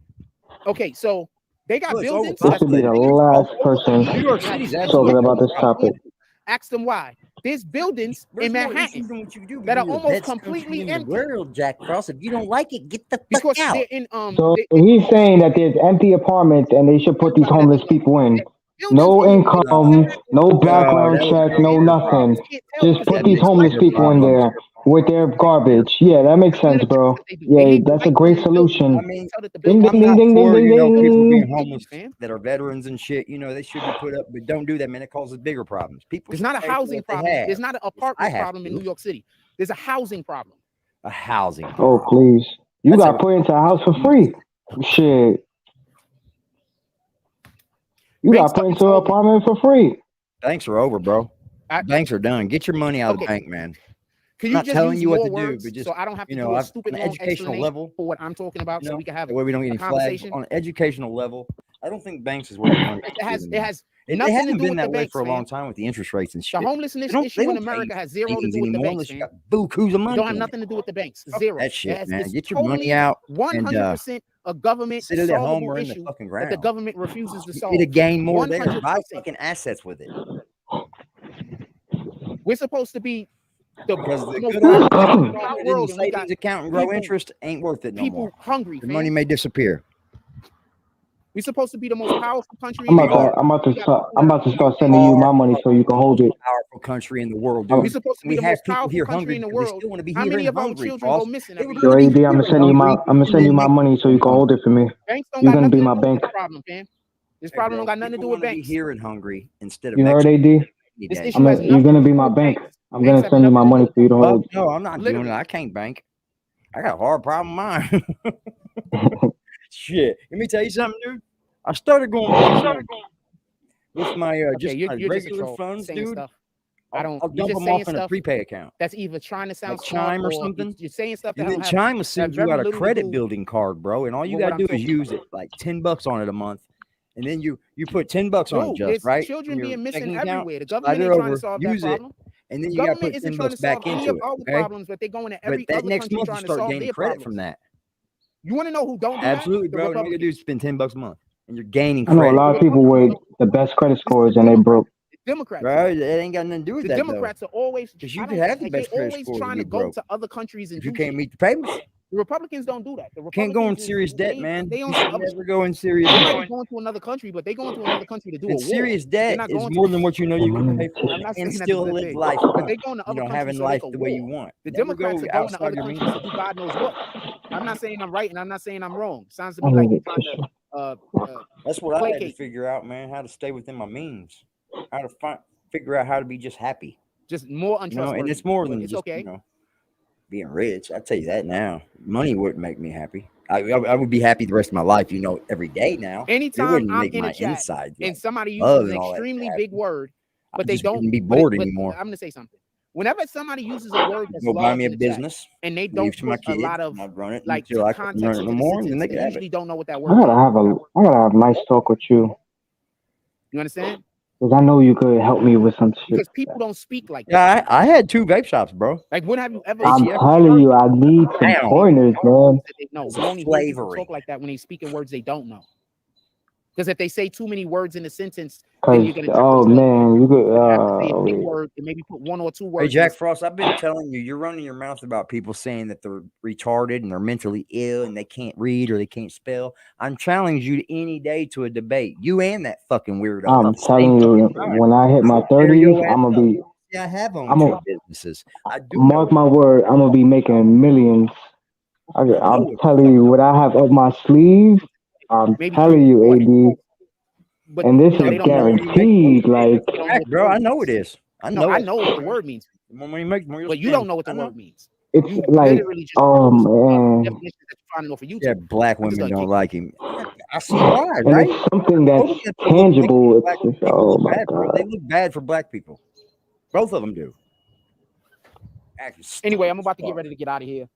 Speaker 6: Okay, so they got buildings.
Speaker 7: You should be the last person talking about this topic.
Speaker 6: Ask them why. There's buildings in Manhattan that are almost completely empty.
Speaker 5: World, Jack Frost. If you don't like it, get the fuck out.
Speaker 7: So he's saying that there's empty apartments and they should put these homeless people in. No income, no background check, no nothing. Just put these homeless people in there with their garbage. Yeah, that makes sense, bro. Yeah, that's a great solution.
Speaker 5: Ding, ding, ding, ding, ding, ding, ding. People being homeless that are veterans and shit, they should be put up, but don't do that, man. It causes bigger problems. People.
Speaker 6: There's not a housing problem. There's not an apartment problem in New York City. There's a housing problem.
Speaker 5: A housing.
Speaker 7: Oh, please. You got put into a house for free. Shit. You got put into an apartment for free.
Speaker 5: Banks are over, bro. Banks are done. Get your money out of the bank, man.
Speaker 6: Can you just telling you what to do, but just so I don't have to do a stupid long educational level for what I'm talking about, so we can have
Speaker 5: where we don't get any flags on an educational level. I don't think banks is where money. It hasn't been that way for a long time with the interest rates and shit.
Speaker 6: The homelessness issue in America has zero to do with the banks.
Speaker 5: You got bukus of money.
Speaker 6: Don't have nothing to do with the banks. Zero.
Speaker 5: That shit, man. Get your money out.
Speaker 6: 100% a government solvable issue that the government refuses to solve.
Speaker 5: You to gain more there. Buy fucking assets with it.
Speaker 6: We're supposed to be the
Speaker 5: savings account and grow interest ain't worth it no more.
Speaker 6: People hungry.
Speaker 5: The money may disappear.
Speaker 6: We're supposed to be the most powerful country.
Speaker 7: I'm about to start sending you my money so you can hold it.
Speaker 5: Powerful country in the world. Dude.
Speaker 6: We're supposed to be the most powerful country in the world. How many of our children go missing?
Speaker 7: Yo, AD, I'm gonna send you my money so you can hold it for me. You're gonna be my bank.
Speaker 6: This problem don't got nothing to do with banks.
Speaker 5: Here in Hungary instead of
Speaker 7: you heard AD. You're gonna be my bank. I'm gonna send you my money for you to hold.
Speaker 5: No, I'm not doing it. I can't bank. I got a hard problem mine. Shit. Let me tell you something, dude. I started going with my my regular funds, dude. I'll
Speaker 6: you're
Speaker 5: dump
Speaker 6: just
Speaker 5: them
Speaker 6: saying
Speaker 5: off in a
Speaker 6: stuff
Speaker 5: prepay account.
Speaker 6: that's either trying to sound
Speaker 5: Like
Speaker 6: smart
Speaker 5: Chime or
Speaker 6: or
Speaker 5: something.
Speaker 6: you're saying stuff that
Speaker 5: And then
Speaker 6: don't have
Speaker 5: Chime will send you
Speaker 6: very
Speaker 5: out a
Speaker 6: little to
Speaker 5: credit
Speaker 6: do
Speaker 5: building card, bro. And all you
Speaker 6: with what
Speaker 5: gotta
Speaker 6: I'm
Speaker 5: do is
Speaker 6: talking
Speaker 5: use it like $10 on it a month. And then you put $10 on it,
Speaker 6: Dude,
Speaker 5: just
Speaker 6: there's
Speaker 5: right.
Speaker 6: children
Speaker 5: from your
Speaker 6: being missing
Speaker 5: checking account,
Speaker 6: everywhere. The
Speaker 5: slide
Speaker 6: government
Speaker 5: it
Speaker 6: ain't trying to
Speaker 5: over,
Speaker 6: solve that
Speaker 5: use it,
Speaker 6: problem.
Speaker 5: and then
Speaker 6: The
Speaker 5: you gotta
Speaker 6: government
Speaker 5: put
Speaker 6: isn't
Speaker 5: 10
Speaker 6: trying
Speaker 5: bucks
Speaker 6: to solve
Speaker 5: back
Speaker 6: any
Speaker 5: into
Speaker 6: of
Speaker 5: it.
Speaker 6: our
Speaker 5: Okay.
Speaker 6: problems, but they're going to every
Speaker 5: But that
Speaker 6: other
Speaker 5: next
Speaker 6: country
Speaker 5: month you
Speaker 6: trying to
Speaker 5: start
Speaker 6: solve
Speaker 5: gaining
Speaker 6: their
Speaker 5: credit
Speaker 6: problems.
Speaker 5: from that.
Speaker 6: You want to know who don't do
Speaker 5: Absolutely,
Speaker 6: that?
Speaker 5: bro. And all you gotta do is spend $10 a month, and you're gaining
Speaker 7: I know a
Speaker 5: credit.
Speaker 7: lot of people with the best credit scores and they broke.
Speaker 6: Democrats.
Speaker 5: Bro, it ain't got nothing to do with
Speaker 6: The
Speaker 5: that
Speaker 6: Democrats
Speaker 5: though.
Speaker 6: are always
Speaker 5: Because you
Speaker 6: I
Speaker 5: can
Speaker 6: don't-
Speaker 5: have the
Speaker 6: like,
Speaker 5: best
Speaker 6: they
Speaker 5: credit
Speaker 6: always
Speaker 5: scores
Speaker 6: trying
Speaker 5: and
Speaker 6: to
Speaker 5: get
Speaker 6: go
Speaker 5: broke.
Speaker 6: to other countries and
Speaker 5: If you
Speaker 6: do
Speaker 5: can't
Speaker 6: shit.
Speaker 5: meet the payments,
Speaker 6: The Republicans don't do that. The
Speaker 5: can't go in
Speaker 6: Republicans
Speaker 5: serious debt,
Speaker 6: they,
Speaker 5: man.
Speaker 6: They
Speaker 5: You
Speaker 6: on
Speaker 5: should
Speaker 6: some other
Speaker 5: never go in serious
Speaker 6: They might be
Speaker 5: debt.
Speaker 6: going to another country, but they going to another country to do a
Speaker 5: And
Speaker 6: war.
Speaker 5: serious
Speaker 6: They're
Speaker 5: debt
Speaker 6: not
Speaker 5: is
Speaker 6: going
Speaker 5: more
Speaker 6: to.
Speaker 5: than what you know you can pay for
Speaker 6: I'm not
Speaker 5: and
Speaker 6: saying that's a
Speaker 5: still
Speaker 6: good
Speaker 5: live
Speaker 6: thing,
Speaker 5: life.
Speaker 6: but they going to other countries
Speaker 5: having
Speaker 6: so
Speaker 5: life
Speaker 6: they
Speaker 5: the
Speaker 6: can
Speaker 5: way
Speaker 6: war.
Speaker 5: you want.
Speaker 6: The
Speaker 5: Never
Speaker 6: Democrats
Speaker 5: go
Speaker 6: are going to
Speaker 5: outside
Speaker 6: other
Speaker 5: your
Speaker 6: countries
Speaker 5: means.
Speaker 6: to do God knows what. I'm not saying I'm right, and I'm not saying I'm wrong. Sounds to
Speaker 7: I
Speaker 6: me like
Speaker 7: need
Speaker 6: you're
Speaker 7: a
Speaker 6: trying
Speaker 7: tissue.
Speaker 6: to
Speaker 5: That's what I had to
Speaker 6: placate,
Speaker 5: figure out, man. How to stay within my means. How to figure out how to be just happy.
Speaker 6: just more
Speaker 5: You know,
Speaker 6: untrustworthy.
Speaker 5: and it's more
Speaker 6: but
Speaker 5: than
Speaker 6: it's
Speaker 5: just
Speaker 6: okay.
Speaker 5: Being rich. I tell you that now. Money wouldn't make me happy. I would be happy the rest of my life, every day now. It
Speaker 6: Anytime
Speaker 5: wouldn't
Speaker 6: I'm
Speaker 5: make
Speaker 6: in
Speaker 5: my
Speaker 6: a chat
Speaker 5: inside
Speaker 6: and somebody
Speaker 5: love
Speaker 6: uses an
Speaker 5: and all that
Speaker 6: extremely
Speaker 5: crap.
Speaker 6: big word,
Speaker 5: I
Speaker 6: but they
Speaker 5: just
Speaker 6: don't
Speaker 5: wouldn't be
Speaker 6: but
Speaker 5: bored
Speaker 6: but
Speaker 5: anymore.
Speaker 6: I'm gonna say something. Whenever somebody uses a word that's
Speaker 5: Go buy
Speaker 6: large
Speaker 5: me a
Speaker 6: in the chat
Speaker 5: business,
Speaker 6: and they
Speaker 5: leave
Speaker 6: don't
Speaker 5: to my
Speaker 6: put a
Speaker 5: kids,
Speaker 6: lot of
Speaker 5: and I'd run it
Speaker 6: like
Speaker 5: until I couldn't run
Speaker 6: context
Speaker 5: it no
Speaker 6: into the
Speaker 5: more, and then
Speaker 6: sentence,
Speaker 5: they
Speaker 6: they
Speaker 5: could have
Speaker 6: usually
Speaker 5: it.
Speaker 6: don't know what that
Speaker 7: I
Speaker 6: word means.
Speaker 7: gotta have a nice talk with you.
Speaker 6: You understand?
Speaker 7: Because I know you could help me with some shit.
Speaker 6: Because people don't speak like that.
Speaker 5: Yeah, I had 2 vape shops, bro.
Speaker 6: Like, when have you ever?
Speaker 7: I'm
Speaker 5: ATF
Speaker 7: telling you, I need some
Speaker 5: down.
Speaker 7: pointers, man.
Speaker 6: No,
Speaker 5: It's
Speaker 6: you
Speaker 5: a
Speaker 6: only hear people
Speaker 5: flavoring.
Speaker 6: talk like that when they speak in words they don't know. Because if they say too many words in a sentence, then
Speaker 7: Cause
Speaker 6: you're gonna
Speaker 7: oh man, you could
Speaker 6: have to say a big word and maybe put 1 or 2 words.
Speaker 5: Hey, Jack Frost, I've been telling you, you're running your mouth about people saying that they're retarded and they're mentally ill and they can't read or they can't spell. I'm challenging you to any day to a debate. You and that fucking weirdo.
Speaker 7: I'm
Speaker 5: at the
Speaker 7: telling
Speaker 5: same
Speaker 7: you,
Speaker 5: time.
Speaker 7: when I hit my
Speaker 5: Tear your
Speaker 7: 30s,
Speaker 5: ass
Speaker 7: I'm gonna
Speaker 5: up.
Speaker 7: be.
Speaker 5: Yeah, I have owned
Speaker 7: I'm
Speaker 5: 2
Speaker 7: gonna
Speaker 5: businesses. I do
Speaker 7: mark
Speaker 5: know.
Speaker 7: my word. I'm gonna be making millions. I'm
Speaker 5: know
Speaker 7: telling you what I have up my sleeve. I'm
Speaker 6: maybe
Speaker 7: telling you, AD.
Speaker 6: but
Speaker 7: And this
Speaker 6: they
Speaker 7: is
Speaker 6: don't know.
Speaker 7: guaranteed. Like,
Speaker 6: They don't know what the
Speaker 5: Bro,
Speaker 6: word
Speaker 5: I know
Speaker 6: means.
Speaker 5: it is. I
Speaker 6: No,
Speaker 5: know
Speaker 6: I
Speaker 5: it.
Speaker 6: know what the word means.
Speaker 5: The more money you make, the more you'll
Speaker 6: But you
Speaker 5: spend.
Speaker 6: don't know what the
Speaker 5: I know.
Speaker 6: word means.
Speaker 7: it's
Speaker 6: You
Speaker 7: like,
Speaker 6: literally just
Speaker 7: oh man.
Speaker 6: definitions that you're finding off of YouTube.
Speaker 5: Yeah, black
Speaker 6: I'm just
Speaker 5: women
Speaker 6: gonna
Speaker 5: don't
Speaker 6: kick
Speaker 5: like him. I see why,
Speaker 7: And
Speaker 5: right?
Speaker 7: it's something that's
Speaker 5: Both of them look
Speaker 7: tangible.
Speaker 5: naked. Black
Speaker 7: It's just,
Speaker 5: people
Speaker 7: oh
Speaker 5: look
Speaker 7: my
Speaker 5: bad, bro.
Speaker 7: god.
Speaker 5: They look bad for black people. Both of them do.
Speaker 6: Anyway, I'm about to get ready to get out of here.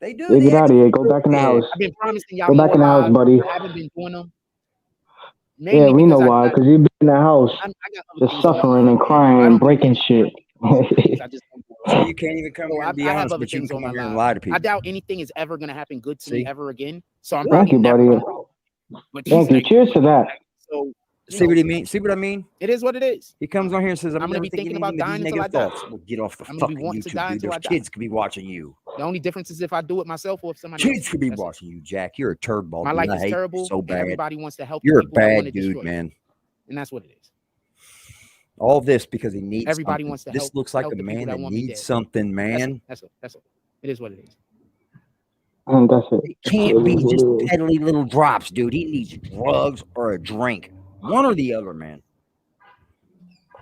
Speaker 5: They do.
Speaker 7: Yeah, get out of here. Go back in the house.
Speaker 6: I've been promising y'all
Speaker 7: Go back
Speaker 6: more
Speaker 7: in the house,
Speaker 6: lives.
Speaker 7: buddy.
Speaker 6: I haven't been doing them.
Speaker 7: Yeah,
Speaker 6: Mainly
Speaker 7: we know
Speaker 6: because
Speaker 7: why. Because you've been in the house,
Speaker 6: I got other
Speaker 7: just
Speaker 6: things on my
Speaker 7: suffering and
Speaker 6: mind.
Speaker 7: crying
Speaker 6: I
Speaker 7: and
Speaker 6: don't
Speaker 7: breaking shit.
Speaker 6: I just don't do it.
Speaker 5: So you can't even come
Speaker 6: So
Speaker 5: here and be
Speaker 6: I have
Speaker 5: honest,
Speaker 6: other
Speaker 5: but you can
Speaker 6: things on
Speaker 5: come
Speaker 6: my
Speaker 5: here and
Speaker 6: life.
Speaker 5: lie to people.
Speaker 6: I doubt anything is ever gonna happen good to me
Speaker 5: See?
Speaker 6: ever again. So I'm
Speaker 7: Thank
Speaker 6: probably
Speaker 7: you,
Speaker 6: never
Speaker 7: buddy.
Speaker 6: gonna. But
Speaker 7: Thank you. Cheers to that.
Speaker 6: So
Speaker 5: See what he mean? See what I mean?
Speaker 6: it is what it is.
Speaker 5: He comes on here and says,
Speaker 6: I'm
Speaker 5: "I'm
Speaker 6: gonna
Speaker 5: never
Speaker 6: be thinking
Speaker 5: thinking
Speaker 6: about
Speaker 5: any of
Speaker 6: dying
Speaker 5: these
Speaker 6: until I
Speaker 5: negative
Speaker 6: die.
Speaker 5: thoughts." Well, get off the
Speaker 6: I'm gonna be
Speaker 5: fucking
Speaker 6: wanting to
Speaker 5: YouTube,
Speaker 6: die
Speaker 5: dude.
Speaker 6: until
Speaker 5: There's
Speaker 6: I die.
Speaker 5: kids could be watching you.
Speaker 6: The only difference is if I do it myself or if somebody
Speaker 5: Kids
Speaker 6: else.
Speaker 5: could be
Speaker 6: That's it.
Speaker 5: watching you, Jack. You're a turd ball.
Speaker 6: My
Speaker 5: dude.
Speaker 6: life
Speaker 5: I
Speaker 6: is
Speaker 5: hate you
Speaker 6: terrible,
Speaker 5: so
Speaker 6: and
Speaker 5: bad.
Speaker 6: everybody wants to help
Speaker 5: You're a
Speaker 6: the people that want
Speaker 5: bad
Speaker 6: to destroy
Speaker 5: dude,
Speaker 6: it.
Speaker 5: man.
Speaker 6: And that's what it is.
Speaker 5: All this because he needs
Speaker 6: Everybody
Speaker 5: something.
Speaker 6: wants to
Speaker 5: This
Speaker 6: help.
Speaker 5: looks like
Speaker 6: help
Speaker 5: a
Speaker 6: the people
Speaker 5: man
Speaker 6: that
Speaker 5: that
Speaker 6: want me
Speaker 5: needs
Speaker 6: dead.
Speaker 5: something, man.
Speaker 6: That's it. It is what it is.
Speaker 7: And that's it.
Speaker 5: It can't be just peddly little drops, dude. He needs drugs or a drink. One or the other, man.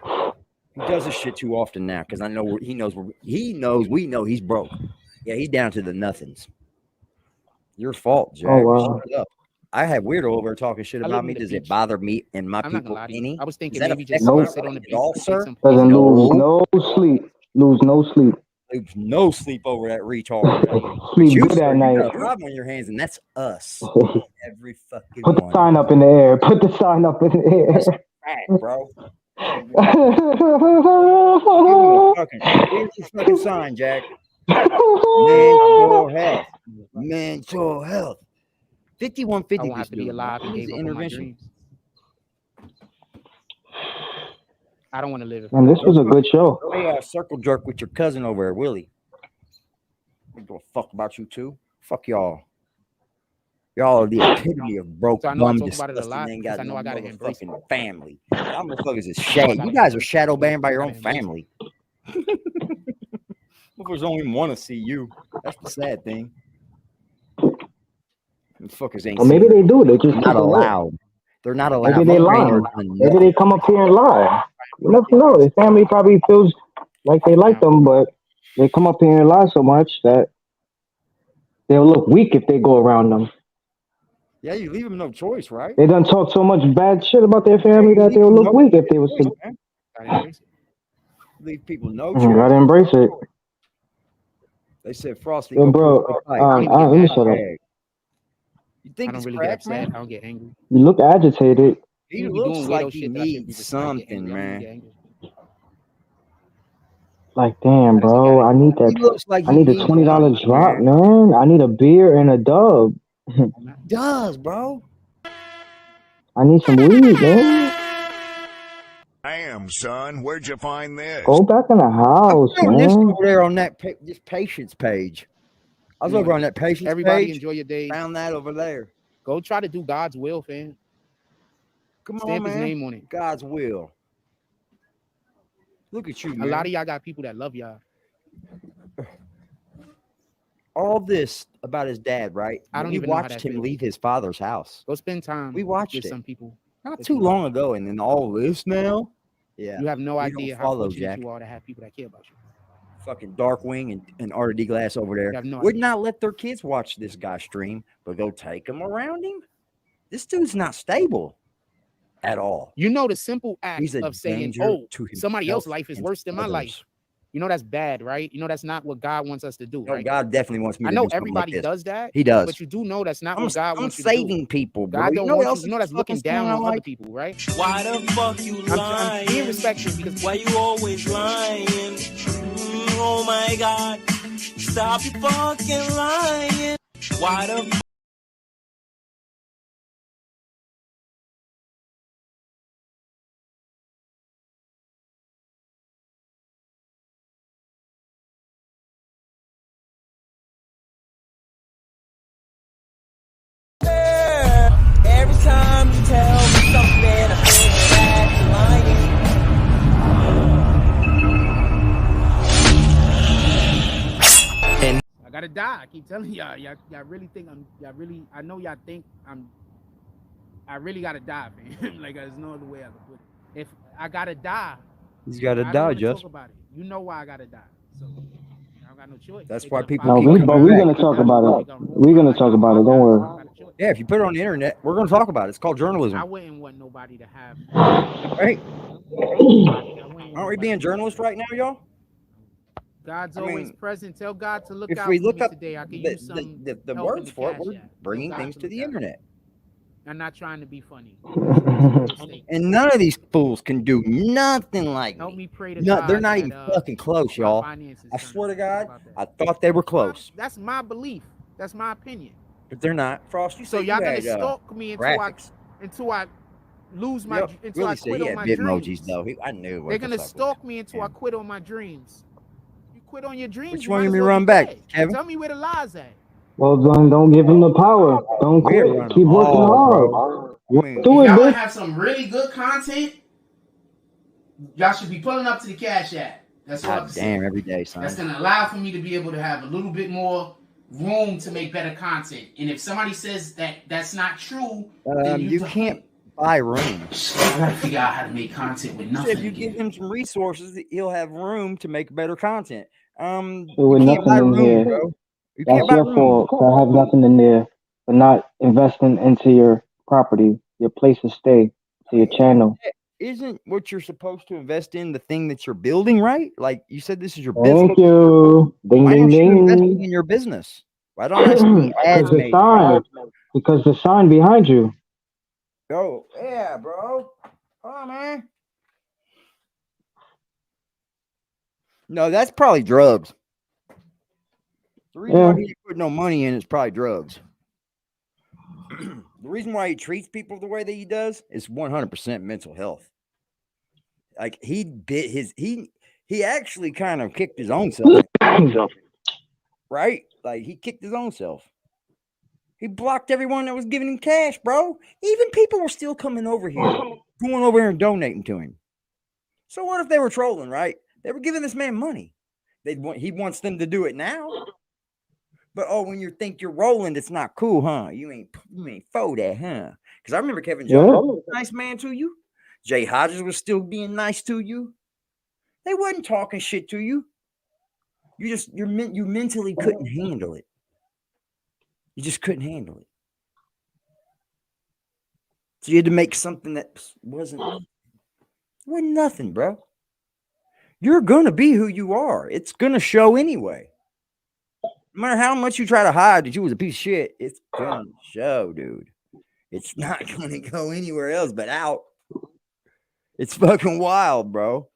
Speaker 5: He does this shit too often now because I know he knows we know he's broke. Yeah, he's down to the nothings. Your fault, Jack.
Speaker 7: Oh wow.
Speaker 5: Shut up. I had weirdo over talking shit
Speaker 6: I
Speaker 5: about
Speaker 6: live
Speaker 5: me.
Speaker 6: in the
Speaker 5: Does it
Speaker 6: beach.
Speaker 5: bother me and my
Speaker 6: I'm not gonna
Speaker 5: people
Speaker 6: lie to you.
Speaker 5: any?
Speaker 6: I was thinking
Speaker 5: Does that
Speaker 6: maybe
Speaker 5: affect
Speaker 6: just
Speaker 7: Nope.
Speaker 5: my
Speaker 6: sit on the
Speaker 5: life
Speaker 6: beach
Speaker 5: at all,
Speaker 6: and take
Speaker 5: sir?
Speaker 6: some
Speaker 7: Doesn't
Speaker 6: peace.
Speaker 7: lose no sleep. Lose no sleep.
Speaker 5: There's no sleep over that retard.
Speaker 7: Sleep
Speaker 5: You,
Speaker 7: good
Speaker 5: sir,
Speaker 7: at
Speaker 5: you
Speaker 7: night.
Speaker 5: got a problem on your hands, and that's us. Every fucking
Speaker 7: Put the
Speaker 5: one.
Speaker 7: sign up in the air. Put the sign up in the
Speaker 5: That's
Speaker 7: air.
Speaker 5: fact, bro. Here's your fucking sign, Jack. Mental health. Mental health.
Speaker 6: I
Speaker 5: 5150
Speaker 6: won't have to be alive and
Speaker 5: Needs
Speaker 6: gave up on my
Speaker 5: intervention.
Speaker 6: dreams. I don't want to live it.
Speaker 7: And this was a good show.
Speaker 5: Go circle jerk with your cousin over there, Willie. We give a fuck about you too. Fuck y'all. Y'all are the epitome of broke,
Speaker 6: So I know I
Speaker 5: bum,
Speaker 6: talk about it a
Speaker 5: disgusting,
Speaker 6: lot
Speaker 5: ain't
Speaker 6: because
Speaker 5: got
Speaker 6: I know
Speaker 5: no
Speaker 6: I gotta embrace it.
Speaker 5: motherfucking family. Y'all motherfuckers is shade. You guys are shadow banned by your own family. Motherfuckers don't even want to see you. That's the sad thing. Fuckers ain't.
Speaker 7: Or maybe they do. They just
Speaker 5: not allowed. They're not allowed.
Speaker 7: Maybe they lie. Maybe they come up here and lie. You never know. Their family probably feels like they like them, but they come up here and lie so much that they'll look weak if they go around them.
Speaker 5: Yeah, you leave them no choice, right?
Speaker 7: They done talk so much bad shit about their family that they'll look weak if they was to.
Speaker 5: leave people no
Speaker 7: You
Speaker 5: choice.
Speaker 7: gotta embrace it.
Speaker 5: They said Frosty.
Speaker 7: Yo,
Speaker 5: Go
Speaker 7: bro.
Speaker 5: prove the fight.
Speaker 7: Let me shut up.
Speaker 5: You think
Speaker 6: I don't
Speaker 5: it's
Speaker 6: really
Speaker 5: crack,
Speaker 6: get upset.
Speaker 5: man?
Speaker 6: I don't get angry.
Speaker 7: You look agitated.
Speaker 5: He
Speaker 6: People be
Speaker 5: looks
Speaker 6: doing
Speaker 5: like
Speaker 6: weirdo
Speaker 5: he
Speaker 6: shit that I shouldn't be
Speaker 5: needs
Speaker 6: just I get
Speaker 5: something,
Speaker 6: angry. I don't
Speaker 5: man.
Speaker 6: get angry.
Speaker 7: Like, damn,
Speaker 6: Gotta say,
Speaker 7: bro. I need
Speaker 5: He
Speaker 7: that.
Speaker 5: looks like
Speaker 7: I
Speaker 5: he
Speaker 7: need a
Speaker 5: needs
Speaker 7: $20
Speaker 5: something,
Speaker 7: drop,
Speaker 5: man.
Speaker 7: man. I need a beer and a dub.
Speaker 5: Does, bro.
Speaker 7: I need some weed, man.
Speaker 9: Damn, son, where'd you find this?
Speaker 7: Go back in the house,
Speaker 5: Doing this
Speaker 7: man.
Speaker 5: over there on that this patience page. I was
Speaker 6: You know,
Speaker 5: over on that patience
Speaker 6: everybody
Speaker 5: page.
Speaker 6: enjoy your day.
Speaker 5: Found that over there.
Speaker 6: Go try to do God's will, fam.
Speaker 5: Come
Speaker 6: Stamp
Speaker 5: on,
Speaker 6: his
Speaker 5: man.
Speaker 6: name on it.
Speaker 5: God's will. Look at you, man.
Speaker 6: A lot of y'all got people that love y'all.
Speaker 5: All this about his dad, right?
Speaker 6: I don't
Speaker 5: We
Speaker 6: even know how
Speaker 5: watched
Speaker 6: that
Speaker 5: him
Speaker 6: feels.
Speaker 5: leave his father's house.
Speaker 6: Go spend time.
Speaker 5: We watched
Speaker 6: with
Speaker 5: it.
Speaker 6: some people.
Speaker 5: Not
Speaker 6: that
Speaker 5: too
Speaker 6: you love.
Speaker 5: long ago, and then all this now. Yeah.
Speaker 6: You have no
Speaker 5: We
Speaker 6: idea
Speaker 5: don't
Speaker 6: how
Speaker 5: follow,
Speaker 6: fortunate
Speaker 5: Jack.
Speaker 6: you are to have people that care about you.
Speaker 5: Fucking Darkwing and Artie D Glass over there
Speaker 6: You have no
Speaker 5: would
Speaker 6: idea.
Speaker 5: not let their kids watch this guy stream, but go take them around him. This dude's not stable at all.
Speaker 6: You know the simple act
Speaker 5: He's a
Speaker 6: of saying,
Speaker 5: danger
Speaker 6: "Oh,
Speaker 5: to
Speaker 6: somebody else's
Speaker 5: himself
Speaker 6: life is
Speaker 5: and
Speaker 6: worse than my
Speaker 5: others.
Speaker 6: life." You know that's bad, right? You know that's not what God wants us to do,
Speaker 5: No,
Speaker 6: right?
Speaker 5: God definitely wants me
Speaker 6: I
Speaker 5: to
Speaker 6: know
Speaker 5: do something like
Speaker 6: everybody
Speaker 5: this.
Speaker 6: does that.
Speaker 5: He does.
Speaker 6: But you do know that's not
Speaker 5: I'm
Speaker 6: what God wants you to
Speaker 5: saving
Speaker 6: do.
Speaker 5: people, bro.
Speaker 6: God
Speaker 5: You
Speaker 6: don't
Speaker 5: know what
Speaker 6: want
Speaker 5: else
Speaker 6: you. You know that's looking down on other people, right?
Speaker 8: Why the fuck you
Speaker 6: I'm being respectful because
Speaker 8: Why you always lying? Oh my God, stop your fucking lying. Why the every time you tell me something, I feel that you're lying.
Speaker 6: I gotta die. I keep telling y'all. Y'all really think I know y'all think I really gotta die, man. Like there's no other way I can put it. If I gotta die,
Speaker 5: He's got to
Speaker 6: I don't
Speaker 5: die,
Speaker 6: want to
Speaker 5: just.
Speaker 6: talk about it. You know why I gotta die. So I don't got no choice.
Speaker 5: That's
Speaker 6: They
Speaker 5: why
Speaker 6: gonna
Speaker 5: people
Speaker 6: follow
Speaker 7: No,
Speaker 5: keep
Speaker 6: me.
Speaker 7: but
Speaker 5: coming
Speaker 7: we're
Speaker 5: back.
Speaker 7: gonna talk about
Speaker 6: They
Speaker 7: it.
Speaker 6: gonna ruin
Speaker 7: We're
Speaker 6: my
Speaker 7: gonna
Speaker 6: life
Speaker 7: talk
Speaker 6: if
Speaker 7: about
Speaker 6: I
Speaker 7: it. Don't
Speaker 6: die, so I
Speaker 7: worry.
Speaker 6: don't got a choice.
Speaker 5: Yeah, if you put it on the internet, we're going to talk about it. It's called journalism.
Speaker 6: I wouldn't want nobody to have.
Speaker 5: Right? Aren't we being journalists right now, y'all?
Speaker 6: God's
Speaker 5: I
Speaker 6: always
Speaker 5: mean,
Speaker 6: present. Tell God to look
Speaker 5: if
Speaker 6: out
Speaker 5: we
Speaker 6: for
Speaker 5: look
Speaker 6: me
Speaker 5: up
Speaker 6: today. I could
Speaker 5: the,
Speaker 6: use some
Speaker 5: the
Speaker 6: help in
Speaker 5: words
Speaker 6: the
Speaker 5: for it,
Speaker 6: Cash
Speaker 5: we're
Speaker 6: App.
Speaker 5: bringing
Speaker 6: Tell God
Speaker 5: things
Speaker 6: to
Speaker 5: to
Speaker 6: look
Speaker 5: the
Speaker 6: out.
Speaker 5: internet.
Speaker 6: I'm not trying to be funny. Statement.
Speaker 5: And none of these fools can do nothing like
Speaker 6: Help
Speaker 5: me.
Speaker 6: me pray to
Speaker 5: No,
Speaker 6: God.
Speaker 5: they're not
Speaker 6: that,
Speaker 5: even fucking close,
Speaker 6: my
Speaker 5: y'all.
Speaker 6: finances
Speaker 5: I
Speaker 6: turn
Speaker 5: swear to
Speaker 6: around.
Speaker 5: God,
Speaker 6: How about that?
Speaker 5: I thought they were close,
Speaker 6: That's my belief. That's my opinion.
Speaker 5: but they're not. Frost, you
Speaker 6: So
Speaker 5: said
Speaker 6: y'all
Speaker 5: you
Speaker 6: gonna
Speaker 5: had
Speaker 6: stalk me
Speaker 5: graphics.
Speaker 6: until I lose my
Speaker 5: Yep.
Speaker 6: until I
Speaker 5: Willie said
Speaker 6: quit
Speaker 5: he
Speaker 6: on
Speaker 5: had
Speaker 6: my
Speaker 5: Bitmojis
Speaker 6: dreams.
Speaker 5: though. I knew what
Speaker 6: They're
Speaker 5: the
Speaker 6: gonna
Speaker 5: fuck was
Speaker 6: stalk me until I
Speaker 5: happening.
Speaker 6: quit on my dreams. You quit on your dreams.
Speaker 5: Which
Speaker 6: You
Speaker 5: one
Speaker 6: might
Speaker 5: you
Speaker 6: as
Speaker 5: me
Speaker 6: well
Speaker 5: run
Speaker 6: be
Speaker 5: back,
Speaker 6: dead.
Speaker 5: Kevin?
Speaker 6: Tell me where the lies at.
Speaker 7: Well, then don't give him the power. Don't
Speaker 5: We're
Speaker 7: quit.
Speaker 5: running
Speaker 7: Keep working
Speaker 5: all,
Speaker 7: hard.
Speaker 5: bro. I
Speaker 7: Work
Speaker 5: mean,
Speaker 7: through
Speaker 6: If
Speaker 7: it,
Speaker 6: y'all wanna
Speaker 7: bitch.
Speaker 6: have some really good content, y'all should be pulling up to the Cash App. That's all I
Speaker 5: God
Speaker 6: can say.
Speaker 5: damn, every day, son.
Speaker 6: That's gonna allow for me to be able to have a little bit more room to make better content. And if somebody says that that's not true, then
Speaker 5: You can't buy room.
Speaker 6: I gotta figure out how to make content with nothing.
Speaker 5: If you give him some resources, he'll have room to make better content.
Speaker 7: With
Speaker 5: You can't buy
Speaker 7: nothing in
Speaker 5: room,
Speaker 7: here.
Speaker 5: bro. You
Speaker 7: That's
Speaker 5: can't buy
Speaker 7: your
Speaker 5: room.
Speaker 7: fault. I have nothing in there for not investing into your property, your place to stay, to your channel.
Speaker 5: Isn't what you're supposed to invest in the thing that you're building, right? Like you said, this is your
Speaker 7: Thank
Speaker 5: business.
Speaker 7: you. Ding,
Speaker 5: Why
Speaker 7: ding,
Speaker 5: aren't you investing
Speaker 7: ding.
Speaker 5: in your business? Why don't I see ads
Speaker 7: the
Speaker 5: made?
Speaker 7: sign. Because the sign behind you.
Speaker 5: Oh, yeah, bro. Come on, man. No, that's probably drugs. The reason why he put no money in is probably drugs. The reason why he treats people the way that he does is 100% mental health. Like he actually kind of kicked his own self, right? Like he kicked his own self. He blocked everyone that was giving him cash, bro. Even people were still coming over here, going over here and donating to him. So what if they were trolling, right? They were giving this man money. He wants them to do it now. But when you think you're rolling, it's not cool, huh? You ain't for that, huh? Because I remember Kevin Jones was a nice man to you. Jay Hodges was still being nice to you. They wasn't talking shit to you. You mentally couldn't handle it. You just couldn't handle it. So you had to make something that wasn't nothing, bro. You're gonna be who you are. It's gonna show anyway. No matter how much you try to hide that you was a piece of shit, it's gonna show, dude. It's not gonna go anywhere else but out. It's fucking wild, bro.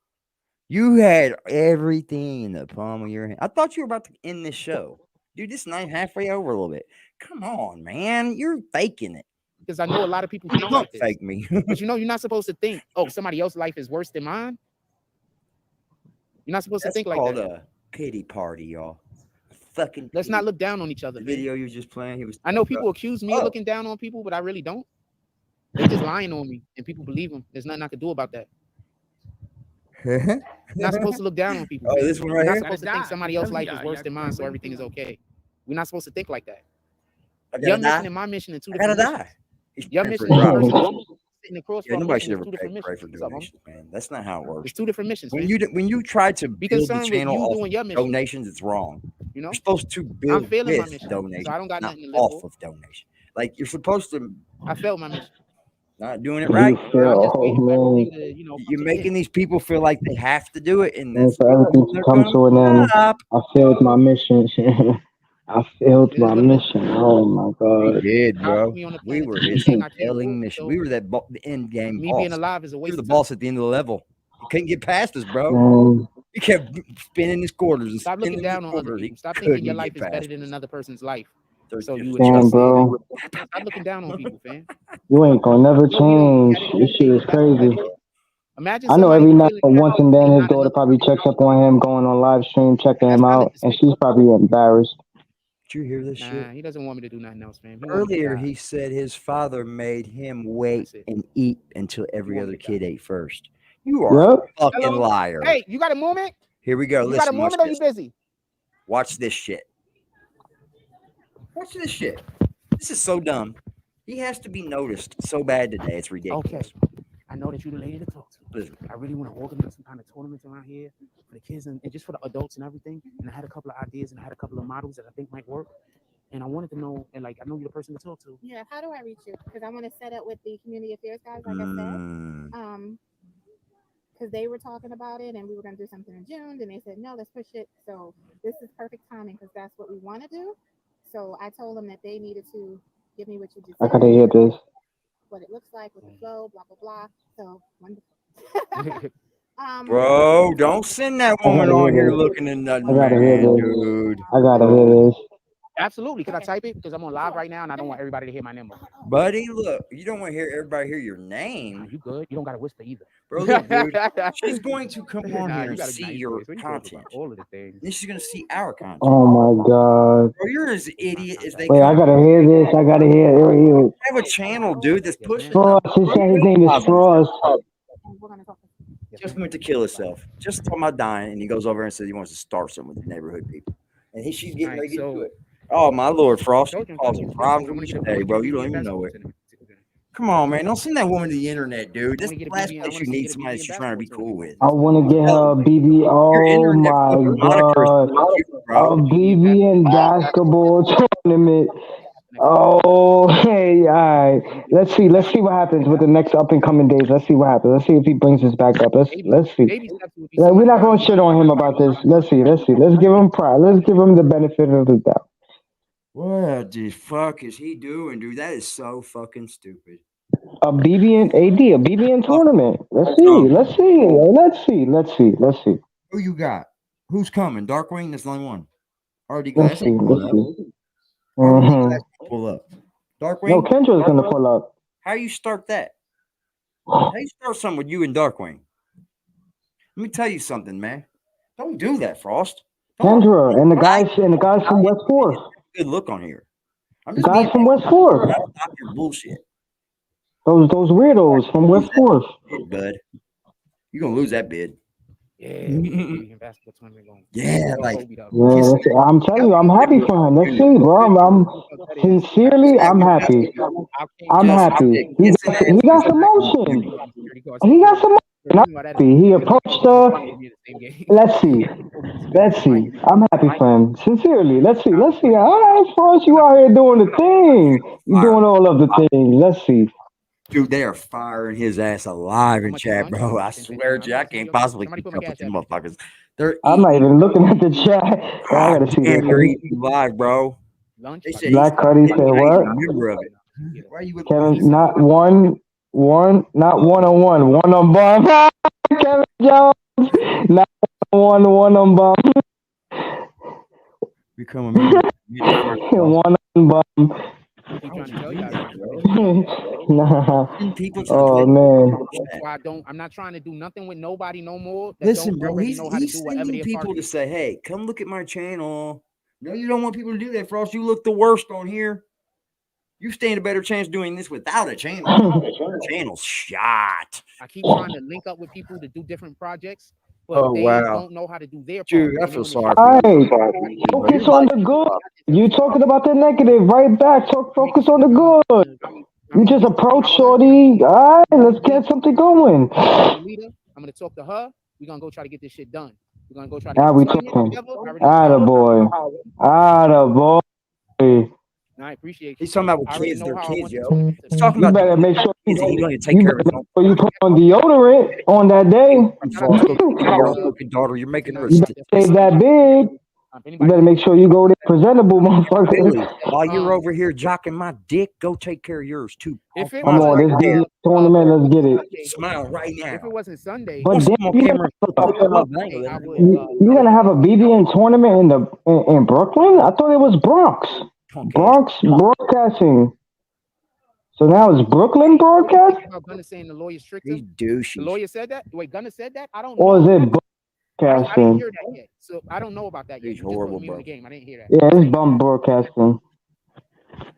Speaker 5: You had everything in the palm of your hand. I thought you were about to end this show. Dude, this night halfway over a little bit. Come on, man. You're faking it.
Speaker 6: Because I know a lot of people think
Speaker 5: Don't
Speaker 6: like this.
Speaker 5: fake me.
Speaker 6: But you know, you're not supposed to think, oh, somebody else's life is worse than mine. You're not supposed to think like that.
Speaker 5: That's called a pity party, y'all. Fucking
Speaker 6: let's not look down on each other.
Speaker 5: The video you were just playing, he was.
Speaker 6: I know people accuse me of looking down on people, but I really don't. They're just lying on me, and people believe them. There's nothing I can do about that. You're not supposed to look down on people.
Speaker 5: Oh, this one right
Speaker 6: You're
Speaker 5: here?
Speaker 6: not supposed to think somebody else's life is worse than mine, so everything is okay. We're not supposed to think like that. Your mission and my mission are two different missions. Your mission is sitting across from
Speaker 5: nobody should ever
Speaker 6: two different
Speaker 5: pray for
Speaker 6: missions.
Speaker 5: donations, man. That's not how it works.
Speaker 6: It's two different missions.
Speaker 5: When you try to
Speaker 6: be
Speaker 5: build the
Speaker 6: concerned with
Speaker 5: channel
Speaker 6: you
Speaker 5: off
Speaker 6: doing your
Speaker 5: of
Speaker 6: mission.
Speaker 5: donations, it's wrong.
Speaker 6: You know,
Speaker 5: you're supposed to build
Speaker 6: I'm failing my
Speaker 5: with
Speaker 6: mission,
Speaker 5: donations,
Speaker 6: so I don't got
Speaker 5: not
Speaker 6: nothing to live
Speaker 5: off
Speaker 6: for.
Speaker 5: of donation. Like you're supposed to.
Speaker 6: I failed my mission.
Speaker 5: Not doing it right.
Speaker 6: You're
Speaker 5: making these people feel like they have to do it, and
Speaker 7: for everything to come to an end. I failed my mission. I failed my mission. Oh my god.
Speaker 5: We did, bro. We were his failing mission. We were that the end game.
Speaker 6: Me
Speaker 5: boss.
Speaker 6: being alive is a waste.
Speaker 5: We were the boss at the end of the level. You couldn't get past us, bro. We kept spinning his quarters. And
Speaker 6: stop looking down on other people. Stop thinking your life is better than another person's life. So you would
Speaker 7: Damn, bro.
Speaker 6: Stop looking down on people, fam.
Speaker 7: You ain't gonna never change. This shit is crazy.
Speaker 6: Imagine
Speaker 7: I know every night once and then his daughter probably checks up on him, going on live stream, checking him out, and she's probably embarrassed.
Speaker 5: Did you hear this shit?
Speaker 6: He doesn't want me to do nothing else, man.
Speaker 5: Earlier, he said his father made him wait and eat until every other kid ate first. You are a fucking liar.
Speaker 6: Hey, you got a moment?
Speaker 5: Here we go.
Speaker 6: You got a moment or you busy?
Speaker 5: Watch this shit. Watch this shit. This is so dumb. He has to be noticed so bad today. It's ridiculous.
Speaker 6: Okay. I know that you're the lady to talk to. Listen, I really want to organize some kind of tournaments around here for the kids and just for the adults and everything. And I had a couple of ideas and I had a couple of models that I think might work. And I wanted to know, and like, I know you're the person to talk to.
Speaker 10: Yeah, how do I reach you? Because I want to set up with the community affairs guys, like I said. Because they were talking about it and we were going to do something in June. And they said, no, let's push it. So this is perfect timing because that's what we want to do. So I told them that they needed to give me what you just said.
Speaker 7: I gotta hear this.
Speaker 10: What it looks like with the flow, blah, blah, blah. So wonderful.
Speaker 5: Bro, don't send that woman on here looking at nothing, dude.
Speaker 7: I gotta hear this.
Speaker 6: Absolutely. Can I type it? Because I'm on live right now and I don't want everybody to hear my number.
Speaker 5: Buddy, look, you don't want to hear everybody hear your name.
Speaker 6: You good? You don't got to whisper either.
Speaker 5: Bro, look, dude, she's going to come on here and see your content.
Speaker 6: All of the things.
Speaker 5: Then she's going to see our content.
Speaker 7: Oh my god.
Speaker 5: Bro, you're as idiot as they
Speaker 7: Wait, I gotta hear this. I gotta hear it.
Speaker 5: I have a channel, dude, that's pushing.
Speaker 7: Frost. His name is Frost.
Speaker 5: Just went to kill himself. Just talking about dying, and he goes over and says he wants to start something with the neighborhood people. And she's getting ready to do it. Oh my Lord, Frost, you're causing problems with me today, bro. You don't even know it. Come on, man. Don't send that woman to the internet, dude. This is the last place you need somebody that you're trying to be cool with.
Speaker 7: I want to get her a BB. Oh my god. A BB basketball tournament. Oh, hey, all right. Let's see what happens with the next up and coming days. Let's see what happens. Let's see if he brings us back up. Let's see. We're not gonna shit on him about this. Let's see. Let's give him pride. Let's give him the benefit of the doubt.
Speaker 5: What the fuck is he doing, dude? That is so fucking stupid.
Speaker 7: A BBN tournament. Let's see.
Speaker 5: Who you got? Who's coming? Darkwing? That's the only one. Already
Speaker 7: Let's see.
Speaker 5: Pull up. Darkwing?
Speaker 7: No, Kendra's gonna pull up.
Speaker 5: How you start that? How you start something with you and Darkwing? Let me tell you something, man. Don't do that, Frost.
Speaker 7: Kendra and the guys from West Forth.
Speaker 5: Good look on here.
Speaker 7: The guys from West Forth.
Speaker 5: Stop your bullshit.
Speaker 7: Those weirdos from West Forth.
Speaker 5: Bud. You're gonna lose that bid.
Speaker 6: Yeah,
Speaker 7: I'm telling you, I'm happy for him. Let's see, bro. I'm sincerely, I'm happy. I'm happy. He got some motion. I'm happy. He approached her. Let's see. I'm happy for him. Sincerely. Let's see. All right, Frost, you out here doing the thing. You doing all of the things. Let's see.
Speaker 5: Dude, they are firing his ass alive in
Speaker 6: much
Speaker 5: chat,
Speaker 6: lunch?
Speaker 5: bro. I
Speaker 6: Pimpin,
Speaker 5: swear,
Speaker 6: how
Speaker 5: Jack, I
Speaker 6: much is
Speaker 5: can't
Speaker 6: your-
Speaker 5: possibly
Speaker 6: somebody
Speaker 5: keep
Speaker 6: put my
Speaker 5: up with
Speaker 6: cash
Speaker 5: you
Speaker 6: app in.
Speaker 5: motherfuckers. They're
Speaker 7: I'm not even looking at the chat. I gotta see
Speaker 5: damn,
Speaker 7: this.
Speaker 5: you're eating live, bro.
Speaker 6: Lunch.
Speaker 5: They said
Speaker 7: Black Cuddy said
Speaker 5: he's
Speaker 7: what?
Speaker 5: a member of it. Why are you with
Speaker 7: Kevin, not one, not one-on-one, one on bomb. Kevin Jones, not one on bomb.
Speaker 5: become a member?
Speaker 7: One on bomb.
Speaker 6: I keep trying to tell y'all that.
Speaker 7: Nah.
Speaker 5: People
Speaker 7: Oh man.
Speaker 6: That's why I'm not trying to do nothing with nobody no more. That
Speaker 5: Listen,
Speaker 6: don't
Speaker 5: bro,
Speaker 6: already
Speaker 5: he's
Speaker 6: know how to do whatever
Speaker 5: sending
Speaker 6: they're part
Speaker 5: people
Speaker 6: of.
Speaker 5: to say, hey, come look at my channel. No, you don't want people to do that, Frost. You look the worst on here. You stand a better chance doing this without a channel. Channel's shot.
Speaker 6: I keep trying to link up with people to do different projects, but they don't know how to do their part.
Speaker 5: Dude, I feel sorry
Speaker 7: All
Speaker 5: for you.
Speaker 7: right. Focus on the good. You talking about the negative, right back. Focus on the good. You just approach Shorty. All right, let's get something going.
Speaker 6: I'm gonna talk to her. We're gonna go try to get this shit done. We're gonna go try to
Speaker 7: Now
Speaker 6: get
Speaker 7: we
Speaker 6: this
Speaker 7: talking.
Speaker 6: together.
Speaker 7: Attaboy.
Speaker 6: I appreciate you.
Speaker 5: He's talking about with
Speaker 6: I already
Speaker 5: kids,
Speaker 6: know
Speaker 5: they're
Speaker 6: how I
Speaker 5: kids,
Speaker 6: want
Speaker 5: yo.
Speaker 6: to
Speaker 5: He's talking
Speaker 7: You
Speaker 5: about
Speaker 7: better make sure
Speaker 5: kids and he's going to take
Speaker 7: you
Speaker 5: care of his
Speaker 7: better
Speaker 5: own.
Speaker 7: make sure you put on deodorant on that day.
Speaker 5: Frost, go take care of your own fucking daughter. You're making her a
Speaker 7: You better save that big. You better make sure you go there presentable, motherfucker.
Speaker 5: Billy, while you're over here jocking my dick, go take care of yours too.
Speaker 6: If it
Speaker 7: Come on, this BB tournament, let's get it.
Speaker 5: Smile right now.
Speaker 6: If it wasn't Sunday,
Speaker 7: But
Speaker 5: Once
Speaker 7: then
Speaker 5: I'm on camera,
Speaker 7: you're gonna have a BBN tournament in Brooklyn? I thought it was Bronx. Bronx Broadcasting. So now it's Brooklyn Broadcast?
Speaker 6: Gunna saying the lawyer's tricked him.
Speaker 5: douches.
Speaker 6: The lawyer said that. Wait, Gunna said that. I don't know.
Speaker 7: Or is it
Speaker 6: I didn't
Speaker 7: broadcasting?
Speaker 6: hear that yet. So I don't know about that yet.
Speaker 5: He's
Speaker 6: You just
Speaker 5: horrible,
Speaker 6: put me
Speaker 5: bro.
Speaker 6: on the game. I didn't hear that.
Speaker 7: Yeah, it's bum broadcasting.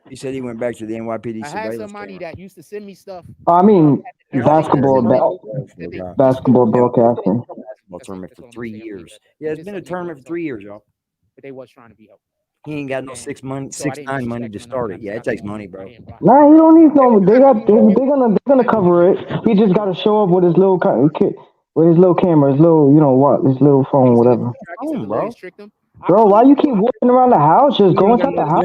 Speaker 5: He said he went back to the NYPD
Speaker 6: I had
Speaker 5: surveillance
Speaker 6: somebody
Speaker 5: camera.
Speaker 6: that used to send me stuff.
Speaker 7: I mean, basketball broadcasting.
Speaker 5: Basketball tournament for 3 years. Yeah, it's been a tournament for 3 years, y'all.
Speaker 6: But they was trying to be helpful.
Speaker 5: He ain't got no 6 money, 6'9" money to start it. Yeah, it takes money, bro.
Speaker 7: Nah, he don't need no. They're gonna cover it. He just gotta show up with his little with his little camera, his little his little phone, whatever. Bro, why you keep walking around the house? Just go inside the house.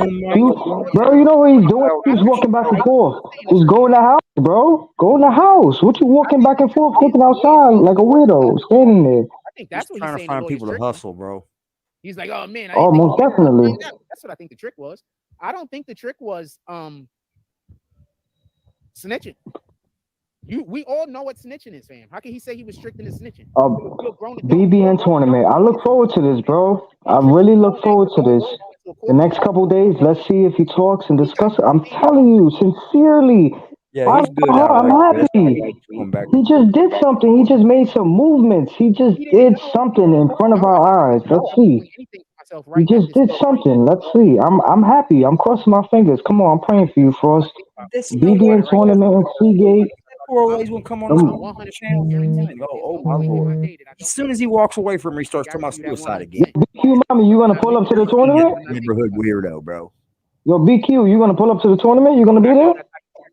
Speaker 7: Bro, you know what he's doing? He's walking back and forth. Just go in the house, bro. Go in the house. What you walking back and forth, looking outside like a weirdo, standing there?
Speaker 6: I think that's what
Speaker 5: trying to find people to hustle, bro.
Speaker 6: He's like, oh man,
Speaker 7: Oh, most definitely.
Speaker 6: That's what I think the trick was. I don't think the trick was snitching. We all know what snitching is, fam. How can he say he was strict in the snitching?
Speaker 7: BBN tournament. I look forward to this, bro. I really look forward to this. The next couple days, let's see if he talks and discuss it. I'm telling you, sincerely.
Speaker 5: Yeah, he's good.
Speaker 7: I'm happy. He just did something. He just made some movements. He just did something in front of our eyes. Let's see. He just did something. Let's see. I'm happy. I'm crossing my fingers. Come on, I'm praying for you, Frost. BBN tournament and Seagate.
Speaker 5: Always will come on the channel and go, oh my lord. As soon as he walks away from me, he starts talking about suicide again.
Speaker 7: BQ, mommy, you gonna pull up to the tournament?
Speaker 5: Neighborhood weirdo, bro.
Speaker 7: Yo, BQ, you gonna pull up to the tournament? You gonna be there?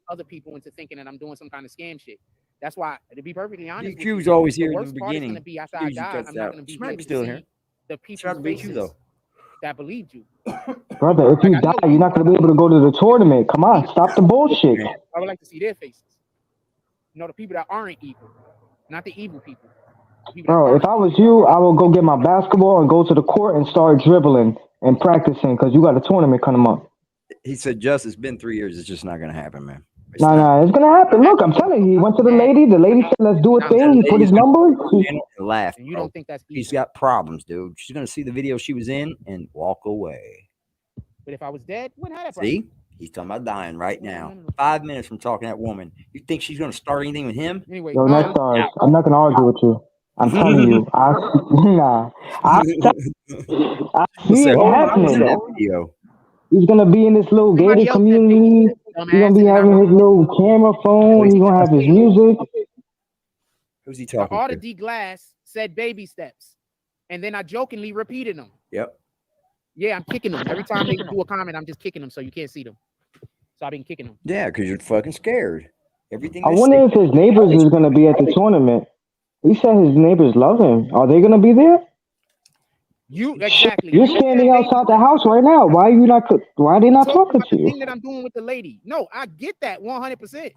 Speaker 6: Other people into thinking that I'm doing some kind of scam shit. That's why, to be perfectly honest,
Speaker 5: BQ's always here in the
Speaker 6: worst part is
Speaker 5: beginning.
Speaker 6: gonna be after I die. I'm not gonna be here to
Speaker 5: still
Speaker 6: see
Speaker 5: here.
Speaker 6: the people's faces that believed you.
Speaker 7: Brother, if you die, you're not gonna be able to go to the tournament. Come on, stop the bullshit.
Speaker 6: I would like to see their faces. You know, the people that aren't evil, not the evil people.
Speaker 7: Bro, if I was you, I would go get my basketball and go to the court and start dribbling and practicing because you got a tournament coming up.
Speaker 5: He said, "Just it's been 3 years. It's just not gonna happen, man."
Speaker 7: Nah, it's gonna happen. Look, I'm telling you, he went to the lady. The lady said, "Let's do a thing." He put his number.
Speaker 5: And laugh.
Speaker 6: You don't think that's
Speaker 5: He's got problems, dude. She's gonna see the video she was in and walk away.
Speaker 6: But if I was dead, wouldn't have that problem.
Speaker 5: See, he's talking about dying right now. 5 minutes from talking to that woman. You think she's gonna start anything with him?
Speaker 6: Anyway,
Speaker 7: Yo, next stars. I'm not gonna argue with you. I'm telling you. I see it happening. He's gonna be in this little gated community. He's gonna be having his little camera phone. He's gonna have his music.
Speaker 5: Who's he talking
Speaker 6: Arthur
Speaker 5: to?
Speaker 6: D. Glass said baby steps, and then I jokingly repeated them.
Speaker 5: Yep.
Speaker 6: Yeah, I'm kicking them every time they do a comment. I'm just kicking them so you can't see them. So I've been kicking them.
Speaker 5: Yeah, because you're fucking scared. Everything.
Speaker 7: I wonder if his neighbors is gonna be at the tournament. He said his neighbors love him. Are they gonna be there?
Speaker 6: Exactly.
Speaker 7: You're standing outside the house right now. Why are you not? Why are they not talking to
Speaker 6: the
Speaker 7: you?
Speaker 6: thing that I'm doing with the lady. No, I get that 100%.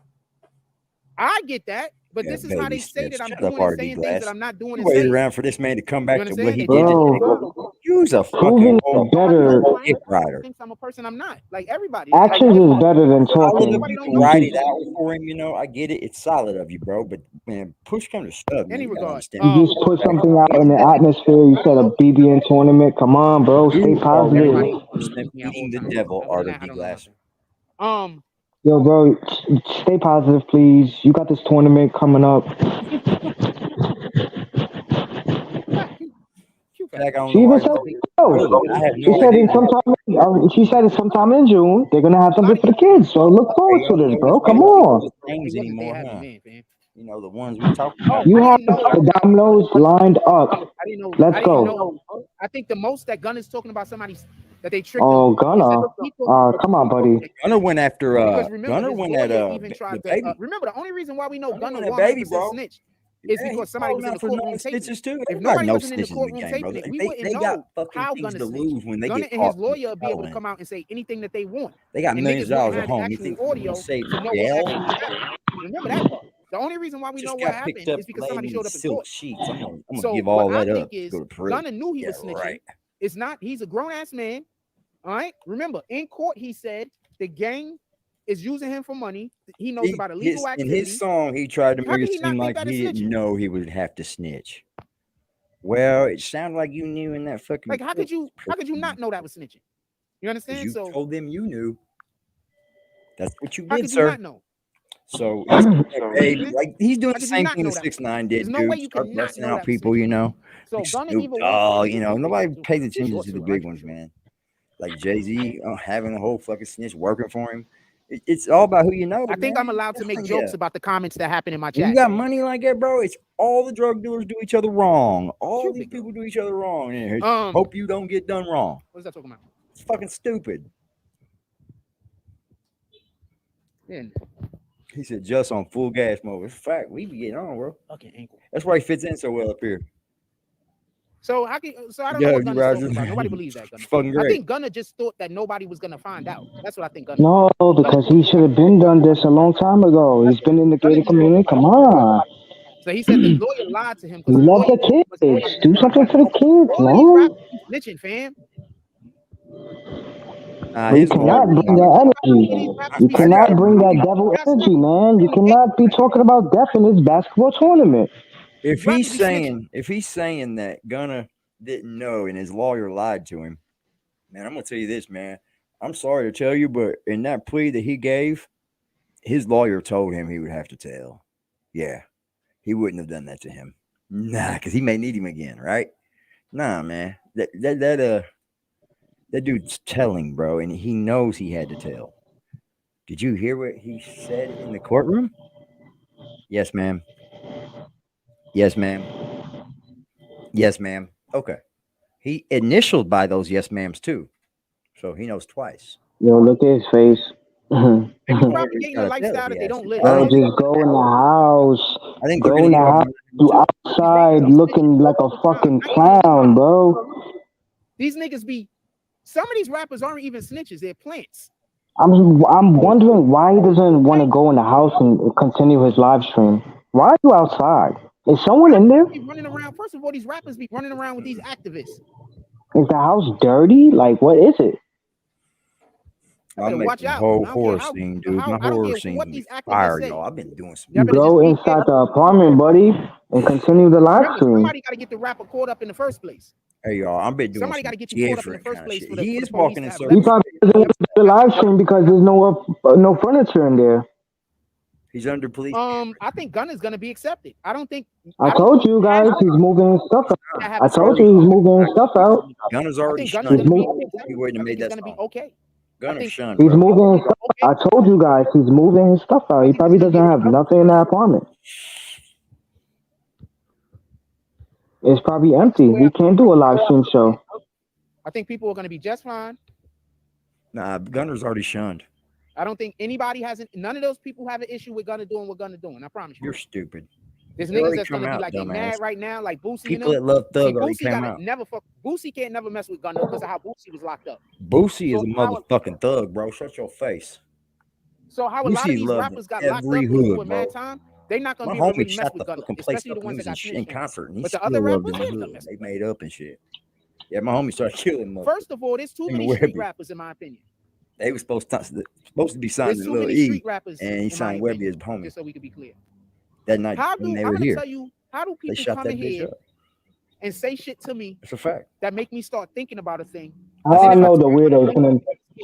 Speaker 6: I get that, but
Speaker 5: Yeah,
Speaker 6: this is how
Speaker 5: baby
Speaker 6: they say
Speaker 5: steps.
Speaker 6: that I'm
Speaker 5: Shut up,
Speaker 6: doing and
Speaker 5: RD
Speaker 6: saying
Speaker 5: Glass.
Speaker 6: things that I'm not doing
Speaker 5: You
Speaker 6: and
Speaker 5: waited
Speaker 6: saying.
Speaker 5: around for this man to come
Speaker 6: You
Speaker 5: back to
Speaker 6: understand?
Speaker 5: what he
Speaker 6: And
Speaker 5: did
Speaker 6: people
Speaker 5: today.
Speaker 7: Bro,
Speaker 5: You's a
Speaker 7: proving
Speaker 5: fucking
Speaker 7: is better.
Speaker 5: dick rider.
Speaker 6: thinks I'm a person I'm not. Like everybody.
Speaker 7: Actions is better than
Speaker 5: Solid
Speaker 7: talking.
Speaker 5: of you to write it out for him, you know. I get it. It's solid of you, bro. But man, push come to shove, man.
Speaker 6: Any
Speaker 5: You gotta
Speaker 6: regard,
Speaker 5: understand.
Speaker 7: You just put something out in the atmosphere. You said a BBN tournament. Come on, bro. Stay
Speaker 5: You are
Speaker 7: positive.
Speaker 5: 100% feeding the devil,
Speaker 6: Other than that, I
Speaker 5: RD
Speaker 6: don't know
Speaker 5: Glass.
Speaker 6: nothing.
Speaker 7: Yo, bro, stay positive, please. You got this tournament coming up.
Speaker 5: Jack, I don't
Speaker 7: She
Speaker 5: know
Speaker 7: even
Speaker 5: why.
Speaker 7: said,
Speaker 5: Really, I have
Speaker 7: she
Speaker 5: no
Speaker 7: said
Speaker 5: idea.
Speaker 7: it's sometime. She said it's sometime in June. They're gonna have something for the kids. So look forward to this, bro. Come on.
Speaker 5: Names
Speaker 6: It wasn't
Speaker 5: anymore,
Speaker 6: they had
Speaker 5: huh?
Speaker 6: the man, fam.
Speaker 5: You know the ones we talked about.
Speaker 7: You
Speaker 6: I
Speaker 7: have
Speaker 6: didn't know.
Speaker 7: the dominoes lined up.
Speaker 6: I didn't know.
Speaker 7: Let's
Speaker 6: I didn't
Speaker 7: go.
Speaker 6: know. I think the most that Gun is talking about somebody that they tricked
Speaker 7: Oh,
Speaker 6: him.
Speaker 7: Gunna. Come on, buddy.
Speaker 5: Gunner went after
Speaker 6: Because remember,
Speaker 5: Gunner
Speaker 6: his
Speaker 5: went
Speaker 6: lawyer
Speaker 5: at
Speaker 6: even tried
Speaker 5: the
Speaker 6: to.
Speaker 5: baby.
Speaker 6: Remember, the only reason why we know Gunna
Speaker 5: that
Speaker 6: 100%
Speaker 5: baby, bro.
Speaker 6: snitch is
Speaker 5: Yeah,
Speaker 6: because
Speaker 5: he
Speaker 6: somebody was
Speaker 5: calling
Speaker 6: in the
Speaker 5: out for
Speaker 6: courtroom
Speaker 5: no
Speaker 6: taping.
Speaker 5: snitches too.
Speaker 6: If
Speaker 5: Everybody
Speaker 6: nobody
Speaker 5: knows
Speaker 6: wasn't in the
Speaker 5: snitches in the
Speaker 6: courtroom
Speaker 5: game,
Speaker 6: taping
Speaker 5: brother.
Speaker 6: it, we
Speaker 5: They
Speaker 6: wouldn't
Speaker 5: got
Speaker 6: know
Speaker 5: fucking
Speaker 6: how
Speaker 5: things
Speaker 6: Gunna
Speaker 5: to
Speaker 6: snitched.
Speaker 5: lose when they
Speaker 6: Gunna
Speaker 5: get
Speaker 6: and his
Speaker 5: caught.
Speaker 6: lawyer be able to come out and say anything that they want.
Speaker 5: They got
Speaker 6: And
Speaker 5: millions
Speaker 6: niggas
Speaker 5: of dollars
Speaker 6: wouldn't
Speaker 5: at
Speaker 6: have
Speaker 5: home. You
Speaker 6: actual
Speaker 5: think they're
Speaker 6: audio
Speaker 5: gonna save
Speaker 6: to know what
Speaker 5: jail?
Speaker 6: actually happened. Remember that part. The only reason why we know
Speaker 5: Just
Speaker 6: what
Speaker 5: got picked
Speaker 6: happened
Speaker 5: up
Speaker 6: is because somebody
Speaker 5: laying
Speaker 6: showed
Speaker 5: in
Speaker 6: up in
Speaker 5: silk
Speaker 6: court.
Speaker 5: sheets. I'm gonna
Speaker 6: So
Speaker 5: give
Speaker 6: what
Speaker 5: all
Speaker 6: I
Speaker 5: that
Speaker 6: think
Speaker 5: up.
Speaker 6: is
Speaker 5: Go to prison.
Speaker 6: Gunna knew he
Speaker 5: Yeah,
Speaker 6: was snitching.
Speaker 5: right.
Speaker 6: It's not. He's a grown ass man. All right. Remember, in court he said the gang is using him for money. He knows about illegal
Speaker 5: In
Speaker 6: activity.
Speaker 5: his song, he tried to
Speaker 6: How
Speaker 5: make
Speaker 6: could
Speaker 5: it
Speaker 6: he not
Speaker 5: seem
Speaker 6: think
Speaker 5: like
Speaker 6: that is
Speaker 5: he didn't
Speaker 6: snitching?
Speaker 5: know he would have to snitch. Well, it sounded like you knew in that fucking.
Speaker 6: Like how could you not know that was snitching? You understand?
Speaker 5: You
Speaker 6: So
Speaker 5: told them you knew. That's what you
Speaker 6: how
Speaker 5: did,
Speaker 6: could you
Speaker 5: sir.
Speaker 6: not know?
Speaker 5: So he's like he's doing
Speaker 6: How
Speaker 5: the
Speaker 6: could you
Speaker 5: same
Speaker 6: not
Speaker 5: thing
Speaker 6: know
Speaker 5: that
Speaker 6: that?
Speaker 5: 6ix9ine
Speaker 6: There's
Speaker 5: did,
Speaker 6: no way
Speaker 5: dude.
Speaker 6: you
Speaker 5: Start
Speaker 6: can not
Speaker 5: busting
Speaker 6: know
Speaker 5: out
Speaker 6: that was
Speaker 5: people,
Speaker 6: snitching.
Speaker 5: you know.
Speaker 6: So
Speaker 5: Like
Speaker 6: Gunna
Speaker 5: Snoop
Speaker 6: either went
Speaker 5: Dogg,
Speaker 6: and
Speaker 5: you
Speaker 6: did
Speaker 5: know.
Speaker 6: what they
Speaker 5: Nobody
Speaker 6: did, too.
Speaker 5: pays
Speaker 6: He
Speaker 5: attention
Speaker 6: short
Speaker 5: to the
Speaker 6: too,
Speaker 5: big
Speaker 6: right?
Speaker 5: ones, man. Like Jay-Z having the whole fucking snitch working for him. It's all about who you know.
Speaker 6: I think
Speaker 5: man.
Speaker 6: I'm allowed to make
Speaker 5: Yeah.
Speaker 6: jokes about the comments that happen in my
Speaker 5: When
Speaker 6: chat.
Speaker 5: you got money like that, bro, it's all the drug dealers do each other wrong. All
Speaker 6: Cute
Speaker 5: these
Speaker 6: big
Speaker 5: people do each other wrong. And
Speaker 6: Um,
Speaker 5: hope you don't get done wrong.
Speaker 6: What is that talking about?
Speaker 5: It's fucking stupid.
Speaker 6: Yeah.
Speaker 5: He said just on full gas mode. It's a fact. We be getting on, bro.
Speaker 6: Fucking ankle.
Speaker 5: That's why he fits in so well up here.
Speaker 6: So I don't know what Gunna's talking about. Nobody believes that Gunna.
Speaker 5: Fucking great.
Speaker 6: I think Gunna just thought that nobody was gonna find out. That's what I think Gunna.
Speaker 7: No, because he should have been done this a long time ago. He's been in the gated community. Come on.
Speaker 6: So he said the lawyer lied to him
Speaker 7: You
Speaker 6: because the
Speaker 7: love
Speaker 6: lawyer
Speaker 7: the
Speaker 6: was
Speaker 7: kids. Do something for the kids,
Speaker 6: all these
Speaker 7: man.
Speaker 6: rappers be snitching, fam.
Speaker 7: But you cannot bring that energy. You cannot bring that devil energy, man. You cannot be talking about death in this basketball tournament.
Speaker 5: If he's saying that Gunna didn't know and his lawyer lied to him, man, I'm gonna tell you this, man. I'm sorry to tell you, but in that plea that he gave, his lawyer told him he would have to tell. Yeah, he wouldn't have done that to him. Nah, because he may need him again, right? Nah, man. That dude's telling, bro, and he knows he had to tell. Did you hear what he said in the courtroom? Yes, ma'am. Yes, ma'am. Yes, ma'am. Okay. He initialed by those yes, ma'ams too. So he knows twice.
Speaker 7: Yo, look at his face.
Speaker 6: They be propagating a lifestyle that they don't live.
Speaker 7: Bro, just go in the house.
Speaker 5: I think
Speaker 7: go in the house. You outside looking like a fucking clown, bro.
Speaker 6: These niggas be. Some of these rappers aren't even snitches. They're plants.
Speaker 7: I'm wondering why he doesn't want to go in the house and continue his live stream. Why are you outside? Is someone in there?
Speaker 6: Running around. First of all, these rappers be running around with these activists.
Speaker 7: Is the house dirty? Like, what is it?
Speaker 5: I'm making a whole horror scene, dude. My horror scene is fire, y'all. I've been doing some.
Speaker 7: Go inside the apartment, buddy, and continue the live stream.
Speaker 6: Somebody got to get the rapper caught up in the first place.
Speaker 5: Hey, y'all, I've been doing
Speaker 6: Somebody got to get you caught up in the first place.
Speaker 5: He is walking in
Speaker 7: He
Speaker 5: circles.
Speaker 7: probably doesn't want to do the live stream because there's no furniture in there.
Speaker 5: He's under police.
Speaker 6: I think Gunna's gonna be accepted. I don't think.
Speaker 7: I told you guys he's moving his stuff out. I told you he's moving his stuff out.
Speaker 5: Gunna's already shunned. He wouldn't have made that song.
Speaker 6: Okay.
Speaker 5: Gunna's shunned.
Speaker 7: He's moving his stuff. I told you guys he's moving his stuff out. He probably doesn't have nothing in that apartment. It's probably empty. He can't do a live stream show.
Speaker 6: I think people are gonna be just fine.
Speaker 5: Nah, Gunna's already shunned.
Speaker 6: I don't think anybody none of those people have an issue with Gunna doing what Gunna doing. I promise you.
Speaker 5: You're stupid.
Speaker 6: There's niggas that's gonna be like they mad right now, like Boosie.
Speaker 5: People that love Thug already came out.
Speaker 6: Boosie can't never mess with Gunna because of how Boosie was locked up.
Speaker 5: Boosie is a motherfucking thug, bro. Shut your face.
Speaker 6: So how a
Speaker 5: You
Speaker 6: lot
Speaker 5: see
Speaker 6: of these
Speaker 5: love
Speaker 6: rappers
Speaker 5: in
Speaker 6: got locked up
Speaker 5: every
Speaker 6: and doing
Speaker 5: hood,
Speaker 6: mad
Speaker 5: bro.
Speaker 6: time, they're not gonna
Speaker 5: My
Speaker 6: be able to
Speaker 5: homie
Speaker 6: really mess
Speaker 5: shot
Speaker 6: with
Speaker 5: the
Speaker 6: Gunna,
Speaker 5: fucking place
Speaker 6: especially
Speaker 5: up
Speaker 6: the
Speaker 5: when
Speaker 6: ones
Speaker 5: he
Speaker 6: that
Speaker 5: was
Speaker 6: got
Speaker 5: in
Speaker 6: snitched on.
Speaker 5: concert, and he
Speaker 6: But the
Speaker 5: still
Speaker 6: other
Speaker 5: loved
Speaker 6: rappers,
Speaker 5: in the
Speaker 6: yeah, don't
Speaker 5: hood.
Speaker 6: mess
Speaker 5: They
Speaker 6: with
Speaker 5: made up and shit. Yeah, my homie started killing them.
Speaker 6: First of all, there's too many street rappers, in my opinion.
Speaker 5: They were supposed to be signed
Speaker 6: There's
Speaker 5: to
Speaker 6: too
Speaker 5: Lil
Speaker 6: many
Speaker 5: E,
Speaker 6: street rappers,
Speaker 5: and he
Speaker 6: in my
Speaker 5: signed Webby
Speaker 6: opinion,
Speaker 5: as homie.
Speaker 6: just so we can be clear.
Speaker 5: That night when they
Speaker 6: I'm
Speaker 5: were
Speaker 6: gonna
Speaker 5: here,
Speaker 6: tell you, how do
Speaker 5: they
Speaker 6: people
Speaker 5: shot
Speaker 6: come
Speaker 5: that
Speaker 6: in
Speaker 5: bitch
Speaker 6: here
Speaker 5: up.
Speaker 6: and say shit to me
Speaker 5: That's a fact.
Speaker 6: that make me start thinking about a thing?
Speaker 7: I know the weirdo's gonna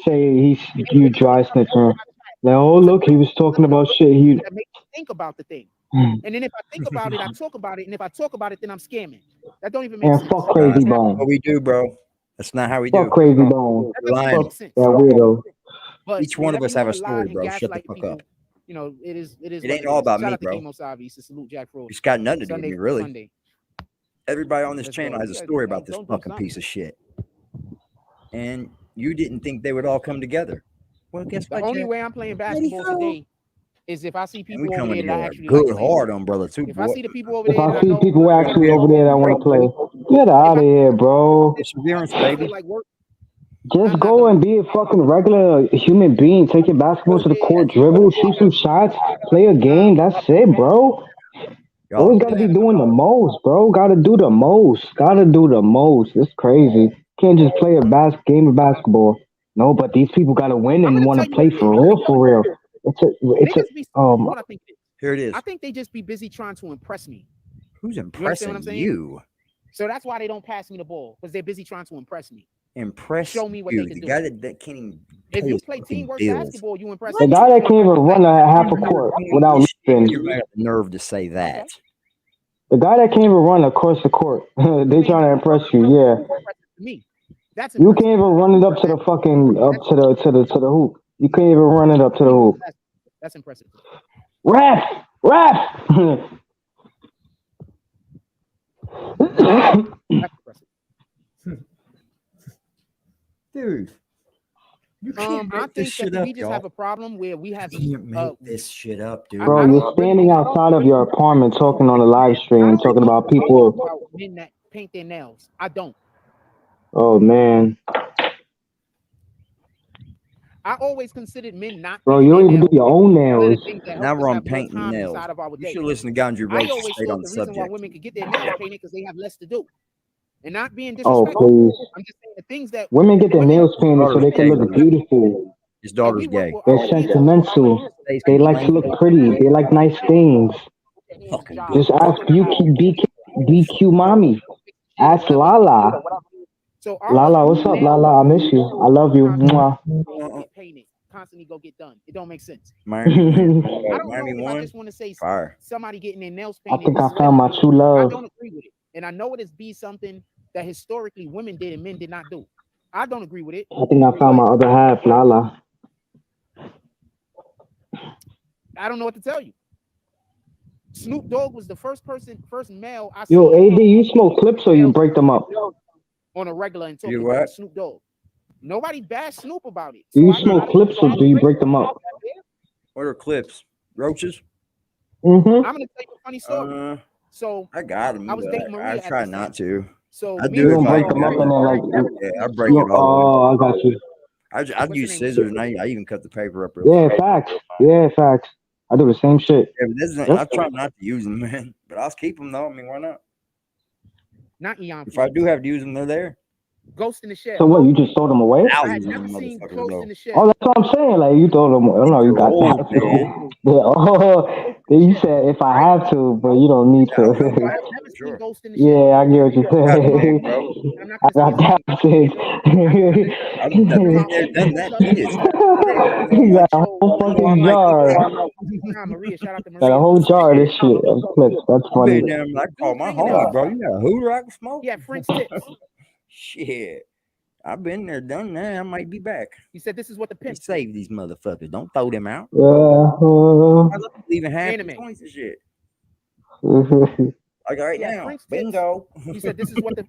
Speaker 7: say you dry snitching. Like, oh look, he was talking about shit.
Speaker 6: That make me think about the thing. And then if I think about it, I talk about it. And if I talk about it, then I'm scamming. That don't even make
Speaker 7: And
Speaker 6: sense.
Speaker 7: fuck Crazy Bone.
Speaker 5: What we do, bro. That's not how we
Speaker 7: Fuck
Speaker 5: do.
Speaker 7: Crazy Bone.
Speaker 6: That doesn't
Speaker 5: Lying.
Speaker 6: make sense.
Speaker 7: That weirdo.
Speaker 6: But
Speaker 5: Each one of us have a story,
Speaker 6: and
Speaker 5: bro. Shut the
Speaker 6: gaslight
Speaker 5: fuck
Speaker 6: people,
Speaker 5: up.
Speaker 6: you know, it is.
Speaker 5: It
Speaker 6: what
Speaker 5: ain't all about
Speaker 6: Shout
Speaker 5: me,
Speaker 6: out to
Speaker 5: bro.
Speaker 6: Emo Savi, to salute Jack Frost.
Speaker 5: It's got nothing to do with
Speaker 6: Sunday,
Speaker 5: me, really.
Speaker 6: Sunday.
Speaker 5: Everybody on this
Speaker 6: Let's
Speaker 5: channel
Speaker 6: go.
Speaker 5: has a
Speaker 6: Yeah,
Speaker 5: story about this
Speaker 6: don't do
Speaker 5: fucking
Speaker 6: something.
Speaker 5: piece of shit. And you didn't think they would all come together. Well, guess
Speaker 6: The
Speaker 5: what?
Speaker 6: only
Speaker 5: Jack?
Speaker 6: way I'm playing basketball today is if I see
Speaker 5: And
Speaker 6: people
Speaker 5: we
Speaker 6: over
Speaker 5: coming
Speaker 6: there that I
Speaker 5: together
Speaker 6: actually
Speaker 5: good
Speaker 6: like playing.
Speaker 5: hard, umbrella, too,
Speaker 6: If
Speaker 5: boy.
Speaker 6: I see the people over
Speaker 7: If
Speaker 6: there,
Speaker 7: I
Speaker 6: that
Speaker 7: see
Speaker 6: know
Speaker 7: people who actually over there that want to play, get out of here, bro.
Speaker 5: Perseverance,
Speaker 6: I feel
Speaker 5: baby.
Speaker 6: like work.
Speaker 7: Just go and be a fucking regular human being. Take your basketball to the court, dribble, shoot some shots, play a game. That's it, bro. Always gotta be doing the most, bro. Gotta do the most. Gotta do the most. It's crazy. Can't just play a game of basketball. No, but these people gotta win and want to play for real, for real.
Speaker 6: Niggas be what I think it is.
Speaker 5: Here it is.
Speaker 6: I think they just be busy trying to impress me.
Speaker 5: Who's
Speaker 6: You understand
Speaker 5: impressing
Speaker 6: what I'm saying?
Speaker 5: you?
Speaker 6: So that's why they don't pass me the ball, because they're busy trying to impress me.
Speaker 5: Impress
Speaker 6: Show me what
Speaker 5: you.
Speaker 6: they can
Speaker 5: The
Speaker 6: do.
Speaker 5: guy that can't even
Speaker 6: If
Speaker 5: pay
Speaker 6: you
Speaker 5: his
Speaker 6: play
Speaker 5: fucking
Speaker 6: teamwork
Speaker 5: bills.
Speaker 6: basketball, you impress
Speaker 7: The
Speaker 6: me.
Speaker 7: guy that can't even run a half a court without
Speaker 5: You
Speaker 7: leaping.
Speaker 5: have the nerve to say that.
Speaker 7: The guy that can't even run across the court. They trying to impress you, yeah.
Speaker 6: Me. That's
Speaker 7: You can't even run it up to the fucking to the hoop. You can't even run it up to the hoop.
Speaker 6: That's impressive.
Speaker 7: Ref!
Speaker 6: That's impressive.
Speaker 5: Dude. You can't
Speaker 6: I
Speaker 5: make this
Speaker 6: think
Speaker 5: shit
Speaker 6: that
Speaker 5: up,
Speaker 6: we just
Speaker 5: y'all.
Speaker 6: have a problem where we have
Speaker 5: You can't make this shit up, dude.
Speaker 7: Bro, you're standing outside of your apartment talking on a live stream, talking about people.
Speaker 6: about men that paint their nails. I don't.
Speaker 7: Oh man.
Speaker 6: I always considered men not.
Speaker 7: Bro, you don't even do your own nails.
Speaker 5: Now we're on painting nails. You should listen to Gandhi
Speaker 6: I
Speaker 5: Roach
Speaker 6: always
Speaker 5: straight
Speaker 6: thought
Speaker 5: on the
Speaker 6: the reason why
Speaker 5: subject.
Speaker 6: women could get their nails painted because they have less to do. And not being
Speaker 7: Oh,
Speaker 6: disrespectful.
Speaker 7: please.
Speaker 6: I'm just saying the things that
Speaker 7: Women get their nails painted so they can look beautiful.
Speaker 5: His daughter's gay.
Speaker 7: They're sentimental. They like to look pretty. They like nice things. Just ask BQ mommy. Ask Lala. Lala, what's up, Lala? I miss you. I love you. Mwah.
Speaker 6: Get painted, constantly go get done. It don't make sense.
Speaker 5: Miami
Speaker 6: I don't
Speaker 5: Miami
Speaker 6: know if I
Speaker 5: won.
Speaker 6: just want to say
Speaker 5: Fire.
Speaker 6: somebody getting their nails
Speaker 7: I
Speaker 6: painted.
Speaker 7: think I found my true
Speaker 6: I
Speaker 7: love.
Speaker 6: don't agree with it. And I know it is be something that historically women did and men did not do. I don't agree with it.
Speaker 7: I think I found my other half, Lala.
Speaker 6: I don't know what to tell you. Snoop Dogg was the first male I
Speaker 7: Yo,
Speaker 6: seen
Speaker 7: AD, you smoke clips or you break them up?
Speaker 6: on a regular and talk
Speaker 5: You
Speaker 6: about
Speaker 5: what?
Speaker 6: Snoop Dogg. Nobody bashed Snoop about it.
Speaker 7: Do you smoke clips or do you break them up?
Speaker 5: What are clips? Roaches?
Speaker 7: Mm-hmm.
Speaker 6: I'm gonna tell you a funny story. So
Speaker 5: I got them.
Speaker 6: I was dating Maria.
Speaker 5: I
Speaker 6: at
Speaker 5: try
Speaker 6: the
Speaker 5: not
Speaker 6: time.
Speaker 5: to.
Speaker 6: So
Speaker 5: I
Speaker 6: me
Speaker 5: do
Speaker 6: and
Speaker 5: if I
Speaker 7: break them up and then like
Speaker 5: I break it all.
Speaker 7: Oh, I got you.
Speaker 5: I'd use scissors and I even cut the paper up real
Speaker 7: Yeah,
Speaker 5: fast.
Speaker 7: facts. Yeah, facts. I do the same shit.
Speaker 5: Yeah, but this isn't, I try not to use them, man. But I'll keep them though. I mean, why not?
Speaker 6: Not Eon.
Speaker 5: If I do have to use them, they're there.
Speaker 6: Ghost in the Shell.
Speaker 7: So what? You just throw them away?
Speaker 6: I had
Speaker 5: Thousands of
Speaker 6: never
Speaker 5: them
Speaker 6: seen
Speaker 5: motherfuckers
Speaker 6: Ghost
Speaker 5: though.
Speaker 6: in the Shell.
Speaker 7: Oh, that's what I'm saying. Like you throw them. I don't know. You got
Speaker 5: Old,
Speaker 7: that.
Speaker 5: man.
Speaker 7: Yeah. Oh, you said if I have to, but you don't need
Speaker 6: I have
Speaker 7: to.
Speaker 6: never seen Ghost in the Shell.
Speaker 7: Yeah, I get what you're saying. I got that shit.
Speaker 5: I've been there, done that.
Speaker 7: You got a whole fucking jar.
Speaker 6: Maria, shout out to Maria.
Speaker 7: Got a whole jar of this shit. Of clips. That's
Speaker 5: I've
Speaker 7: funny.
Speaker 5: been there. I call my homie, bro. You got a hooter I can smoke?
Speaker 6: Yeah, French tips.
Speaker 5: Shit. I've been there, done that. I might be back.
Speaker 6: He said this is what the Pimp
Speaker 5: save these motherfuckers. Don't throw them out.
Speaker 7: Yeah.
Speaker 5: I love leaving half the joints and shit. Like right now, bingo.
Speaker 6: He said this is what the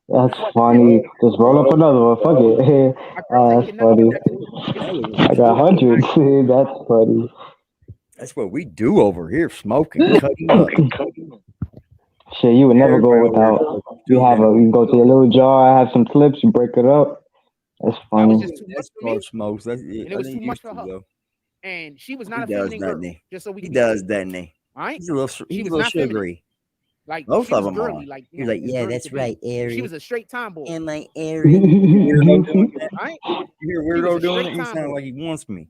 Speaker 7: That's funny. Just roll up another one. Fuck it. That's funny. I got hundreds. That's funny.
Speaker 5: That's what we do over here, smoking, cutting up.
Speaker 7: Shit, you would never go without. You can go to your little jar, have some clips, you break it up. That's funny.
Speaker 5: That's called smokes. That's it.
Speaker 6: And it was too much for her. and she was not a
Speaker 5: He does,
Speaker 6: feminine girl.
Speaker 5: doesn't he?
Speaker 6: Just so we
Speaker 5: He
Speaker 6: can
Speaker 5: does,
Speaker 6: be clear.
Speaker 5: doesn't he?
Speaker 6: All right.
Speaker 5: He's a little,
Speaker 6: She
Speaker 5: he's
Speaker 6: was
Speaker 5: a little
Speaker 6: not feminine.
Speaker 5: sugary.
Speaker 6: Like
Speaker 5: Both
Speaker 6: she was
Speaker 5: of them
Speaker 6: girly.
Speaker 5: are.
Speaker 6: Like
Speaker 5: He's like,
Speaker 6: as
Speaker 5: yeah,
Speaker 6: girly
Speaker 5: that's
Speaker 6: could be.
Speaker 5: right, Airy.
Speaker 6: She was a straight tomboy.
Speaker 5: Am I Airy? Weirdo doing that?
Speaker 6: Right?
Speaker 5: You hear
Speaker 6: She was
Speaker 5: weirdo
Speaker 6: a
Speaker 5: doing
Speaker 6: straight
Speaker 5: it? He sound
Speaker 6: tomboy.
Speaker 5: like he wants me.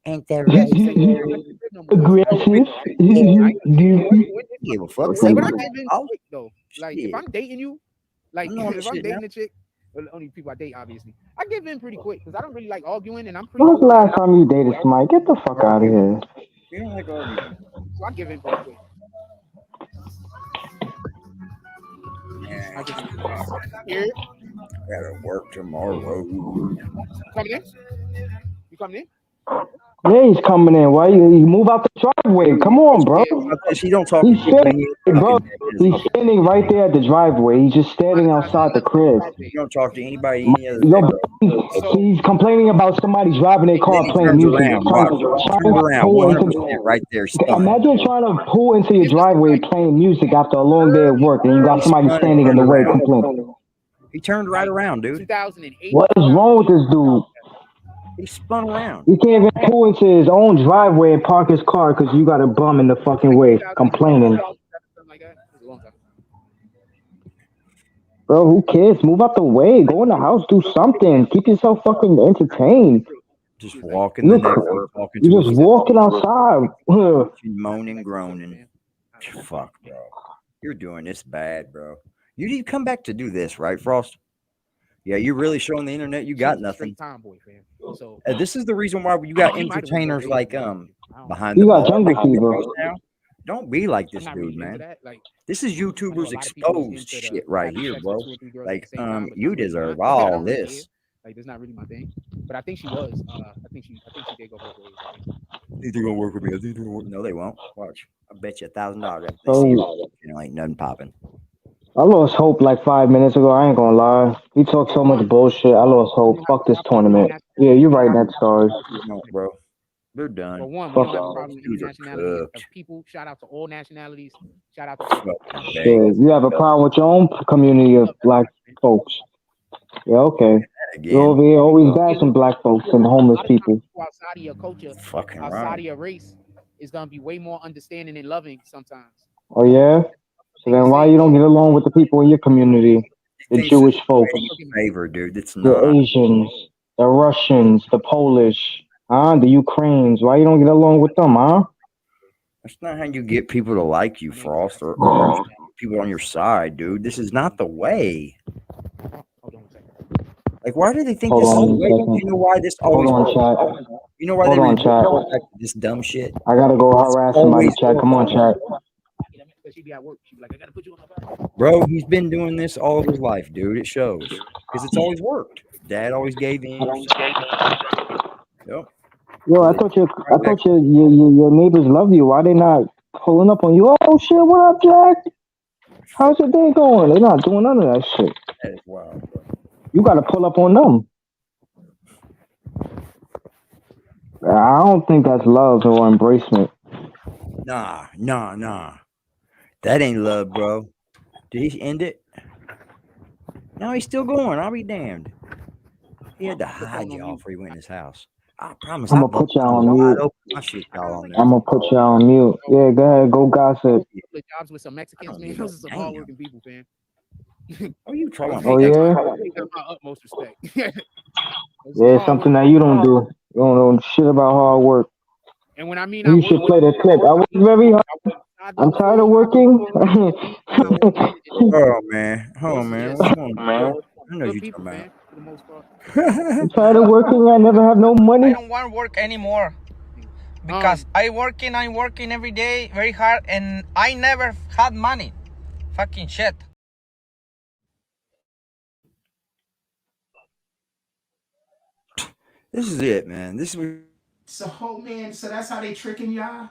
Speaker 5: Ain't that
Speaker 6: Yeah,
Speaker 5: right?
Speaker 6: she said she don't like the crib no more.
Speaker 7: Aggressive.
Speaker 5: Give a fuck.
Speaker 6: But
Speaker 5: Say
Speaker 6: I
Speaker 5: what
Speaker 6: give in
Speaker 5: I'll
Speaker 6: quick though. Like if I'm dating you, like
Speaker 5: I'm on
Speaker 6: if
Speaker 5: the
Speaker 6: I'm
Speaker 5: shit
Speaker 6: dating
Speaker 5: now.
Speaker 6: a chick, well, the only people I date obviously, I give in pretty quick because I don't really like arguing and I'm pretty.
Speaker 7: When was the last time you dated somebody? Get the fuck out of here.
Speaker 5: You don't like arguing.
Speaker 6: So I give in pretty quick.
Speaker 5: Yeah,
Speaker 6: I give in. Here,
Speaker 5: gotta work tomorrow.
Speaker 6: coming in. You coming in?
Speaker 7: Yeah, he's coming in. Why you move out the driveway? Come on, bro.
Speaker 5: She don't talk to
Speaker 7: He's
Speaker 5: people when
Speaker 7: standing,
Speaker 5: you're
Speaker 7: bro.
Speaker 5: talking.
Speaker 7: He's standing right there at the driveway. He's just standing outside the crib.
Speaker 5: You don't talk to anybody any other
Speaker 7: Yo,
Speaker 5: day, bro.
Speaker 7: he's complaining about somebody driving their car
Speaker 5: Then he
Speaker 7: playing
Speaker 5: turns
Speaker 7: music.
Speaker 5: around. Watch. Turns around. 100% right there.
Speaker 7: Imagine trying to pull into your driveway playing music after a long day of work, and you got somebody standing in the way complaining.
Speaker 5: He turned right around, dude.
Speaker 6: 2008.
Speaker 7: What is wrong with this dude?
Speaker 5: He spun around.
Speaker 7: He can't even pull into his own driveway and park his car because you got a bum in the fucking way complaining. Bro, who cares? Move out the way. Go in the house. Do something. Keep yourself fucking entertained.
Speaker 5: Just walking the neighborhood, talking to
Speaker 7: You're just walking outside.
Speaker 5: moaning, groaning. Fuck, bro. You're doing this bad, bro. You need to come back to do this, right, Frost? Yeah, you're really showing the internet you got nothing.
Speaker 6: So
Speaker 5: This is the reason why you got entertainers like behind
Speaker 7: You
Speaker 5: the
Speaker 7: got
Speaker 5: bar
Speaker 7: jungle
Speaker 5: making
Speaker 7: fever.
Speaker 5: videos now. Don't be like this dude, man. This is YouTubers exposed shit right here, bro. Like, you deserve all this.
Speaker 6: Like, that's not really my thing. But I think she was. I think she did go both ways.
Speaker 5: They're gonna work with me. I think they're gonna work. No, they won't. Watch. I bet you $1,000. Ain't nothing popping.
Speaker 7: I lost hope like 5 minutes ago. I ain't gonna lie. He talked so much bullshit. I lost hope. Fuck this tournament. Yeah, you're right, that stars.
Speaker 5: No, bro. They're done.
Speaker 6: For one, we don't have a problem with any nationality of people. Shout out to all nationalities. Shout out to
Speaker 7: Yeah, you have a problem with your own community of black folks. Yeah, okay. You're over here always bashing black folks and homeless people.
Speaker 6: outside of your culture,
Speaker 5: Fucking
Speaker 6: outside
Speaker 5: right.
Speaker 6: of your race, is gonna be way more understanding and loving sometimes.
Speaker 7: Oh yeah? So then why you don't get along with the people in your community? The Jewish folks,
Speaker 5: Favor, dude. It's
Speaker 7: the
Speaker 5: not.
Speaker 7: Asians, the Russians, the Polish, the Ukrainians. Why you don't get along with them, huh?
Speaker 5: That's not how you get people to like you, Frost, or people on your side, dude. This is not the way. Like, why do they think this is the way? You know why this always
Speaker 7: works? Chat.
Speaker 5: You know why
Speaker 7: Hold
Speaker 5: they
Speaker 7: on, chat.
Speaker 5: like this dumb shit?
Speaker 7: I gotta go harass somebody, chat. Come on, chat.
Speaker 5: Bro, he's been doing this all of his life, dude. It shows. Because it's always worked. Dad always gave in. Yep.
Speaker 7: Yo, I thought your neighbors love you. Why they not pulling up on you? Oh shit, what up, Jack? How's your day going? They're not doing none of that shit.
Speaker 5: That is wild, bro.
Speaker 7: You gotta pull up on them. I don't think that's love or embracement.
Speaker 5: Nah. That ain't love, bro. Did he end it? No, he's still going. I'll be damned. He had to hide y'all before he went in his house. I promise.
Speaker 7: I'm gonna put y'all on mute. I'm gonna put y'all on mute. Yeah, go ahead, go gossip.
Speaker 6: Jobs with some Mexicans, man. Those are some hardworking people, man.
Speaker 5: Are you trolling?
Speaker 7: Oh yeah.
Speaker 6: My utmost respect.
Speaker 7: Yeah, it's something that you don't do. You don't know shit about hard work.
Speaker 6: And when I mean,
Speaker 7: you should play the clip. I work very hard. I'm tired of working.
Speaker 5: Oh man, what's going on, man? I know you talking about.
Speaker 7: I'm tired of working. I never have no money.
Speaker 11: I don't want to work anymore because I'm working every day very hard, and I never had money. Fucking shit.
Speaker 5: This is it, man. This is.
Speaker 12: So, man, so that's how they tricking y'all?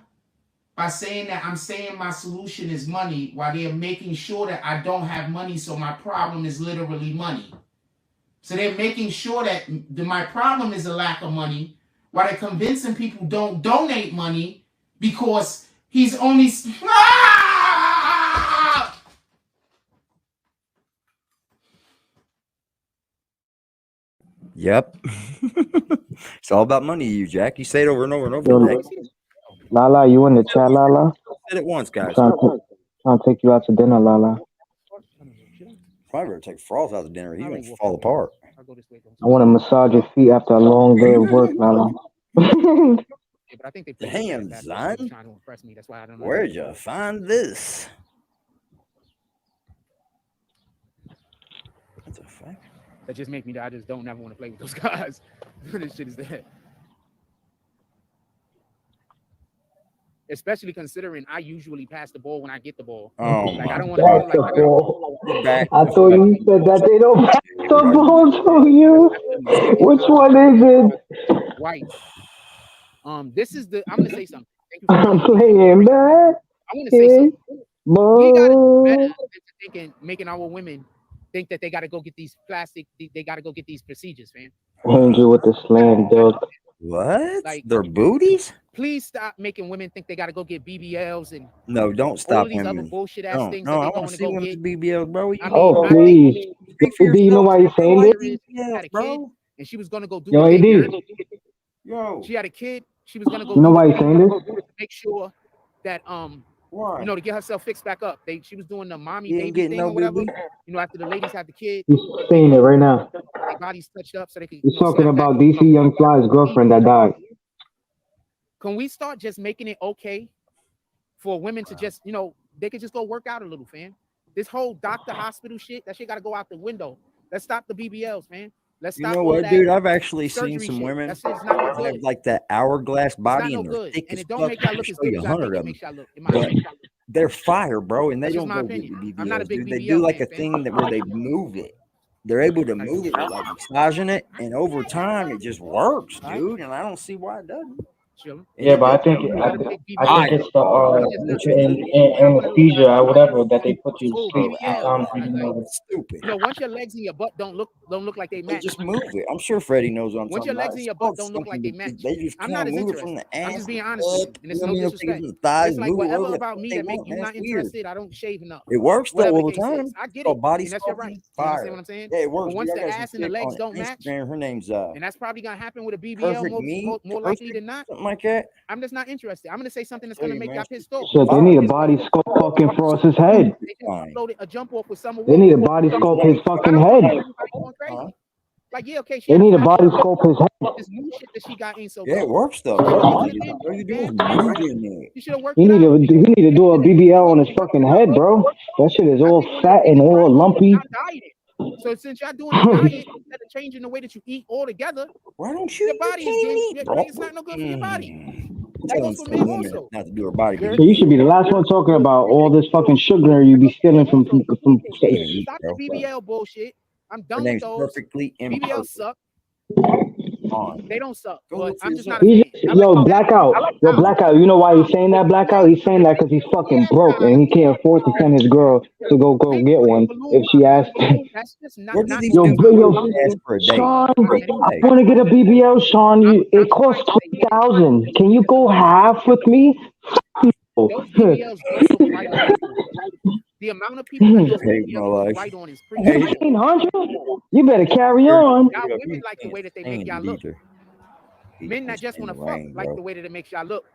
Speaker 12: By saying that I'm saying my solution is money, while they're making sure that I don't have money, so my problem is literally money. So they're making sure that my problem is a lack of money, while they're convincing people don't donate money because he's only...
Speaker 5: Yep. It's all about money, you Jack. You say it over and over and over. Jack.
Speaker 7: Lala, you in the chat, Lala?
Speaker 5: Said it once, guys.
Speaker 7: Trying to take you out to dinner, Lala.
Speaker 5: If I ever take Frost out to dinner, he's gonna fall apart.
Speaker 7: I want to massage your feet after a long day of work, Lala.
Speaker 6: But I think they
Speaker 5: Damn, son.
Speaker 6: trying to impress me. That's why I don't know.
Speaker 5: Where'd you find this? That's a fact.
Speaker 6: That just make me that I just don't never want to play with those guys. This shit is dead. Especially considering I usually pass the ball when I get the ball.
Speaker 5: Oh,
Speaker 6: like I don't
Speaker 7: That's
Speaker 6: want to
Speaker 7: the ball. I
Speaker 6: I
Speaker 7: thought you said that they don't pass the ball to you. Which one is it?
Speaker 6: White. This is the. I'm gonna say something. Thank you
Speaker 7: I'm playing back.
Speaker 6: I'm gonna say something. We gotta do better than thinking, making our women think that they gotta go get these plastic. They gotta go get these procedures, man.
Speaker 7: Angel with the slam dunk.
Speaker 5: What?
Speaker 6: Like
Speaker 5: Their booties?
Speaker 6: Please stop making women think they gotta go get BBLs and
Speaker 5: No, don't
Speaker 6: all
Speaker 5: stop
Speaker 6: of these other
Speaker 5: women.
Speaker 6: bullshit ass things
Speaker 5: No,
Speaker 6: that
Speaker 5: I
Speaker 6: they
Speaker 5: want
Speaker 6: going
Speaker 5: to
Speaker 6: to
Speaker 5: see
Speaker 6: go
Speaker 5: women's
Speaker 6: get.
Speaker 5: BBLs, bro.
Speaker 6: I mean,
Speaker 7: Oh, please. Do you know why you're saying this?
Speaker 6: Had a kid, and she was gonna go do
Speaker 7: Yo,
Speaker 6: it.
Speaker 7: AD.
Speaker 5: Yo.
Speaker 6: She had a kid. She was gonna go.
Speaker 7: You know
Speaker 6: do
Speaker 7: why
Speaker 6: it
Speaker 7: you're saying this?
Speaker 6: to make sure that
Speaker 5: Why?
Speaker 6: you know, to get herself fixed back up. She was doing the mommy
Speaker 5: You ain't
Speaker 6: baby
Speaker 5: getting
Speaker 6: thing
Speaker 5: no
Speaker 6: or whatever.
Speaker 5: BB?
Speaker 6: You know, after the ladies had the kid,
Speaker 7: He's saying it right now.
Speaker 6: their bodies touched up so they could.
Speaker 7: He's talking about DC Young Fly's girlfriend that died.
Speaker 6: Can we start just making it okay for women to just, you know, they could just go work out a little, fam? This whole doctor hospital shit, that shit got to go out the window. Let's stop the BBLs, man. Let's
Speaker 5: You
Speaker 6: stop
Speaker 5: know
Speaker 6: all
Speaker 5: what,
Speaker 6: that
Speaker 5: dude? I've actually
Speaker 6: surgery
Speaker 5: seen some
Speaker 6: shit.
Speaker 5: women
Speaker 6: That shit's not no
Speaker 5: that have
Speaker 6: good.
Speaker 5: like that hourglass
Speaker 6: It's not
Speaker 5: body
Speaker 6: no
Speaker 5: and they're
Speaker 6: good,
Speaker 5: thick
Speaker 6: and
Speaker 5: as
Speaker 6: it don't
Speaker 5: fuck.
Speaker 6: make
Speaker 5: I
Speaker 6: y'all
Speaker 5: can
Speaker 6: look as
Speaker 5: show
Speaker 6: good
Speaker 5: you
Speaker 6: as I
Speaker 5: 100
Speaker 6: think it
Speaker 5: of them.
Speaker 6: makes y'all look. In my
Speaker 5: But
Speaker 6: opinion,
Speaker 5: they're fire, bro, and they
Speaker 6: that's just
Speaker 5: don't
Speaker 6: my
Speaker 5: go
Speaker 6: opinion.
Speaker 5: get
Speaker 6: I'm not a
Speaker 5: BBLs,
Speaker 6: big
Speaker 5: dude. They
Speaker 6: BBL
Speaker 5: do like a
Speaker 6: fan,
Speaker 5: thing that where they move it. They're able to move it with like massaging it, and over time it just works, dude. And I don't see why it doesn't.
Speaker 6: Chilling.
Speaker 7: Yeah, but I think it's the anesthesia or whatever that they put you to sleep.
Speaker 5: Stupid.
Speaker 6: You know, once your legs in your butt don't look like they
Speaker 5: They
Speaker 6: match.
Speaker 5: just move it. I'm sure Freddie knows what I'm
Speaker 6: Once
Speaker 5: talking
Speaker 6: your legs
Speaker 5: about.
Speaker 6: in your butt don't look like they match.
Speaker 5: They just
Speaker 6: I'm
Speaker 5: kind
Speaker 6: not
Speaker 5: of
Speaker 6: as
Speaker 5: move it from
Speaker 6: interested.
Speaker 5: the ass.
Speaker 6: I'm just being honest with you, and it's no
Speaker 5: Take it
Speaker 6: disrespect.
Speaker 5: from the thighs,
Speaker 6: It's like
Speaker 5: move it
Speaker 6: whatever
Speaker 5: wherever
Speaker 6: about me
Speaker 5: they
Speaker 6: that make
Speaker 5: want,
Speaker 6: you
Speaker 5: man.
Speaker 6: not
Speaker 5: It's weird.
Speaker 6: interested. I don't shave enough.
Speaker 5: It works though
Speaker 6: Whatever
Speaker 5: all
Speaker 6: the
Speaker 5: the
Speaker 6: case
Speaker 5: time.
Speaker 6: is. I get
Speaker 5: Oh,
Speaker 6: it,
Speaker 5: body
Speaker 6: and that's your right.
Speaker 5: sculpting,
Speaker 6: You understand
Speaker 5: fire.
Speaker 6: what I'm saying?
Speaker 5: Yeah, it works.
Speaker 6: But once
Speaker 5: dude. I
Speaker 6: the
Speaker 5: got some
Speaker 6: ass and the
Speaker 5: chick
Speaker 6: legs
Speaker 5: on
Speaker 6: don't match,
Speaker 5: Instagram. Her name's
Speaker 6: and that's probably gonna happen with a BBL
Speaker 5: Perfect Me,
Speaker 6: more likely than not.
Speaker 5: something like that.
Speaker 6: I'm just not interested. I'm gonna say something that's gonna make y'all pissed off.
Speaker 7: Shit, they need a body sculpt fucking Frost's head.
Speaker 6: They just uploaded a jump off with Summer
Speaker 7: They need a body sculpt his fucking head.
Speaker 6: going crazy. Like, yeah, okay, she
Speaker 7: They
Speaker 6: had
Speaker 7: need a
Speaker 6: fat
Speaker 7: body
Speaker 6: ass,
Speaker 7: sculpt his head.
Speaker 6: this new shit that she got ain't so
Speaker 5: Yeah,
Speaker 6: dope.
Speaker 5: it works though.
Speaker 6: She should've
Speaker 5: All
Speaker 6: worked it in,
Speaker 5: you do is
Speaker 6: man.
Speaker 5: move it.
Speaker 6: You should have worked
Speaker 7: He
Speaker 6: it
Speaker 7: need
Speaker 6: out.
Speaker 7: to do a BBL on his fucking head, bro. That shit is all fat and all lumpy.
Speaker 6: So since y'all doing the diet instead of changing the way that you eat altogether,
Speaker 5: why don't you?
Speaker 6: Your body is getting,
Speaker 5: bro?
Speaker 6: it's not no good for your body. That
Speaker 5: Telling
Speaker 6: goes for
Speaker 5: some
Speaker 6: men
Speaker 5: women
Speaker 6: also.
Speaker 5: not to do her body.
Speaker 7: So you should be the last one talking about all this fucking sugar you be stealing from.
Speaker 6: Stop the BBL bullshit. I'm done with
Speaker 5: name's
Speaker 6: those.
Speaker 5: Perfectly
Speaker 6: BBL
Speaker 5: Imperfect.
Speaker 6: suck.
Speaker 5: On.
Speaker 6: They don't suck,
Speaker 5: Go
Speaker 6: but
Speaker 5: look for
Speaker 6: I'm just
Speaker 5: yourself.
Speaker 6: not a fan.
Speaker 7: Yo, Blackout. Yo, Blackout. You know why he's saying that, Blackout? He's saying that because he's fucking broke and he can't afford to send his girl to go get one if she asks.
Speaker 6: That's just
Speaker 5: Where do these
Speaker 7: Yo,
Speaker 5: dudes ask for a date?
Speaker 7: Sean, I want to get a BBL, Sean. It costs $20,000. Can you go half with me?
Speaker 6: Those BBLs don't look right on people. The amount of people that those BBLs look right on is pretty small.
Speaker 7: 1,800? You better carry on.
Speaker 6: Y'all women like the way that they make y'all look. Men that just want to fuck like the way that it makes y'all look.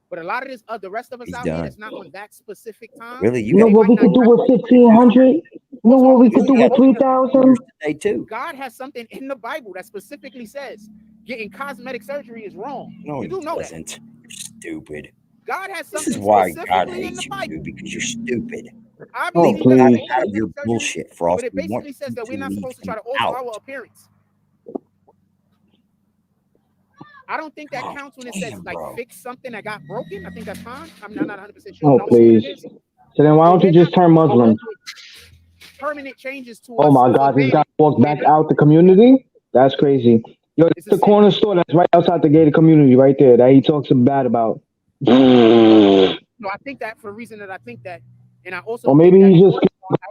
Speaker 6: But a lot of this, the rest of us out here that's not on that specific time.
Speaker 5: Really,
Speaker 7: You know what we could do with 1,500? You know what we could do with 3,000?
Speaker 6: God has something in the Bible that specifically says getting cosmetic surgery is wrong.
Speaker 5: No,
Speaker 6: you do know
Speaker 5: that. You're stupid.
Speaker 6: God has
Speaker 5: This
Speaker 6: something
Speaker 5: is why God
Speaker 6: specifically in
Speaker 5: hates
Speaker 6: the
Speaker 5: you,
Speaker 6: Bible.
Speaker 5: dude, because you're stupid.
Speaker 6: I believe
Speaker 5: Please.
Speaker 6: God
Speaker 5: Out of your bullshit, Frost.
Speaker 6: but it basically says that we're not supposed to try to alter our appearance. I don't think that counts when it says like fix something that got broken. I think that's fine. I'm not 100% sure.
Speaker 7: Oh, please. So then why don't you just turn Muslim?
Speaker 6: Permanent changes to
Speaker 7: Oh my God, this guy walked back out the community? That's crazy. Yo, it's the corner store that's right outside the gated community right there that he talks bad about.
Speaker 6: No, I think that for a reason that I think that, and I also.
Speaker 7: Or maybe he just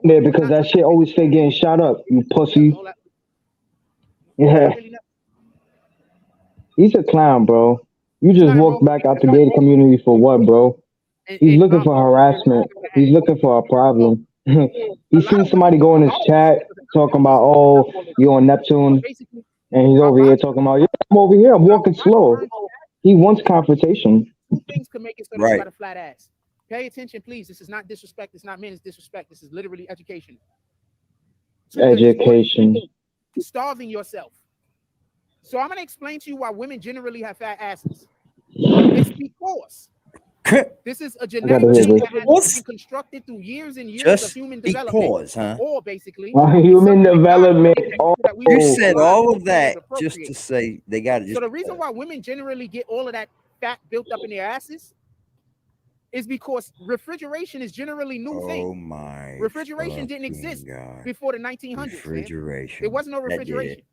Speaker 7: there because that shit always stay getting shot up, you pussy. Yeah. He's a clown, bro. You just walked back out the gated community for what, bro? He's looking for harassment. He's looking for a problem. He's seen somebody go in his chat talking about, oh, you're on Neptune. And he's over here talking about, yeah, I'm over here. I'm walking slow. He wants confrontation.
Speaker 6: Two things could make it so that you got a flat ass. Pay attention, please. This is not disrespect. It's not meant as disrespect. This is literally education.
Speaker 7: Education.
Speaker 6: Starving yourself. So I'm going to explain to you why women generally have fat asses. It's because this is a genetic thing that has been constructed through years and years of human development. Or basically,
Speaker 7: human development.
Speaker 5: You said all of that just to say they got it.
Speaker 6: So the reason why women generally get all of that fat built up in their asses is because refrigeration is generally new thing.
Speaker 5: Oh my!
Speaker 6: Refrigeration didn't exist before the 1900s.
Speaker 5: Refrigeration.
Speaker 6: There was no refrigeration.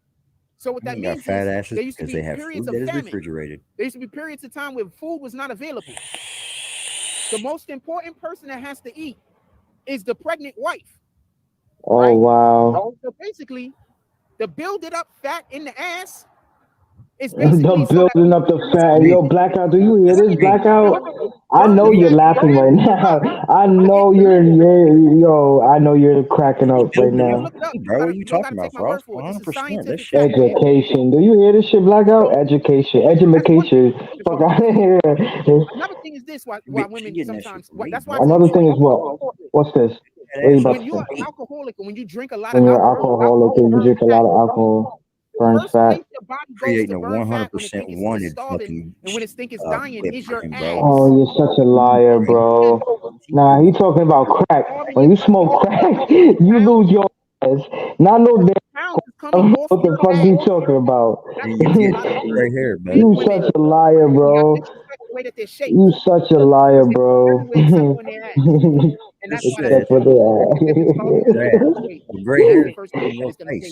Speaker 6: So what that means is there used to be periods of famine. There used to be periods of time where food was not available. The most important person that has to eat is the pregnant wife.
Speaker 7: Oh,
Speaker 6: right?
Speaker 7: wow.
Speaker 6: So basically, the builded up fat in the ass is basically
Speaker 7: the building up the fat. Yo, Blackout, do you hear this, Blackout? I know you're laughing right now. I know I know you're cracking up right now.
Speaker 5: Bro, what are you talking about, bro? 100%. This
Speaker 7: shit. Education. Do you hear this shit, Blackout? Education. Fuck out of here.
Speaker 6: Another thing is this: why women sometimes. That's why.
Speaker 7: Another thing is what? What's this?
Speaker 6: When you're an alcoholic and when you drink a lot of
Speaker 7: alcohol, alcoholic and you drink a lot of alcohol, burns fat.
Speaker 5: Creating a 100% wanted fucking.
Speaker 6: And when it think it's dying, is your ass.
Speaker 7: Oh, you're such a liar, bro. Nah, he talking about crack. When you smoke crack, you lose your ass. Not no damn. What the fuck you talking about?
Speaker 5: Right here, man.
Speaker 7: You such a liar, bro. You such a liar, bro. That's what they are.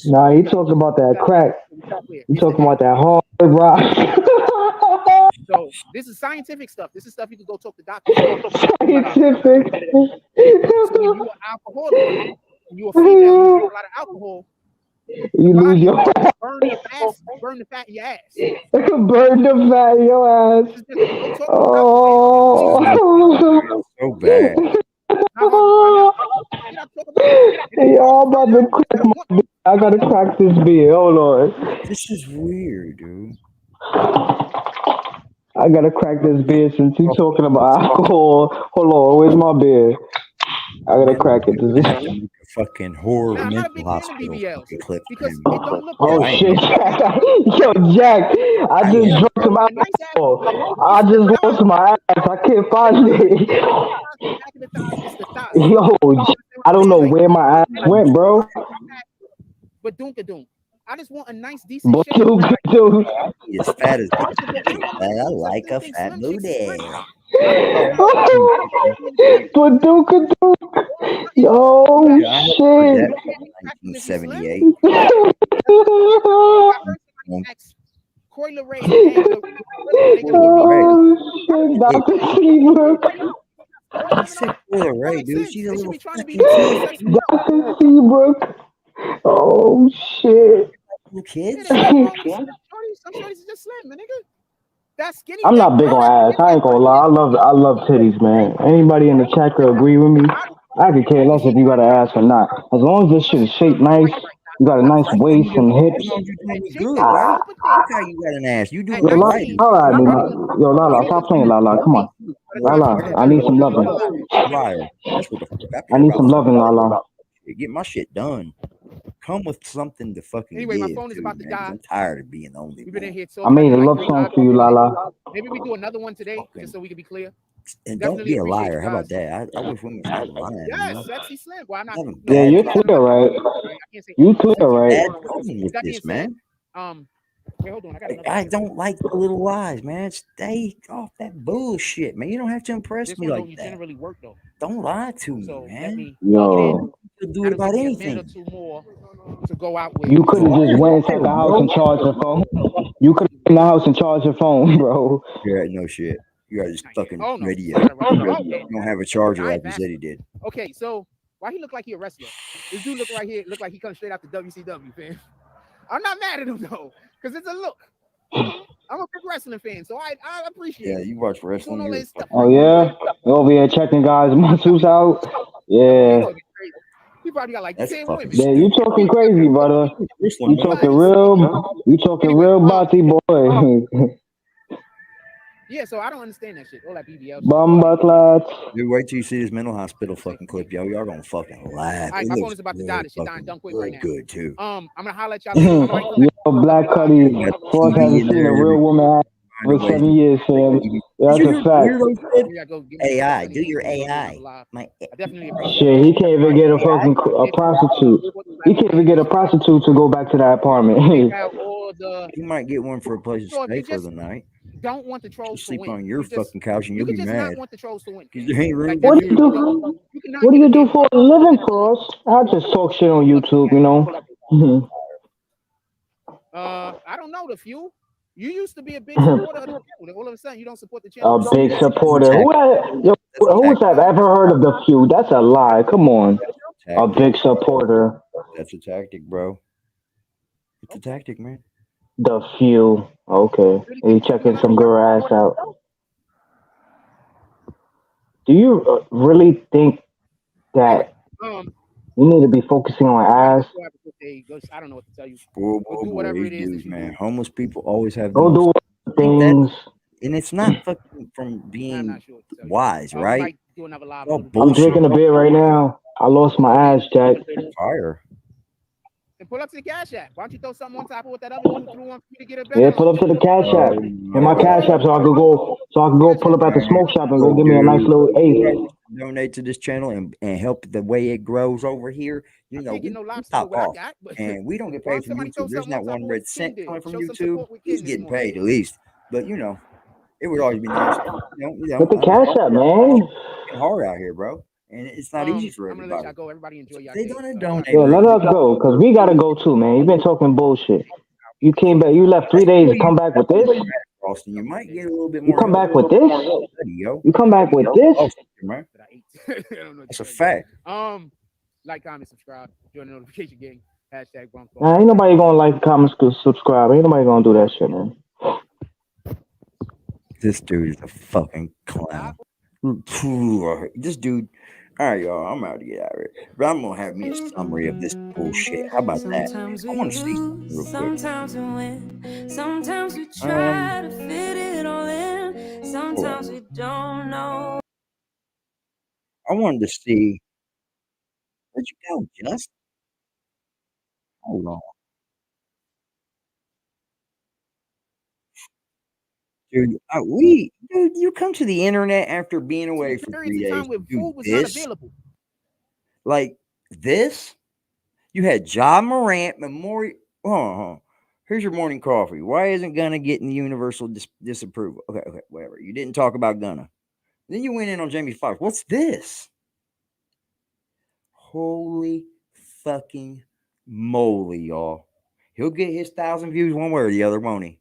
Speaker 7: Nah, he talking about that crack. You talking about that hard rock.
Speaker 6: So this is scientific stuff. This is stuff you can go talk to doctors about.
Speaker 7: Scientific.
Speaker 6: So when you're an alcoholic, you're a female, you drink a lot of alcohol.
Speaker 7: You lose your ass.
Speaker 6: Burn the fat in your ass.
Speaker 7: Burn the fat in your ass. Oh,
Speaker 5: so bad.
Speaker 7: Yo, I'm about to crack my beer. I gotta crack this beer. Hold on.
Speaker 5: This is weird, dude.
Speaker 7: I gotta crack this beer since you talking about alcohol. Hold on, where's my beer? I gotta crack it.
Speaker 5: Fucking horror mental hospital clip.
Speaker 7: Oh shit! Yo, Jack, I just drunk some alcohol. I just lost my ass. I can't find it. Yo, I don't know where my ass went, bro.
Speaker 6: But doonka-doon. I just want a nice, decent shape.
Speaker 5: As fat as I like a fat booty.
Speaker 7: But yo, shit.
Speaker 5: 1978.
Speaker 7: Dr. Seabrook.
Speaker 5: I said Coyle Ray, dude. She's a little fucking
Speaker 7: Dr. Seabrook. Oh shit.
Speaker 5: Kids?
Speaker 6: Some shorties are just slim, man, nigga. That's skinny.
Speaker 7: I'm not big on ass. I ain't gonna lie. I love titties, man. Anybody in the chat could agree with me. I could care less if you got an ass or not. As long as this shit is shaped nice, you got a nice waist and hips.
Speaker 5: Good, bro. Look how you got an ass. You do
Speaker 7: Yo, Lala, stop playing, Lala. Come on. Lala, I need some loving.
Speaker 5: Liar. That's what the fuck
Speaker 7: I need some loving, Lala.
Speaker 5: Get my shit done. Come with something to fucking
Speaker 6: anyway, my
Speaker 5: give,
Speaker 6: phone is about to die.
Speaker 5: I'm tired of being the only
Speaker 6: We've been in here so
Speaker 7: I made a love song for you, Lala.
Speaker 6: Maybe we do another one today, just so we can be clear.
Speaker 5: And don't be a liar. How about that? I wish women stop lying.
Speaker 6: Yes, sexy slim. Well, I'm not.
Speaker 7: Yeah, you're clear, right? You clear, right?
Speaker 5: With this, man.
Speaker 6: Wait, hold on.
Speaker 5: I don't like the little lies, man. Stay off that bullshit, man. You don't have to impress me like that.
Speaker 6: Generally work though.
Speaker 5: Don't lie to me, man.
Speaker 7: Yo.
Speaker 5: You do it about anything.
Speaker 6: To go out with.
Speaker 7: You could have just went inside the house and charged your phone. You could have in the house and charged your phone, bro.
Speaker 5: Yeah, no shit. You got this fucking radio. You don't have a charger like you said he did.
Speaker 6: Okay, so why he look like he a wrestler? This dude look right here, look like he comes straight out the WCW, fam. I'm not mad at him though, because it's a look. I'm a big wrestling fan, so I appreciate it.
Speaker 5: Yeah, you watch wrestling.
Speaker 7: Oh yeah? You over here checking guys' muscles out? Yeah.
Speaker 6: He probably got like 10 women.
Speaker 7: Yeah, you talking crazy, brother. You talking real bossy boy.
Speaker 6: Yeah, so I don't understand that shit. All that BBL shit.
Speaker 7: Bomba clats.
Speaker 5: Dude, wait till you see this mental hospital fucking clip, yo. Y'all gonna fucking laugh.
Speaker 6: All right, my phone is about to die. This shit dying dumb quick right now.
Speaker 5: Good too.
Speaker 6: I'm gonna holler at y'all later.
Speaker 7: Yo, Black Cuddy. Force hasn't seen a real woman for 7 years, fam. Yeah, that's a fact.
Speaker 5: AI, do your AI.
Speaker 6: I definitely appreciate
Speaker 7: Shit, he can't even get a fucking prostitute. He can't even get a prostitute to go back to that apartment.
Speaker 5: You might get one for a place to stay for the night.
Speaker 6: Don't want the trolls to
Speaker 5: sleep
Speaker 6: win.
Speaker 5: on your fucking couch and you'll be mad.
Speaker 6: Not want the trolls to win.
Speaker 5: There ain't room.
Speaker 7: What do you do? What do you do for a living, Cross? I just talk shit on YouTube, you know.
Speaker 6: I don't know the few. You used to be a big supporter of the channel. All of a sudden, you don't support the channel.
Speaker 7: A big supporter. Who's that ever heard of the few? That's a lie. Come on. A big supporter.
Speaker 5: That's a tactic, bro. It's a tactic, man.
Speaker 7: The few. Okay. You checking some girl ass out. Do you really think that you need to be focusing on ass?
Speaker 6: I don't know what to tell you.
Speaker 5: Do whatever it is, man. Homeless people always have.
Speaker 7: Go do things.
Speaker 5: And it's not fucking from being wise, right?
Speaker 7: I'm drinking a beer right now. I lost my ass, Jack.
Speaker 5: Fire.
Speaker 6: And pull up to the Cash App. Why don't you throw something on top of what that other dude threw on for you to get it better?
Speaker 7: Yeah, pull up to the Cash App. In my Cash App, so I could go pull up at the smoke shop and go give me a nice little eighth.
Speaker 5: Donate to this channel and help the way it grows over here. You know, we top off, and we don't get paid from YouTube. There's not one red cent coming from YouTube. He's getting paid at least, but you know, it would always be nice.
Speaker 7: With the Cash App, man.
Speaker 5: It's hard out here, bro. And it's not easy for everybody.
Speaker 6: I'm gonna let y'all go. Everybody enjoy y'all.
Speaker 5: They're gonna donate.
Speaker 7: Yeah, let us go, because we gotta go too, man. You've been talking bullshit. You came back, you left 3 days to come back with this?
Speaker 5: Austin, you might get a little bit more.
Speaker 7: You come back with this? You come back with this?
Speaker 5: That's a fact.
Speaker 6: Like, comment, subscribe, join the notification gang. Hashtag Bronx.
Speaker 7: Nah, ain't nobody gonna like, comment, subscribe. Ain't nobody gonna do that shit, man.
Speaker 5: This dude is a fucking clown. This dude. All right, y'all. I'm out to get out of here. But I'm gonna have me a summary of this bullshit. How about that? I want to see something real quick.
Speaker 13: Sometimes we win. Sometimes we try to fit it all in. Sometimes we don't know.
Speaker 5: I wanted to see. Where'd you go, Just? Hold on. Dude, dude, you come to the internet after being away for 3 days. Do this, like this. You had John Morant Memorial. Here's your morning coffee. Why isn't Gunna getting universal disapproval? Okay, whatever. You didn't talk about Gunna. Then you went in on Jamie Foxx. What's this? Holy fucking moly, y'all! He'll get his 1,000 views one way or the other, won't he?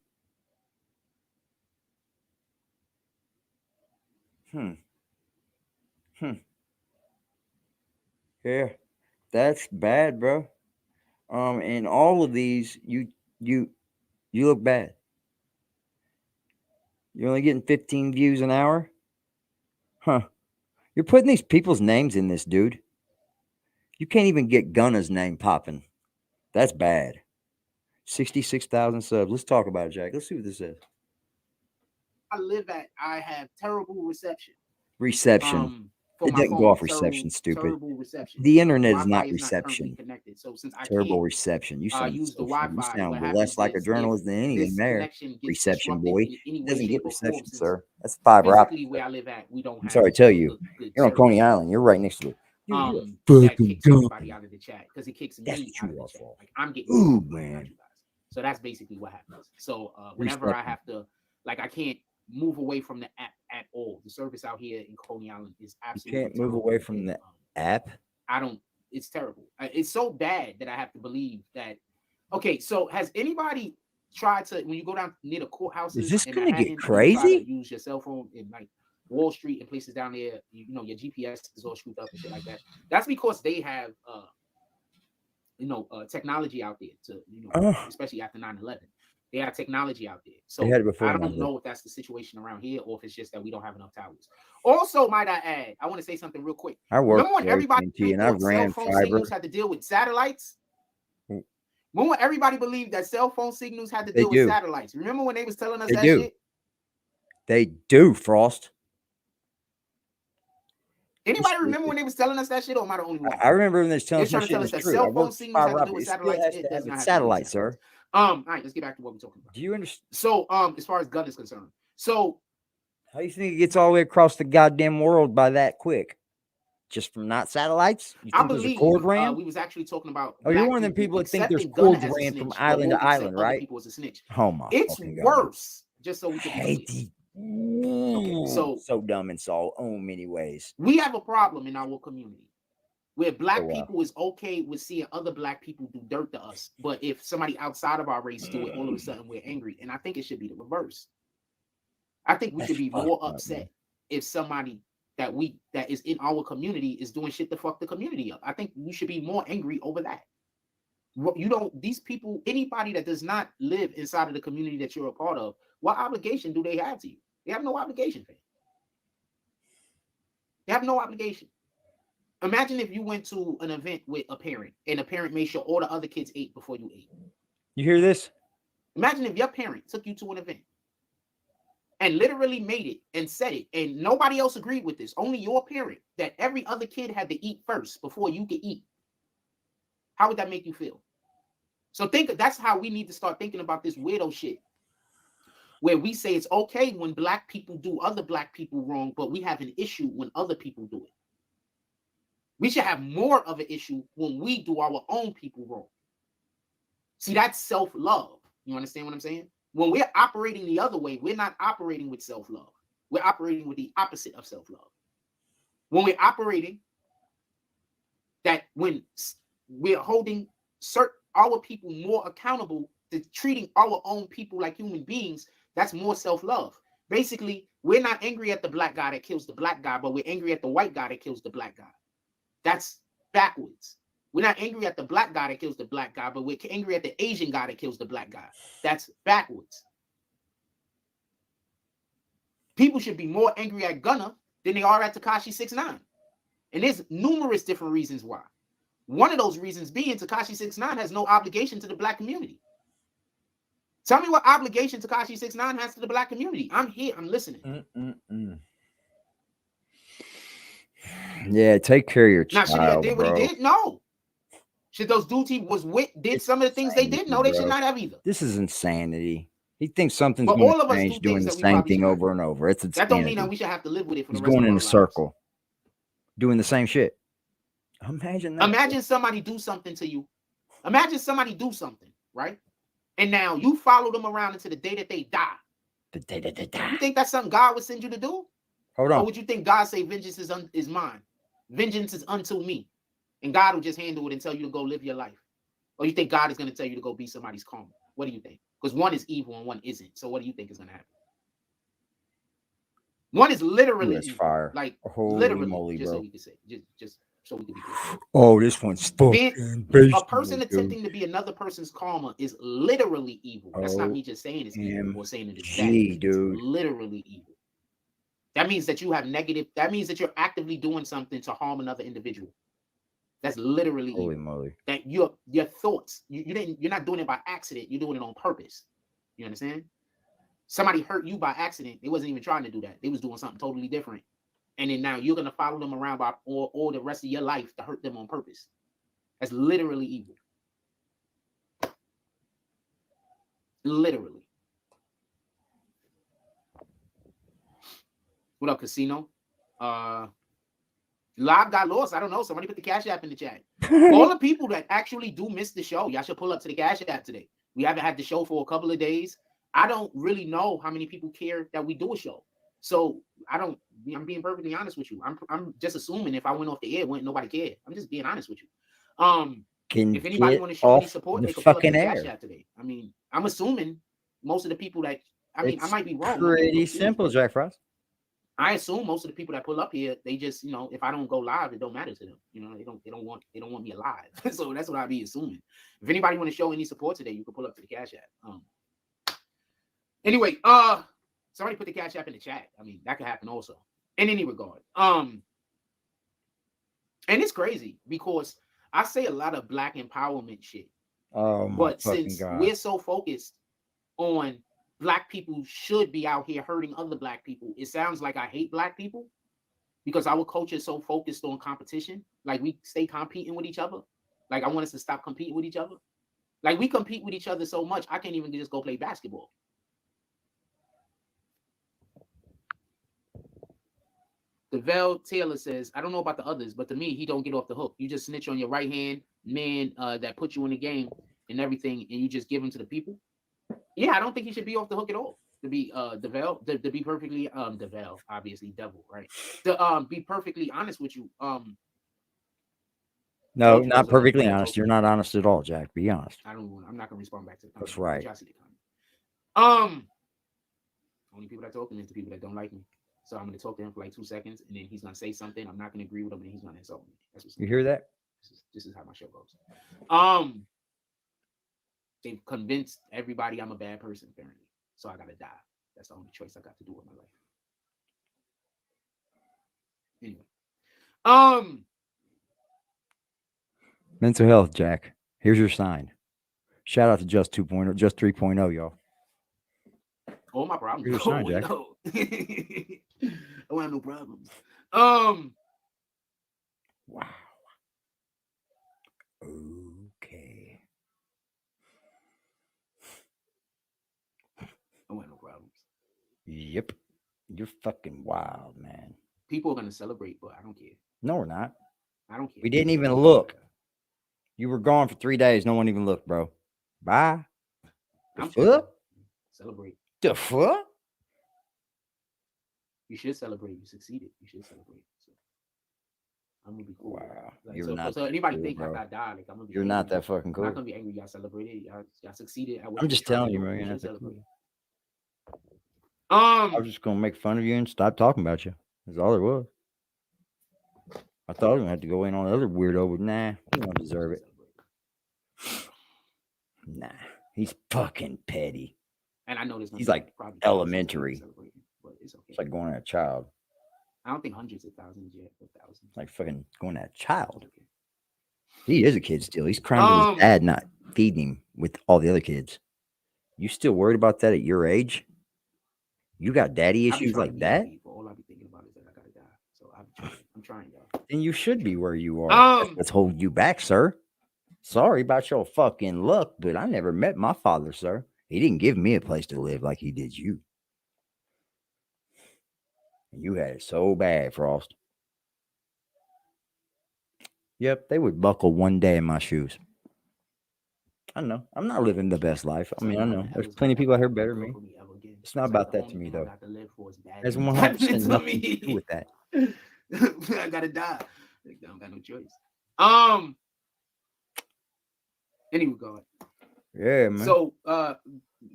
Speaker 5: Yeah, that's bad, bro. And all of these, you look bad. You're only getting 15 views an hour? Huh. You're putting these people's names in this, dude. You can't even get Gunna's name popping. That's bad. 66,000 subs. Let's talk about it, Jack. Let's see what this is.
Speaker 6: I live at, I have terrible reception.
Speaker 5: It doesn't go off reception, stupid. The internet is not reception.
Speaker 6: So since I
Speaker 5: terrible reception. You sound, you sound less like a journalist than anything there. Reception, boy. It doesn't get reception, sir. That's fiber optic.
Speaker 6: Where I live at, we don't.
Speaker 5: I'm sorry to tell you. You're on Coney Island. You're right next to it.
Speaker 6: That kicks everybody out of the chat because it kicks me out of the chat. Like, I'm getting.
Speaker 5: Ooh, man.
Speaker 6: So that's basically what happens. So whenever I have to, like, I can't move away from the app at all. The service out here in Coney Island is absolutely.
Speaker 5: You can't move away from the app.
Speaker 6: I don't. It's terrible. It's so bad that I have to believe that. Okay, so has anybody tried to, when you go down near the courthouses?
Speaker 5: Is this gonna get crazy?
Speaker 6: Use your cell phone in like Wall Street and places down there. You know your GPS is all screwed up and shit like that. That's because they have technology out there to especially after 9/11. They have technology out there. So I don't know if that's the situation around here or if it's just that we don't have enough towers. Also, might I add, I want to say something real quick.
Speaker 5: I work
Speaker 6: when everybody
Speaker 5: and I ran
Speaker 6: cell phone
Speaker 5: fiber.
Speaker 6: signals had to deal with satellites. When will everybody believe that cell phone signals had to deal with satellites? Remember when they was telling us that shit?
Speaker 5: They do, Frost.
Speaker 6: Anybody remember when they was telling us that shit, or am I the only one?
Speaker 5: I remember when they was telling us
Speaker 6: trying
Speaker 5: that
Speaker 6: to tell
Speaker 5: shit
Speaker 6: us
Speaker 5: was
Speaker 6: that
Speaker 5: true.
Speaker 6: cell phone signals had to do with satellites.
Speaker 5: It
Speaker 6: It does not have
Speaker 5: satellites, sir.
Speaker 6: All right, let's get back to what we're talking about.
Speaker 5: Do you understand?
Speaker 6: So, as far as gun is concerned, so
Speaker 5: how do you think it gets all the way across the goddamn world by that quick? Just from not satellites? You think there's a cord ran?
Speaker 6: we was actually talking about.
Speaker 5: Oh, you're one of them people that think there's cords ran from island to island, right?
Speaker 6: People as a snitch.
Speaker 5: Oh my
Speaker 6: it's
Speaker 5: fucking God.
Speaker 6: Worse. Just so we can
Speaker 5: hate
Speaker 6: these.
Speaker 5: Okay, so dumb in so many ways.
Speaker 6: We have a problem in our community where black people is okay with seeing other black people do dirt to us, but if somebody outside of our race do it, all of a sudden we're angry. And I think it should be the reverse. I think we should be more upset if somebody that is in our community is doing shit to fuck the community up. I think we should be more angry over that. These people, anybody that does not live inside of the community that you're a part of, what obligation do they have to you? They have no obligation, fam. They have no obligation. Imagine if you went to an event with a parent and a parent made sure all the other kids ate before you ate.
Speaker 5: You hear this?
Speaker 6: Imagine if your parent took you to an event and literally made it and said it, and nobody else agreed with this, only your parent, that every other kid had to eat first before you could eat. How would that make you feel? So that's how we need to start thinking about this weirdo shit, where we say it's okay when black people do other black people wrong, but we have an issue when other people do it. We should have more of an issue when we do our own people wrong. See, that's self-love. You understand what I'm saying? When we're operating the other way, we're not operating with self-love. We're operating with the opposite of self-love. When we're operating that, when we're holding our people more accountable to treating our own people like human beings, that's more self-love. Basically, we're not angry at the black guy that kills the black guy, but we're angry at the white guy that kills the black guy. That's backwards. We're not angry at the black guy that kills the black guy, but we're angry at the Asian guy that kills the black guy. That's backwards. People should be more angry at Gunna than they are at Tekashi 6ix9ine. And there's numerous different reasons why. One of those reasons being Tekashi 6ix9ine has no obligation to the black community. Tell me what obligation Tekashi 6ix9ine has to the black community. I'm here. I'm listening.
Speaker 5: Yeah, take care of your child,
Speaker 6: should he have did what he did? No. Should those dudes he was with did some of the things they did? No, they should not have either.
Speaker 5: This is insanity. He thinks something's going to change doing the same thing over and over. It's insanity.
Speaker 6: That don't mean that we should have to live with it for the
Speaker 5: He's
Speaker 6: rest of our
Speaker 5: going in a
Speaker 6: lives.
Speaker 5: circle, doing the same shit. Imagine that.
Speaker 6: Imagine somebody do something to you. Imagine somebody do something, right? And now you follow them around until the day that they die.
Speaker 5: The day that they die.
Speaker 6: You think that's something God would send you to do?
Speaker 5: Hold on.
Speaker 6: Or would you think God say vengeance is mine? Vengeance is unto me. And God will just handle it and tell you to go live your life. Or you think God is going to tell you to go be somebody's karma? What do you think? Because one is evil and one isn't. So what do you think is going to happen? One is literally
Speaker 5: fire.
Speaker 6: Like
Speaker 5: holy
Speaker 6: literally,
Speaker 5: moly,
Speaker 6: just
Speaker 5: bro.
Speaker 6: so we can say, just so we can be clear.
Speaker 5: Oh, this one's fucking
Speaker 6: a person attempting to be another person's karma is literally evil. That's not me just saying it's evil or saying it is bad.
Speaker 5: Dude.
Speaker 6: It's literally evil. That means that you have negative. That means that you're actively doing something to harm another individual. That's literally
Speaker 5: holy
Speaker 6: evil.
Speaker 5: moly.
Speaker 6: That your thoughts. You're not doing it by accident. You're doing it on purpose. You understand? Somebody hurt you by accident. They wasn't even trying to do that. They was doing something totally different. And then now you're gonna follow them around by all the rest of your life to hurt them on purpose. That's literally evil. Literally. What up, Casino? Live got lost. I don't know. Somebody put the Cash App in the chat. All the people that actually do miss the show, y'all should pull up to the Cash App today. We haven't had the show for a couple of days. I don't really know how many people care that we do a show. So I'm being perfectly honest with you. I'm just assuming if I went off the air, nobody cared. I'm just being honest with you. If anybody want to show any support, they can pull up to the Cash App today. I mean, I'm assuming most of the people that I might be wrong.
Speaker 5: Pretty simple, Jack Frost.
Speaker 6: I assume most of the people that pull up here, they just, if I don't go live, it don't matter to them. They don't want me alive. So that's what I'd be assuming. If anybody want to show any support today, you can pull up to the Cash App. Anyway, somebody put the Cash App in the chat. I mean, that could happen also. In any regard. And it's crazy because I say a lot of black empowerment shit.
Speaker 5: Oh my
Speaker 6: But
Speaker 5: fucking
Speaker 6: since
Speaker 5: God.
Speaker 6: we're so focused on black people should be out here hurting other black people, it sounds like I hate black people because our culture is so focused on competition. Like we stay competing with each other. Like I want us to stop competing with each other. Like we compete with each other so much, I can't even just go play basketball. DeVell Taylor says, I don't know about the others, but to me, he don't get off the hook. You just snitch on your right hand man that put you in the game and everything, and you just give him to the people. Yeah, I don't think he should be off the hook at all. To be DeVell, to be perfectly DeVell, obviously devil, right? To be perfectly honest with you,
Speaker 5: no, not perfectly honest. You're not honest at all, Jack. Be honest.
Speaker 6: I'm not gonna respond back to the comment.
Speaker 5: That's right.
Speaker 6: Y'all see the comment. Only people that talk to me is the people that don't like me. So I'm gonna talk to him for like 2 seconds, and then he's gonna say something. I'm not gonna agree with him, and he's gonna insult me. That's what's
Speaker 5: you hear that?
Speaker 6: This is how my show goes. They've convinced everybody I'm a bad person, apparently. So I gotta die. That's the only choice I got to do with my life. Anyway.
Speaker 5: Mental health, Jack. Here's your sign. Shout out to Just 2.0, Just 3.0, y'all.
Speaker 6: Oh, my problems.
Speaker 5: Here's your sign, Jack.
Speaker 6: No. I don't have no problems.
Speaker 5: Wow. Okay.
Speaker 6: I don't have no problems.
Speaker 5: Yep. You're fucking wild, man.
Speaker 6: People are gonna celebrate, but I don't care.
Speaker 5: No, we're not.
Speaker 6: I don't care.
Speaker 5: We didn't even look. You were gone for 3 days. No one even looked, bro. Bye. The fuck?
Speaker 6: Celebrate.
Speaker 5: The fuck?
Speaker 6: You should celebrate. You succeeded. You should celebrate. So I'm gonna be cool.
Speaker 5: Wow.
Speaker 6: Like,
Speaker 5: You're
Speaker 6: so,
Speaker 5: not
Speaker 6: so anybody
Speaker 5: cool,
Speaker 6: think
Speaker 5: bro.
Speaker 6: like I died, like I'm gonna be
Speaker 5: You're not that fucking cool.
Speaker 6: I'm not gonna be angry. Y'all celebrated. Y'all succeeded.
Speaker 5: I'm just telling you, bro. You're not that
Speaker 6: celebrate.
Speaker 5: cool. I was just gonna make fun of you and stop talking about you. That's all it was. I thought I was gonna have to go in on the other weirdo, but nah, he don't deserve it. Nah, he's fucking petty.
Speaker 6: And I know this.
Speaker 5: He's like elementary.
Speaker 6: But it's okay.
Speaker 5: It's like going at a child.
Speaker 6: I don't think hundreds of thousands yet, but thousands.
Speaker 5: Like fucking going at a child. He is a kid still. He's crying to his dad not feeding him with all the other kids. You still worried about that at your age? You got daddy issues like that?
Speaker 6: All I be thinking about is that I gotta die. So I'm trying, y'all.
Speaker 5: Then you should be where you are. That's what's holding you back, sir. Sorry about your fucking luck, but I never met my father, sir. He didn't give me a place to live like he did you. You had it so bad, Frost. Yep, they would buckle one day in my shoes. I know. I'm not living the best life. I mean, I know. There's plenty of people out here better than me. It's not about that to me, though. There's 100% nothing to do with that.
Speaker 6: I gotta die. I don't got no choice. Anyway, God.
Speaker 5: Yeah, man.
Speaker 6: So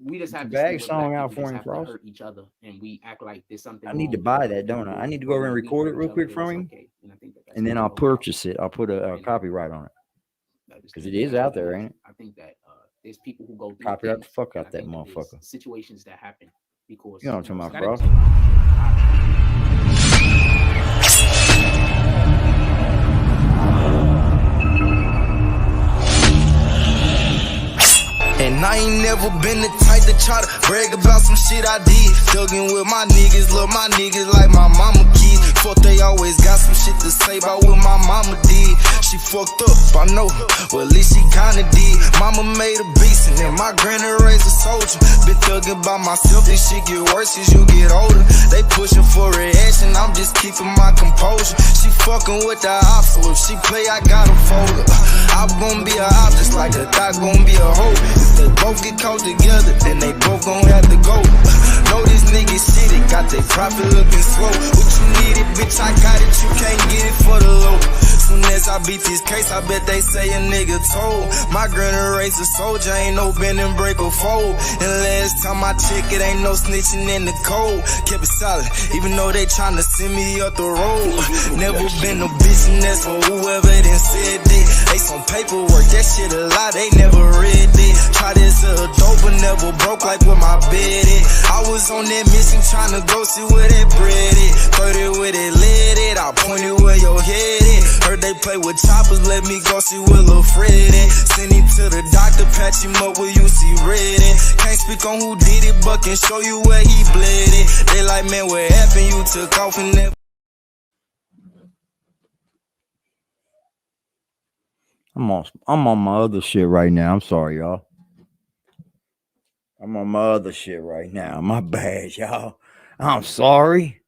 Speaker 6: we just have
Speaker 5: bag song out for him,
Speaker 6: Frost. Hurt each other, and we act like there's something.
Speaker 5: I need to buy that, don't I? I need to go over and record it real quick from him, and then I'll purchase it. I'll put a copyright on it because it is out there, ain't it?
Speaker 6: I think that there's people who go through
Speaker 5: copyright the fuck out that motherfucker.
Speaker 6: Situations that happen because
Speaker 5: you know what I'm talking about, Frost.
Speaker 8: And I ain't never been the type to try to brag about some shit I did. Thuggin' with my niggas, love my niggas like my mama kids. Fuck, they always got some shit to say about what my mama did. She fucked up, I know, well at least she kinda did. Mama made a beast and then my granny raised a soldier. Been thuggin' by myself, this shit get worse as you get older. They pushin' for reaction, I'm just keeping my composure. She fucking with the ops, so if she play, I gotta fold her. I'm gon' be a op, just like a thot gon' be a hoe. If they both get caught together, then they both gon' have to go. Know these niggas shitty, got they profit looking slow. What you needed, bitch, I got it, you can't get it for the low. Soon as I beat this case, I bet they say a nigga told. My granny raised a soldier, ain't no bend and break or fold. And last time I checked, it ain't no snitching in the cold. Kept it solid, even though they tryna send me up the road. Never been no bitch, and that's for whoever done said that. They some paperwork, that shit a lot, they never read it. Try this dope, but never broke like where my bed at. I was on that mission tryna go see where that bread is. 30 where they lit it, I pointed where your head is. Heard heard they play with choppers, let me go see where Lil' Fred at. Send him to the doctor, patch him up where you see red at. Can't speak on who did it, but can show you where he bled at. They like, man, what happened? You took off and never.
Speaker 5: I'm on my other shit right now. I'm sorry, y'all. I'm on my other shit right now. My bad, y'all. I'm sorry.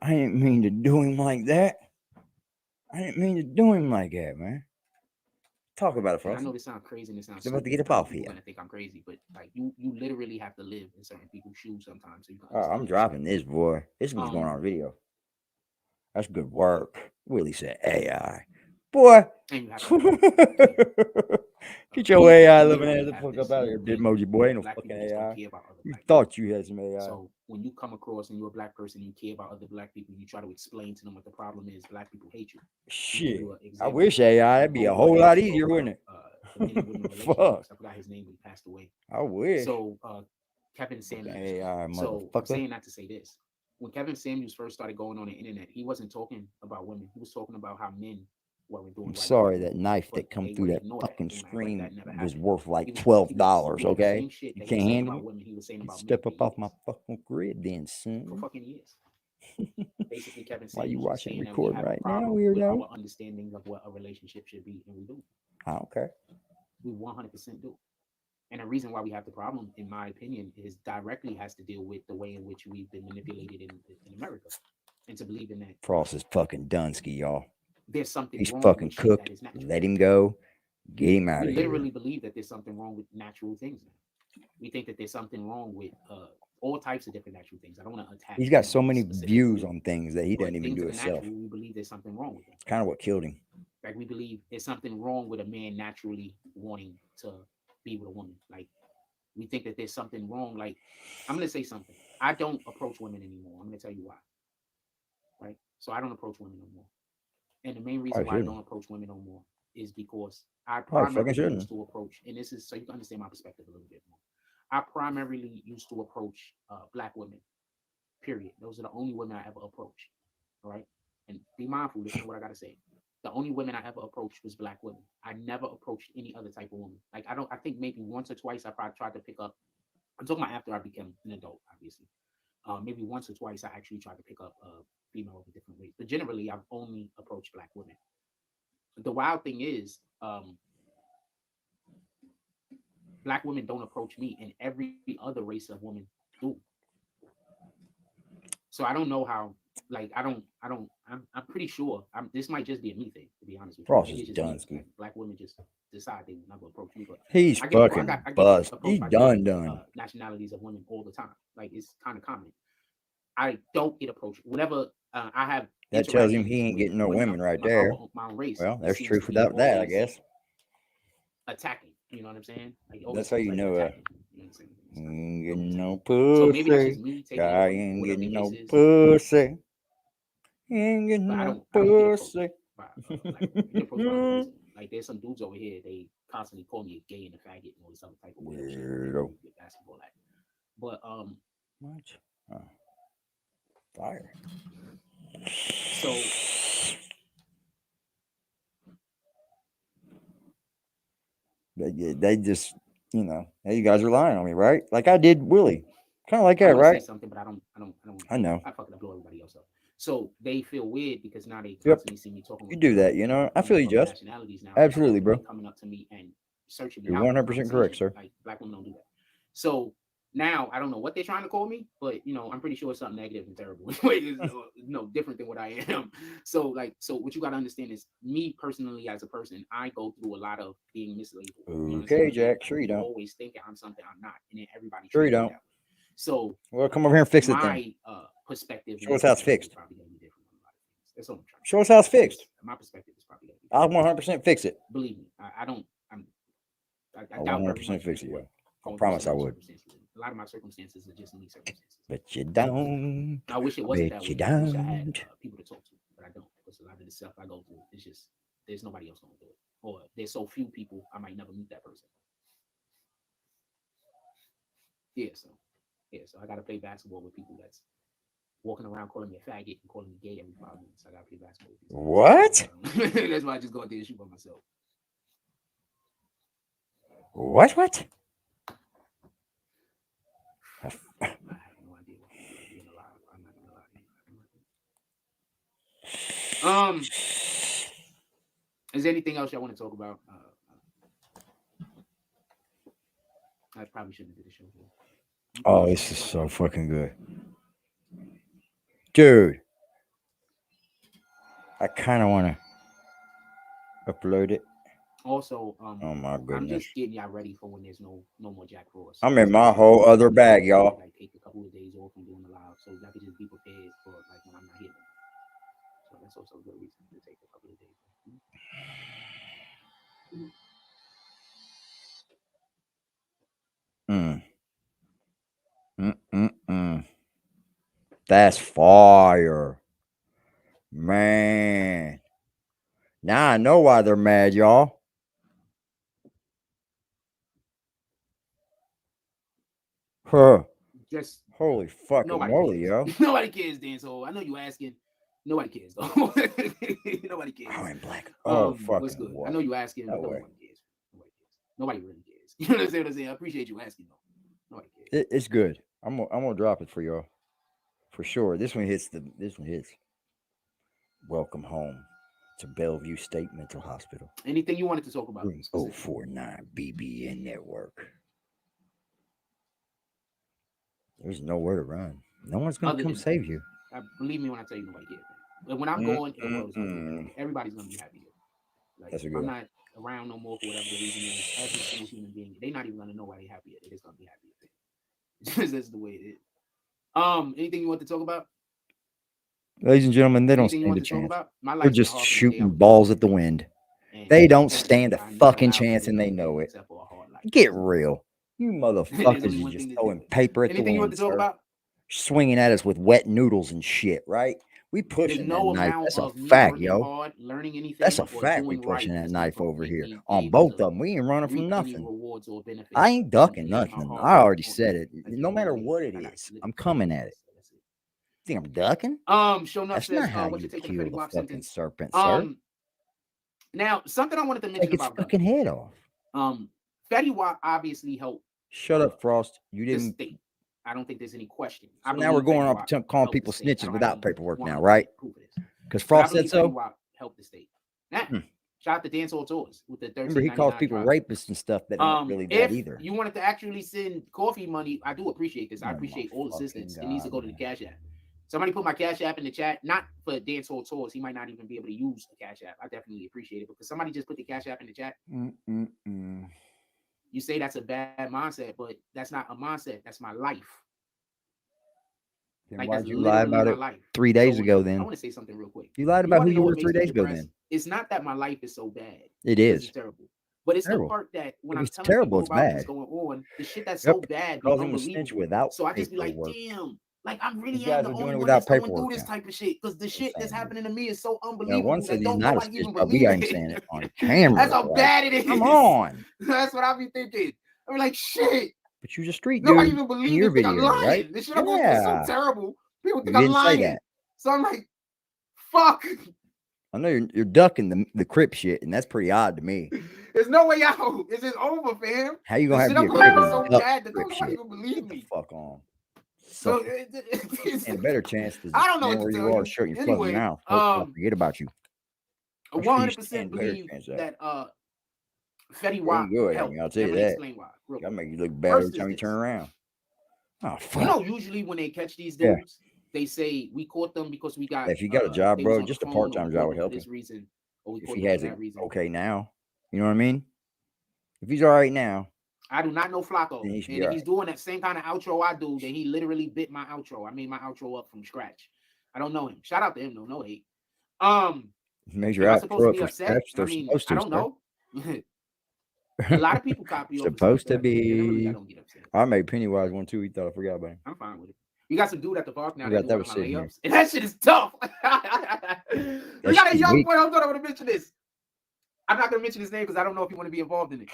Speaker 5: I didn't mean to do him like that. I didn't mean to do him like that, man. Talk about it,
Speaker 6: And I
Speaker 5: Frost.
Speaker 6: know this sounds crazy and it sounds
Speaker 5: They're about to get
Speaker 6: stupid.
Speaker 5: up off
Speaker 6: People
Speaker 5: here.
Speaker 6: gonna think I'm crazy, but like you literally have to live in certain people's shoes sometimes. So you can
Speaker 5: Oh, I'm dropping this, boy. This was going on video. That's good work. Willie said AI. Boy.
Speaker 6: And you have to
Speaker 5: Get your AI living
Speaker 6: literally
Speaker 5: ass the
Speaker 6: have
Speaker 5: fuck
Speaker 6: this
Speaker 5: up out of here,
Speaker 6: thing
Speaker 5: Bitmoji boy. Ain't no
Speaker 6: black
Speaker 5: fucking
Speaker 6: people just don't
Speaker 5: AI.
Speaker 6: care about other
Speaker 5: You
Speaker 6: black
Speaker 5: thought you had some AI.
Speaker 6: So when you come across and you're a black person, you care about other black people, you try to explain to them what the problem is. Black people hate you.
Speaker 5: Shit. I wish AI. That'd be a whole lot easier, wouldn't it? Fuck.
Speaker 6: I forgot his name, but he passed away.
Speaker 5: I wish.
Speaker 6: So Kevin Samuels.
Speaker 5: AI,
Speaker 6: So I'm
Speaker 5: motherfucker.
Speaker 6: saying that to say this. When Kevin Samuels first started going on the internet, he wasn't talking about women. He was talking about how men weren't doing
Speaker 5: I'm
Speaker 6: right.
Speaker 5: sorry that knife that come through that fucking screen was worth like
Speaker 6: He was
Speaker 5: $12,
Speaker 6: doing the
Speaker 5: okay?
Speaker 6: same shit
Speaker 5: You
Speaker 6: that he
Speaker 5: can't
Speaker 6: was saying
Speaker 5: handle
Speaker 6: about
Speaker 5: it?
Speaker 6: women, he was saying about
Speaker 5: Step
Speaker 6: men
Speaker 5: up off my fucking grid then,
Speaker 6: for
Speaker 5: son.
Speaker 6: fucking years. Basically, Kevin
Speaker 5: Why you
Speaker 6: Samuels was
Speaker 5: watching
Speaker 6: saying that we
Speaker 5: record
Speaker 6: have a
Speaker 5: right now,
Speaker 6: problem with
Speaker 5: weirdo?
Speaker 6: our understanding of what a relationship should be, and we do.
Speaker 5: Okay.
Speaker 6: We 100% do. And the reason why we have the problem, in my opinion, is directly has to deal with the way in which we've been manipulated in America into believing that
Speaker 5: Frost is fucking Dunsky, y'all.
Speaker 6: there's something
Speaker 5: He's
Speaker 6: wrong
Speaker 5: fucking
Speaker 6: with shit
Speaker 5: cooked.
Speaker 6: that is natural.
Speaker 5: Let him go. Get him out
Speaker 6: We
Speaker 5: of here.
Speaker 6: literally believe that there's something wrong with natural things now. We think that there's something wrong with all types of different natural things. I don't want to attack.
Speaker 5: He's got so many views on things that he doesn't even do himself.
Speaker 6: Natural, we believe there's something wrong with them.
Speaker 5: Kind of what killed him.
Speaker 6: Like we believe there's something wrong with a man naturally wanting to be with a woman. Like we think that there's something wrong. Like I'm gonna say something. I don't approach women anymore. I'm gonna tell you why. Right. So I don't approach women no more. And the main reason why I don't approach women no more is because I primarily used to approach, and this is so you can understand my perspective a little bit more. I primarily used to approach black women. Period. Those are the only women I ever approached. All right. And be mindful, listen to what I gotta say. The only women I ever approached was black women. I never approached any other type of woman. Like I think maybe once or twice I probably tried to pick up. I'm talking about after I became an adult, obviously. Maybe once or twice I actually tried to pick up female of a different race. But generally I've only approached black women. The wild thing is, black women don't approach me, and every other race of women do. So I don't know how. Like I'm pretty sure. This might just be a me thing, to be honest with you.
Speaker 5: Frost
Speaker 6: Maybe
Speaker 5: is
Speaker 6: it's just me.
Speaker 5: Dunsky.
Speaker 6: Like, black women just decide they not gonna approach me. But
Speaker 5: He's fucking buzzed. He's done.
Speaker 6: Nationalities of women all the time. Like it's kind of common. I don't get approached. Whenever I have
Speaker 5: that tells him he ain't getting no women right there.
Speaker 6: My own race,
Speaker 5: well, there's truth without that, I guess.
Speaker 6: Attacking, you know what I'm saying? Like,
Speaker 5: that's how you know. Ain't getting no pussy.
Speaker 6: So maybe that's just me taking
Speaker 5: I ain't getting no pussy. Ain't getting no pussy.
Speaker 6: Like there's some dudes over here, they constantly call me a gay and a faggot and all this other type of weird shit. Basketball at. But
Speaker 5: much fire.
Speaker 6: So
Speaker 5: they just, you know, hey, you guys are lying on me, right? Like I did Willie. Kind of like that, right?
Speaker 6: Say something, but I don't.
Speaker 5: I know.
Speaker 6: I fucking blow everybody else up. So they feel weird because now they constantly see me talking.
Speaker 5: You do that, you know. I feel you, Just.
Speaker 6: Nationalities now.
Speaker 5: Absolutely, bro.
Speaker 6: Coming up to me and searching me.
Speaker 5: You're 100% correct, sir.
Speaker 6: Like black women don't do that. So now I don't know what they're trying to call me, but you know, I'm pretty sure it's something negative and terrible. No, different than what I am. So what you got to understand is me personally as a person, I go through a lot of being mislabeled.
Speaker 5: Okay, Jack. Sure you don't.
Speaker 6: Always thinking I'm something I'm not, and then everybody.
Speaker 5: Sure you don't.
Speaker 6: So
Speaker 5: well, come over here and fix it then.
Speaker 6: My perspective.
Speaker 5: Show us how it's fixed.
Speaker 6: Probably gonna be different on a lot of things. That's what I'm trying.
Speaker 5: Show us how it's fixed.
Speaker 6: My perspective is probably gonna be.
Speaker 5: I'll 100% fix it.
Speaker 6: Believe me, I don't.
Speaker 5: I'll 100% fix it. Yeah. I promise I would.
Speaker 6: A lot of my circumstances are just me circumstances.
Speaker 5: But you don't.
Speaker 6: I wish it wasn't that way. I wish I had people to talk to, but I don't. Because a lot of the stuff I go through, it's just there's nobody else gonna do it, or there's so few people I might never meet that person. So I got to play basketball with people that's walking around calling me a faggot and calling me gay every 5 minutes. I gotta play basketball.
Speaker 5: What?
Speaker 6: That's why I just go out there and shoot by myself.
Speaker 5: What?
Speaker 6: I have no idea what being alive. I'm not gonna lie to you. Is there anything else y'all want to talk about? I probably shouldn't do the show here.
Speaker 5: Oh, this is so fucking good. Dude. I kind of want to upload it.
Speaker 6: Also,
Speaker 5: oh my goodness.
Speaker 6: I'm just getting y'all ready for when there's no more Jack Frost.
Speaker 5: I'm in my whole other bag, y'all.
Speaker 6: Like take a couple of days off from doing the live, so y'all can just be prepared for like when I'm not here. So that's also a good reason to take a couple of days.
Speaker 5: That's fire, man. Now I know why they're mad, y'all. Huh.
Speaker 6: Just
Speaker 5: holy fucking moly, yo.
Speaker 6: Nobody cares, Dan. So I know you asking. Nobody cares though. Nobody cares.
Speaker 5: Oh, in black. Oh, fucking
Speaker 6: what's good?
Speaker 5: what?
Speaker 6: I know you asking.
Speaker 5: No
Speaker 6: but
Speaker 5: way.
Speaker 6: Nobody cares. Nobody really cares. You know what I'm saying? I appreciate you asking though. Nobody cares.
Speaker 5: It's good. I'm gonna drop it for y'all. For sure. This one hits. Welcome home to Bellevue State Mental Hospital.
Speaker 6: Anything you wanted to talk about?
Speaker 5: Room 049 BBN Network. There's nowhere to run. No one's gonna come save you.
Speaker 6: Believe me when I tell you, nobody cares. But when I'm going, everybody's gonna be happy. Like if I'm not around no more for whatever the reason is, as a single human being, they're not even gonna know why they're happy. They're just gonna be happy. That's the way it is. Anything you want to talk about?
Speaker 5: Ladies and gentlemen, they don't stand a chance. They're just shooting
Speaker 6: hard.
Speaker 5: balls at the wind. They don't stand a fucking chance, and they know it. Get real. You motherfuckers are just throwing paper at the
Speaker 6: Anything you want
Speaker 5: wind,
Speaker 6: to talk
Speaker 5: sir.
Speaker 6: about?
Speaker 5: Swinging at us with wet noodles and shit, right? We pushing that
Speaker 6: no
Speaker 5: knife.
Speaker 6: amount
Speaker 5: That's a
Speaker 6: of me
Speaker 5: fact,
Speaker 6: working
Speaker 5: yo.
Speaker 6: hard, learning anything,
Speaker 5: That's a
Speaker 6: or
Speaker 5: fact. We
Speaker 6: doing
Speaker 5: pushing
Speaker 6: right
Speaker 5: that
Speaker 6: is
Speaker 5: knife
Speaker 6: gonna
Speaker 5: over here
Speaker 6: be
Speaker 5: on
Speaker 6: able
Speaker 5: both
Speaker 6: to
Speaker 5: of them. We ain't running from
Speaker 6: reap any
Speaker 5: nothing.
Speaker 6: rewards or benefits
Speaker 5: I ain't ducking
Speaker 6: from my
Speaker 5: nothing.
Speaker 6: hard
Speaker 5: I
Speaker 6: work
Speaker 5: already
Speaker 6: on
Speaker 5: said
Speaker 6: it.
Speaker 5: it.
Speaker 6: That's
Speaker 5: No
Speaker 6: the
Speaker 5: matter
Speaker 6: only
Speaker 5: what
Speaker 6: way
Speaker 5: it
Speaker 6: I got
Speaker 5: is,
Speaker 6: to live.
Speaker 5: I'm coming at it.
Speaker 6: That's it.
Speaker 5: Think I'm ducking?
Speaker 6: Shownuff
Speaker 5: That's
Speaker 6: says,
Speaker 5: not how
Speaker 6: what
Speaker 5: you
Speaker 6: you taking
Speaker 5: kill
Speaker 6: Fetty
Speaker 5: the
Speaker 6: Wap
Speaker 5: fucking
Speaker 6: sentence?
Speaker 5: serpent, sir.
Speaker 6: Now something I wanted to mention
Speaker 5: Take its
Speaker 6: about
Speaker 5: fucking head off.
Speaker 6: Fetty Wap obviously helped.
Speaker 5: Shut up, Frost. You
Speaker 6: the
Speaker 5: didn't.
Speaker 6: state. I don't think there's any question.
Speaker 5: So now we're going off calling people snitches without paperwork now, right? Because Frost said so.
Speaker 6: Help the state. Now, shout out to Dancehall Tours with the 13.
Speaker 5: Remember, he calls people rapists and stuff that aren't really that either.
Speaker 6: You wanted to actually send coffee money, I do appreciate this. I appreciate all assistance. It needs to go to the Cash App. Somebody put my Cash App in the chat, not for Dancehall Tours. He might not even be able to use the Cash App. I definitely appreciate it because somebody just put the Cash App in the chat. You say that's a bad mindset, but that's not a mindset. That's my life.
Speaker 5: Then why'd you lie about it 3 days ago then?
Speaker 6: I want to say something real quick.
Speaker 5: You lied about who you were 3 days ago then.
Speaker 6: It's not that my life is so bad.
Speaker 5: It is.
Speaker 6: It's terrible. But it's the part that when I'm telling
Speaker 5: terrible,
Speaker 6: people about what's going on, the shit that's so bad becomes unbelievable. So I just be like, damn. Like I'm really am the only one that's going through this type of shit because the shit that's happening to me is so unbelievable.
Speaker 5: One said he's not a snitch, but we ain't saying it on camera.
Speaker 6: That's how bad it is.
Speaker 5: Come on.
Speaker 6: That's what I be thinking. I'm like, shit.
Speaker 5: But you just street
Speaker 6: Nobody
Speaker 5: dude
Speaker 6: even believes
Speaker 5: your
Speaker 6: think I'm
Speaker 5: video,
Speaker 6: lying.
Speaker 5: right?
Speaker 6: This shit I'm going through is so terrible. People think
Speaker 5: You
Speaker 6: I'm
Speaker 5: didn't say
Speaker 6: lying.
Speaker 5: that.
Speaker 6: So I'm like, fuck.
Speaker 5: I know you're ducking the Crip shit, and that's pretty odd to me.
Speaker 6: There's no way out. It's just over, fam.
Speaker 5: How you gonna have to be a Crip so bad that nobody even believe me? Fuck on. So and a better chance to
Speaker 6: I don't know
Speaker 5: where you are, shut your fucking mouth. Forget about you.
Speaker 6: I 100% believe that Fetty Wap helped.
Speaker 5: I'll tell you that. That'll make you look bad every time you turn around. Oh fuck.
Speaker 6: You know, usually when they catch these dudes, they say we caught them because we got.
Speaker 5: If you got a job, bro, just a part-time job would help him.
Speaker 6: Reason,
Speaker 5: if he has it okay now, you know what I mean. If he's all right now.
Speaker 6: I do not know Flacco. And if he's doing that same kind of outro I do, then he literally bit my outro. I made my outro up from scratch. I don't know him. Shout out to him though. No hate.
Speaker 5: Made your outro up from scratch.
Speaker 6: I mean, I don't know. A lot of people copy.
Speaker 5: Supposed to be. I made Pennywise one too. He thought I forgot about him.
Speaker 6: I'm fine with it. You got some dude at the park now
Speaker 5: that
Speaker 6: was sitting here. And that shit is tough. We got a young boy. I'm gonna mention this. I'm not gonna mention his name because I don't know if you want to be involved in it.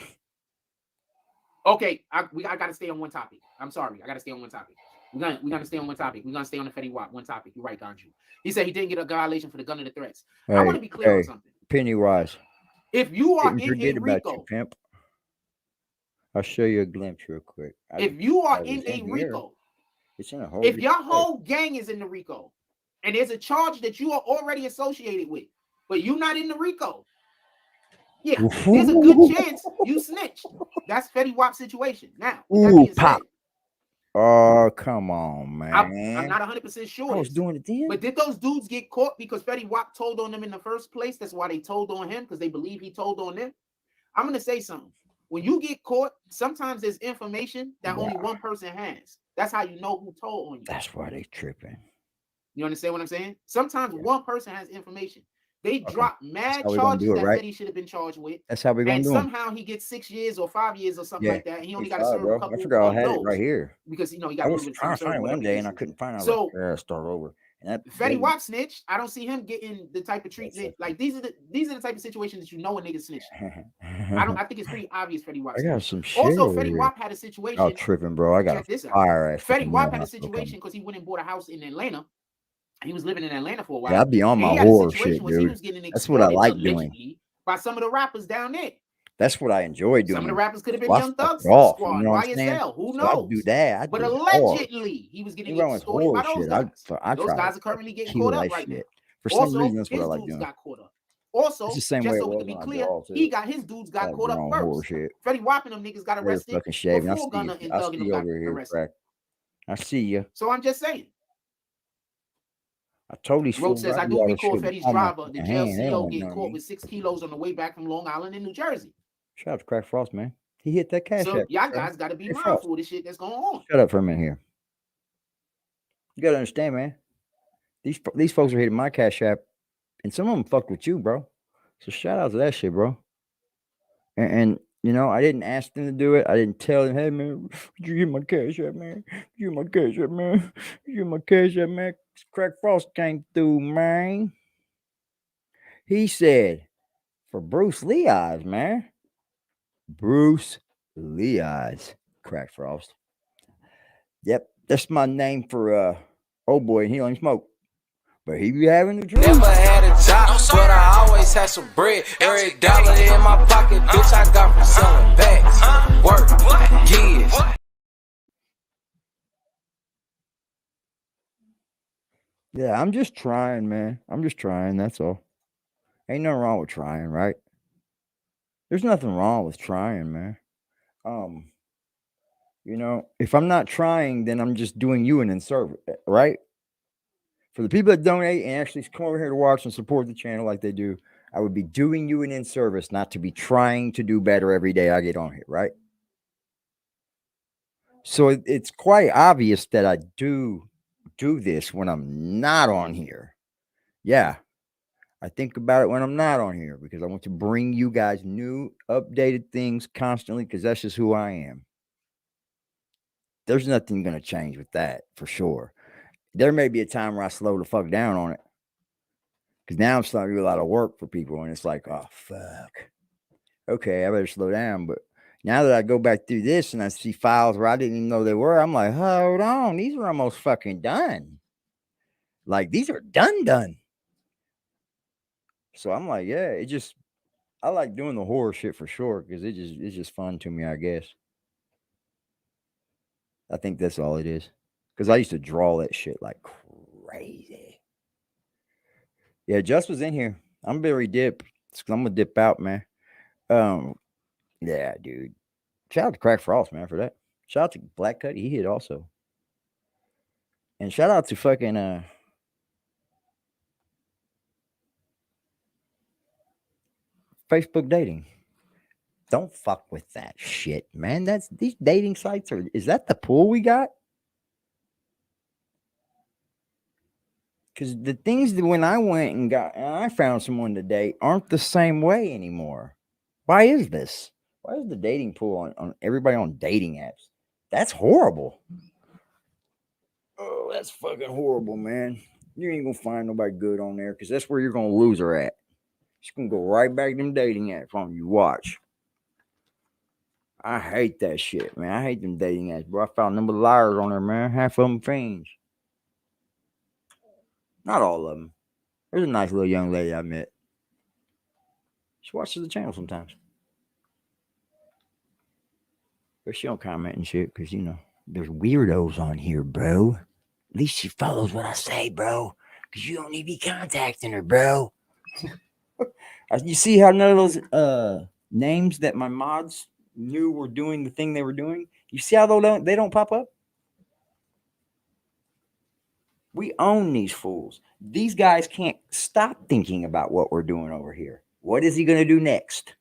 Speaker 6: Okay, I got to stay on one topic. I'm sorry. I got to stay on one topic. We're gonna stay on one topic. We're gonna stay on the Fetty Wap one topic. You're right, Ganju. He said he didn't get a violation for the gun of the threats. I want to be clear on something.
Speaker 5: Pennywise.
Speaker 6: If you are
Speaker 5: Didn't
Speaker 6: in a
Speaker 5: forget about you,
Speaker 6: RICO,
Speaker 5: pimp. I'll show you a glimpse real quick.
Speaker 6: if you are in a RICO,
Speaker 5: it's in a whole
Speaker 6: if your whole gang is in the RICO, and there's a charge that you are already associated with, but you're not in the RICO, yeah, there's a good chance you snitched. That's Fetty Wap's situation. Now, with that being said,
Speaker 5: oh, come on, man.
Speaker 6: I'm not 100% sure.
Speaker 5: I was doing it then.
Speaker 6: But did those dudes get caught because Fetty Wap told on them in the first place? That's why they told on him, because they believe he told on them. I'm going to say something. When you get caught, sometimes there's information that only one person has. That's how you know who told on you.
Speaker 5: That's why they tripping.
Speaker 6: You understand what I'm saying? Sometimes one person has information. They drop mad charges that Fetty should have been charged with.
Speaker 5: That's how we're going to do it.
Speaker 6: And somehow he gets 6 years or 5 years or something like that. And he only got to serve a couple.
Speaker 5: I forgot I had it right here.
Speaker 6: Because, you know, he got
Speaker 5: I was trying to find it one day and I couldn't find it. So, start over. And
Speaker 6: Fetty Wap snitch. I don't see him getting the type of treatment. Like these are the type of situations that you know a nigga snitch. I think it's pretty obvious Fetty Wap.
Speaker 5: I got some shit.
Speaker 6: Also, Fetty Wap had a situation.
Speaker 5: Oh, tripping, bro. I got a fire ass.
Speaker 6: Fetty Wap had a situation because he went and bought a house in Atlanta. He was living in Atlanta for a while.
Speaker 5: Yeah, I'd be on my horror shit, dude. That's what I like doing.
Speaker 6: By some of the rappers down there.
Speaker 5: That's what I enjoy doing.
Speaker 6: Some of the rappers could have been Young Thug
Speaker 5: Squad,
Speaker 6: YSL. Who knows?
Speaker 5: I'd do that.
Speaker 6: But allegedly, he was getting extorted by those guys. Those guys are currently getting caught up right now.
Speaker 5: For some reason, that's what I like doing.
Speaker 6: Got caught up. Also,
Speaker 5: just so
Speaker 6: we can be clear, he got his dudes got caught up first. Fetty Wap and them niggas got arrested before Gunna and Thug and them got arrested.
Speaker 5: I see you.
Speaker 6: So I'm just saying.
Speaker 5: I totally
Speaker 6: Road says, I do recall Fetty's driver, the jail CO, get caught with 6 kilos on the way back from Long Island in New Jersey.
Speaker 5: Shout out to Crack Frost, man. He hit that cash
Speaker 6: So
Speaker 5: app,
Speaker 6: y'all guys got to be mindful of the shit that's going on.
Speaker 5: Shut up for a minute here. You got to understand, man. These folks are hitting my cash app, and some of them fucked with you, bro. So shout out to that shit, bro. And you know, I didn't ask them to do it. I didn't tell them, hey, man, you get my cash app, man. You get my cash app, man. You get my cash app, man. Crack Frost came through, man. He said, for Bruce Lee eyes, man. Bruce Lee eyes. Crack Frost. Yep, that's my name for old boy, and he don't even smoke. But he be having the drink.
Speaker 8: Never had a job, but I always had some bread. Every dollar in my pocket, bitch, I got from selling bags. Work, give.
Speaker 5: Yeah, I'm just trying, man. I'm just trying, that's all. Ain't nothing wrong with trying, right? There's nothing wrong with trying, man. You know, if I'm not trying, then I'm just doing you an inservice, right? For the people that donate and actually come over here to watch and support the channel like they do, I would be doing you an in-service, not to be trying to do better every day I get on here, right? So it's quite obvious that I do this when I'm not on here. Yeah, I think about it when I'm not on here because I want to bring you guys new, updated things constantly because that's just who I am. There's nothing going to change with that for sure. There may be a time where I slow the fuck down on it. Because now I'm starting to do a lot of work for people. And it's like, oh, fuck. Okay, I better slow down. But now that I go back through this and I see files where I didn't even know they were, I'm like, hold on. These are almost fucking done. Like, these are done. So I'm like, yeah, I like doing the horror shit for sure. Because it's just fun to me, I guess. I think that's all it is. Because I used to draw that shit like crazy. Yeah, Just was in here. I'm very dip. I'm gonna dip out, man. Yeah, dude. Shout out to Crack Frost, man, for that. Shout out to Black Cut. He hit also. And shout out to fucking Facebook dating. Don't fuck with that shit, man. These dating sites is that the pool we got? Because the things that when I went and I found someone to date aren't the same way anymore. Why is this? Why is the dating pool on everybody on dating apps? That's horrible. Oh, that's fucking horrible, man. You ain't gonna find nobody good on there because that's where you're gonna lose her at. She's gonna go right back to them dating apps on you. Watch. I hate that shit, man. I hate them dating apps, bro. I found a number of liars on there, man. Half of them fiends. Not all of them. There's a nice little young lady I met. She watches the channel sometimes. But she don't comment and shit because, you know, there's weirdos on here, bro. At least she follows what I say, bro. Because you don't need to be contacting her, bro. You see how none of those names that my mods knew were doing the thing they were doing? You see how they don't pop up? We own these fools. These guys can't stop thinking about what we're doing over here. What is he going to do next?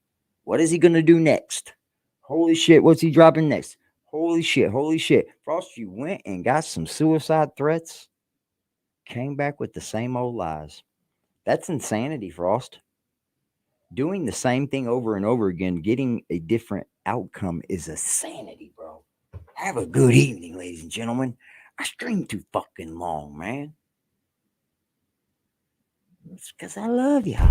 Speaker 5: What is he going to do next? Holy shit, what's he dropping next? Holy shit, holy shit. Frost, you went and got some suicide threats, came back with the same old lies. That's insanity, Frost. Doing the same thing over and over again, getting a different outcome is a sanity, bro. Have a good evening, ladies and gentlemen. I stream too fucking long, man. It's because I love y'all.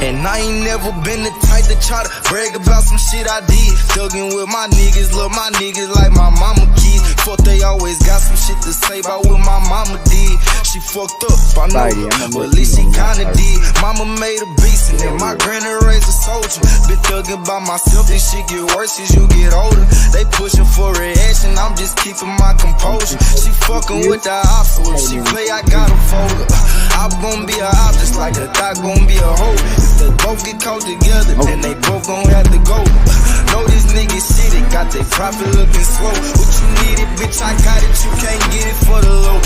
Speaker 8: And I ain't never been the type to try to brag about some shit I did. Thuggin' with my niggas, love my niggas like my mama kids. Fuck, they always got some shit to say about what my mama did. She fucked up, I know, but at least she kinda did. Mama made a beast, and then my granny raised a soldier. Been thuggin' by myself, this shit get worse as you get older. They pushin' for reaction, I'm just keeping my composure. She fucking with the ops, so if she play, I gotta fold her. I'm gon' be a op, just like a thot gon' be a hoe. If they both get caught together, then they both gon' have to go. Know these niggas shit, it got they profit looking slow. What you needed, bitch, I got it, you can't get it for the low.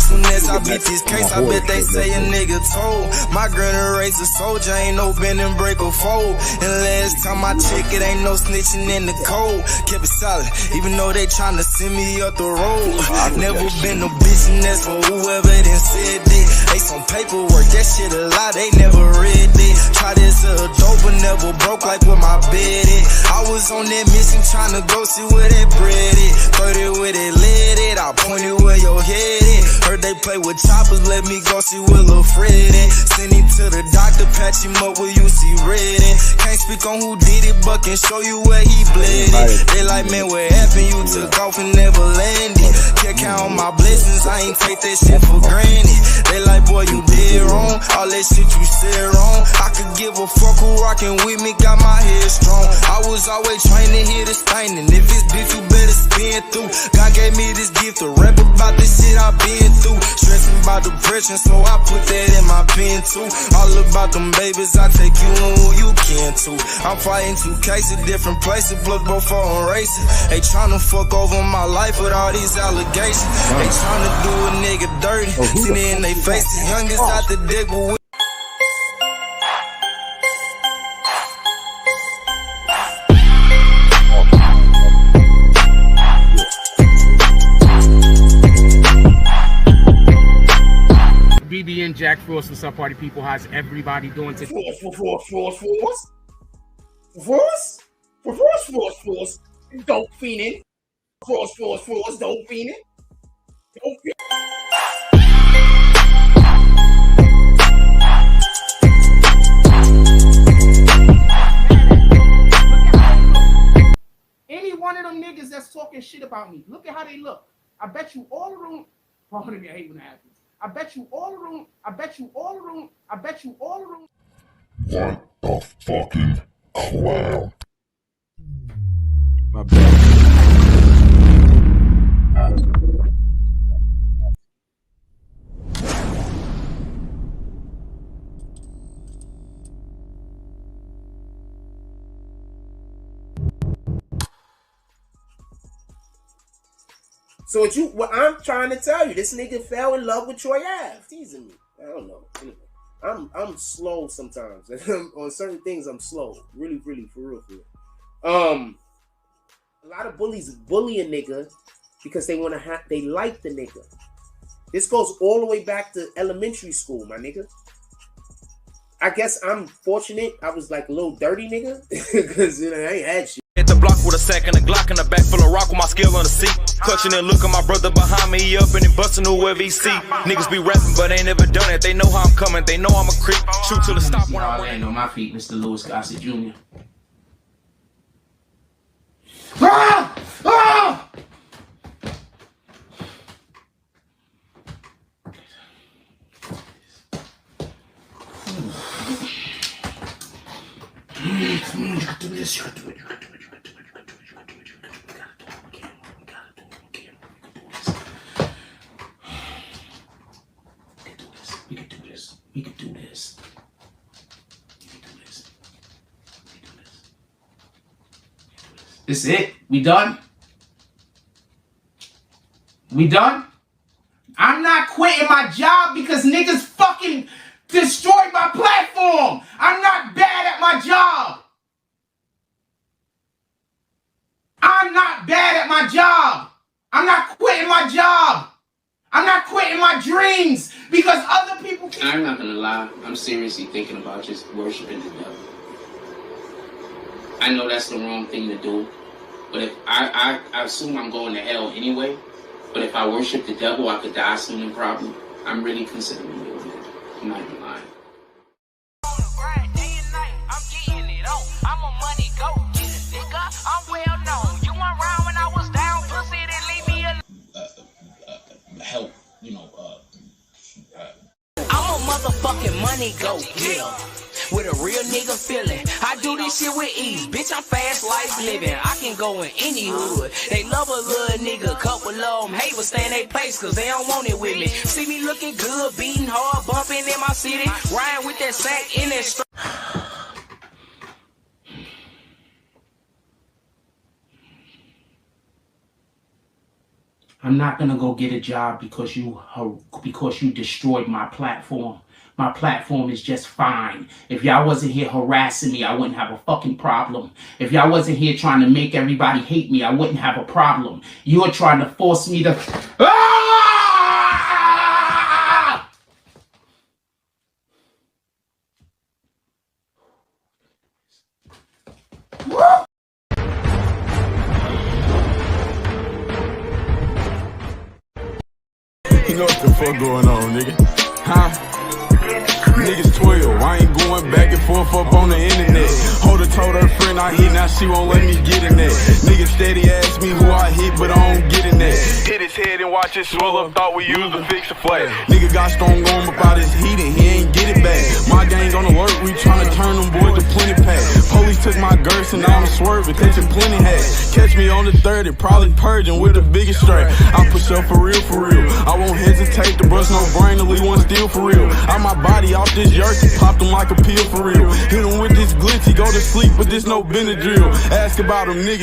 Speaker 8: Soon as I beat this case, I bet they say a nigga told. My granny raised a soldier, ain't no bend and break or fold. And last time I checked, it ain't no snitching in the cold. Kept it solid, even though they tryna send me up the road. Never been no bitch, and that's for whoever done said that. They some paperwork, that shit a lie, they never read it. Try this dope, but never broke like where my bed at. I was on that mission tryna go see where that bread is. 30 where they lit it, I pointed where your head is. Heard they play with choppers, let me go see where Lil' Fred at. Send him to the doctor, patch him up where you see red at. Can't speak on who did it, but can show you where he bled it. They like, man, what happened? You took off and never landed. Can't count on my blessings, I ain't take that shit for granted. They like, boy, you did wrong, all that shit you said wrong. I could give a fuck who rockin' with me, got my head strong. I was always trying to hear this thing, and if it's beef, you better spin through. God gave me this gift to rap about this shit I've been through. Stressing about depression, so I put that in my pen too. All about them babies, I take you and who you can too. I'm fighting 2 cases, different places, blood both for racing. They tryna fuck over my life with all these allegations. They tryna do a nigga dirty, seen it in they faces. Youngest out the dick, but we
Speaker 6: BBN Jack Frost, what's up, party people? How's everybody doing today?
Speaker 12: Force. Dope fiendin'. Force. Dope fiendin'.
Speaker 6: Any one of them niggas that's talking shit about me, look at how they look. I bet you all of them. Pardon me, I hate when that happens. I bet you all of them.
Speaker 1: What the fucking clown?
Speaker 5: My bad.
Speaker 14: So what I'm trying to tell you, this nigga fell in love with Troy Ave. Teasing me. I don't know. Anyway, I'm slow sometimes. On certain things, I'm slow. Really, for real. A lot of bullies bully a nigga because they like the nigga. This goes all the way back to elementary school, my nigga. I guess I'm fortunate. I was like a little dirty nigga because I ain't had shit.
Speaker 8: Hit the block with a sack and a Glock in the back full of rock with my
Speaker 15: scale on the seat. Clutching and look at my brother behind me, he up and busting whoever he see. Niggas be rapping, but ain't never done it. They know how I'm coming, they know I'm a creep. Shoot till it stop when I
Speaker 3: land on my feet, Mr. Lewis Gossett Jr.
Speaker 12: Ah! Ah! You gotta do this, you gotta do it, you gotta do it, you gotta do it, you gotta do it, you gotta do it, you gotta do it, you gotta do it, you gotta do it, we can do this. We can do this. We can do this. We can do this. This is it? We done? We done? I'm not quitting my job because niggas fucking destroyed my platform. I'm not bad at my job. I'm not bad at my job. I'm not quitting my job. I'm not quitting my dreams because other people can.
Speaker 3: I'm not gonna lie. I'm seriously thinking about just worshiping the devil. I know that's the wrong thing to do, but if I assume I'm going to hell anyway. But if I worship the devil, I could die soon and probably. I'm really considering doing it. I'm not even lying. Help, you know,
Speaker 16: I'm a motherfucking money go getter with a real nigga feeling. I do this shit with ease, bitch. I'm fast life living. I can go in any hood. They love a little nigga, couple of them hate but stay in their place cause they don't want it with me. See me looking good, beating hard, bumping in my city, riding with that sack in that strap.
Speaker 12: I'm not gonna go get a job because you destroyed my platform. My platform is just fine. If y'all wasn't here harassing me, I wouldn't have a fucking problem. If y'all wasn't here trying to make everybody hate me, I wouldn't have a problem. You're trying to force me to. Ah! Woo!
Speaker 4: You know what the fuck going on, nigga? Huh? Niggas 12, I ain't going back and forth up on the internet. Holder told her friend I hit, now she won't let me get in that. Niggas steady ask me who I hit, but I don't get in that. Hit his head and watch it swell up, thought we used to fix a flat. Nigga got strong arm about his heat and he ain't get it back. My gang on alert, we tryna turn them boys to plenty pack. Police took my girth and now I'm swerving, catching plenty hats. Catch me on the 30, probably purging with the biggest strap. I push up for real, for real. I won't hesitate to bust no brain to leave one steal for real. Out my body off this jerky, popped him like a pill for real. Hit him with this glitch, he go to sleep, but this no Benadryl. Ask about him, nigga.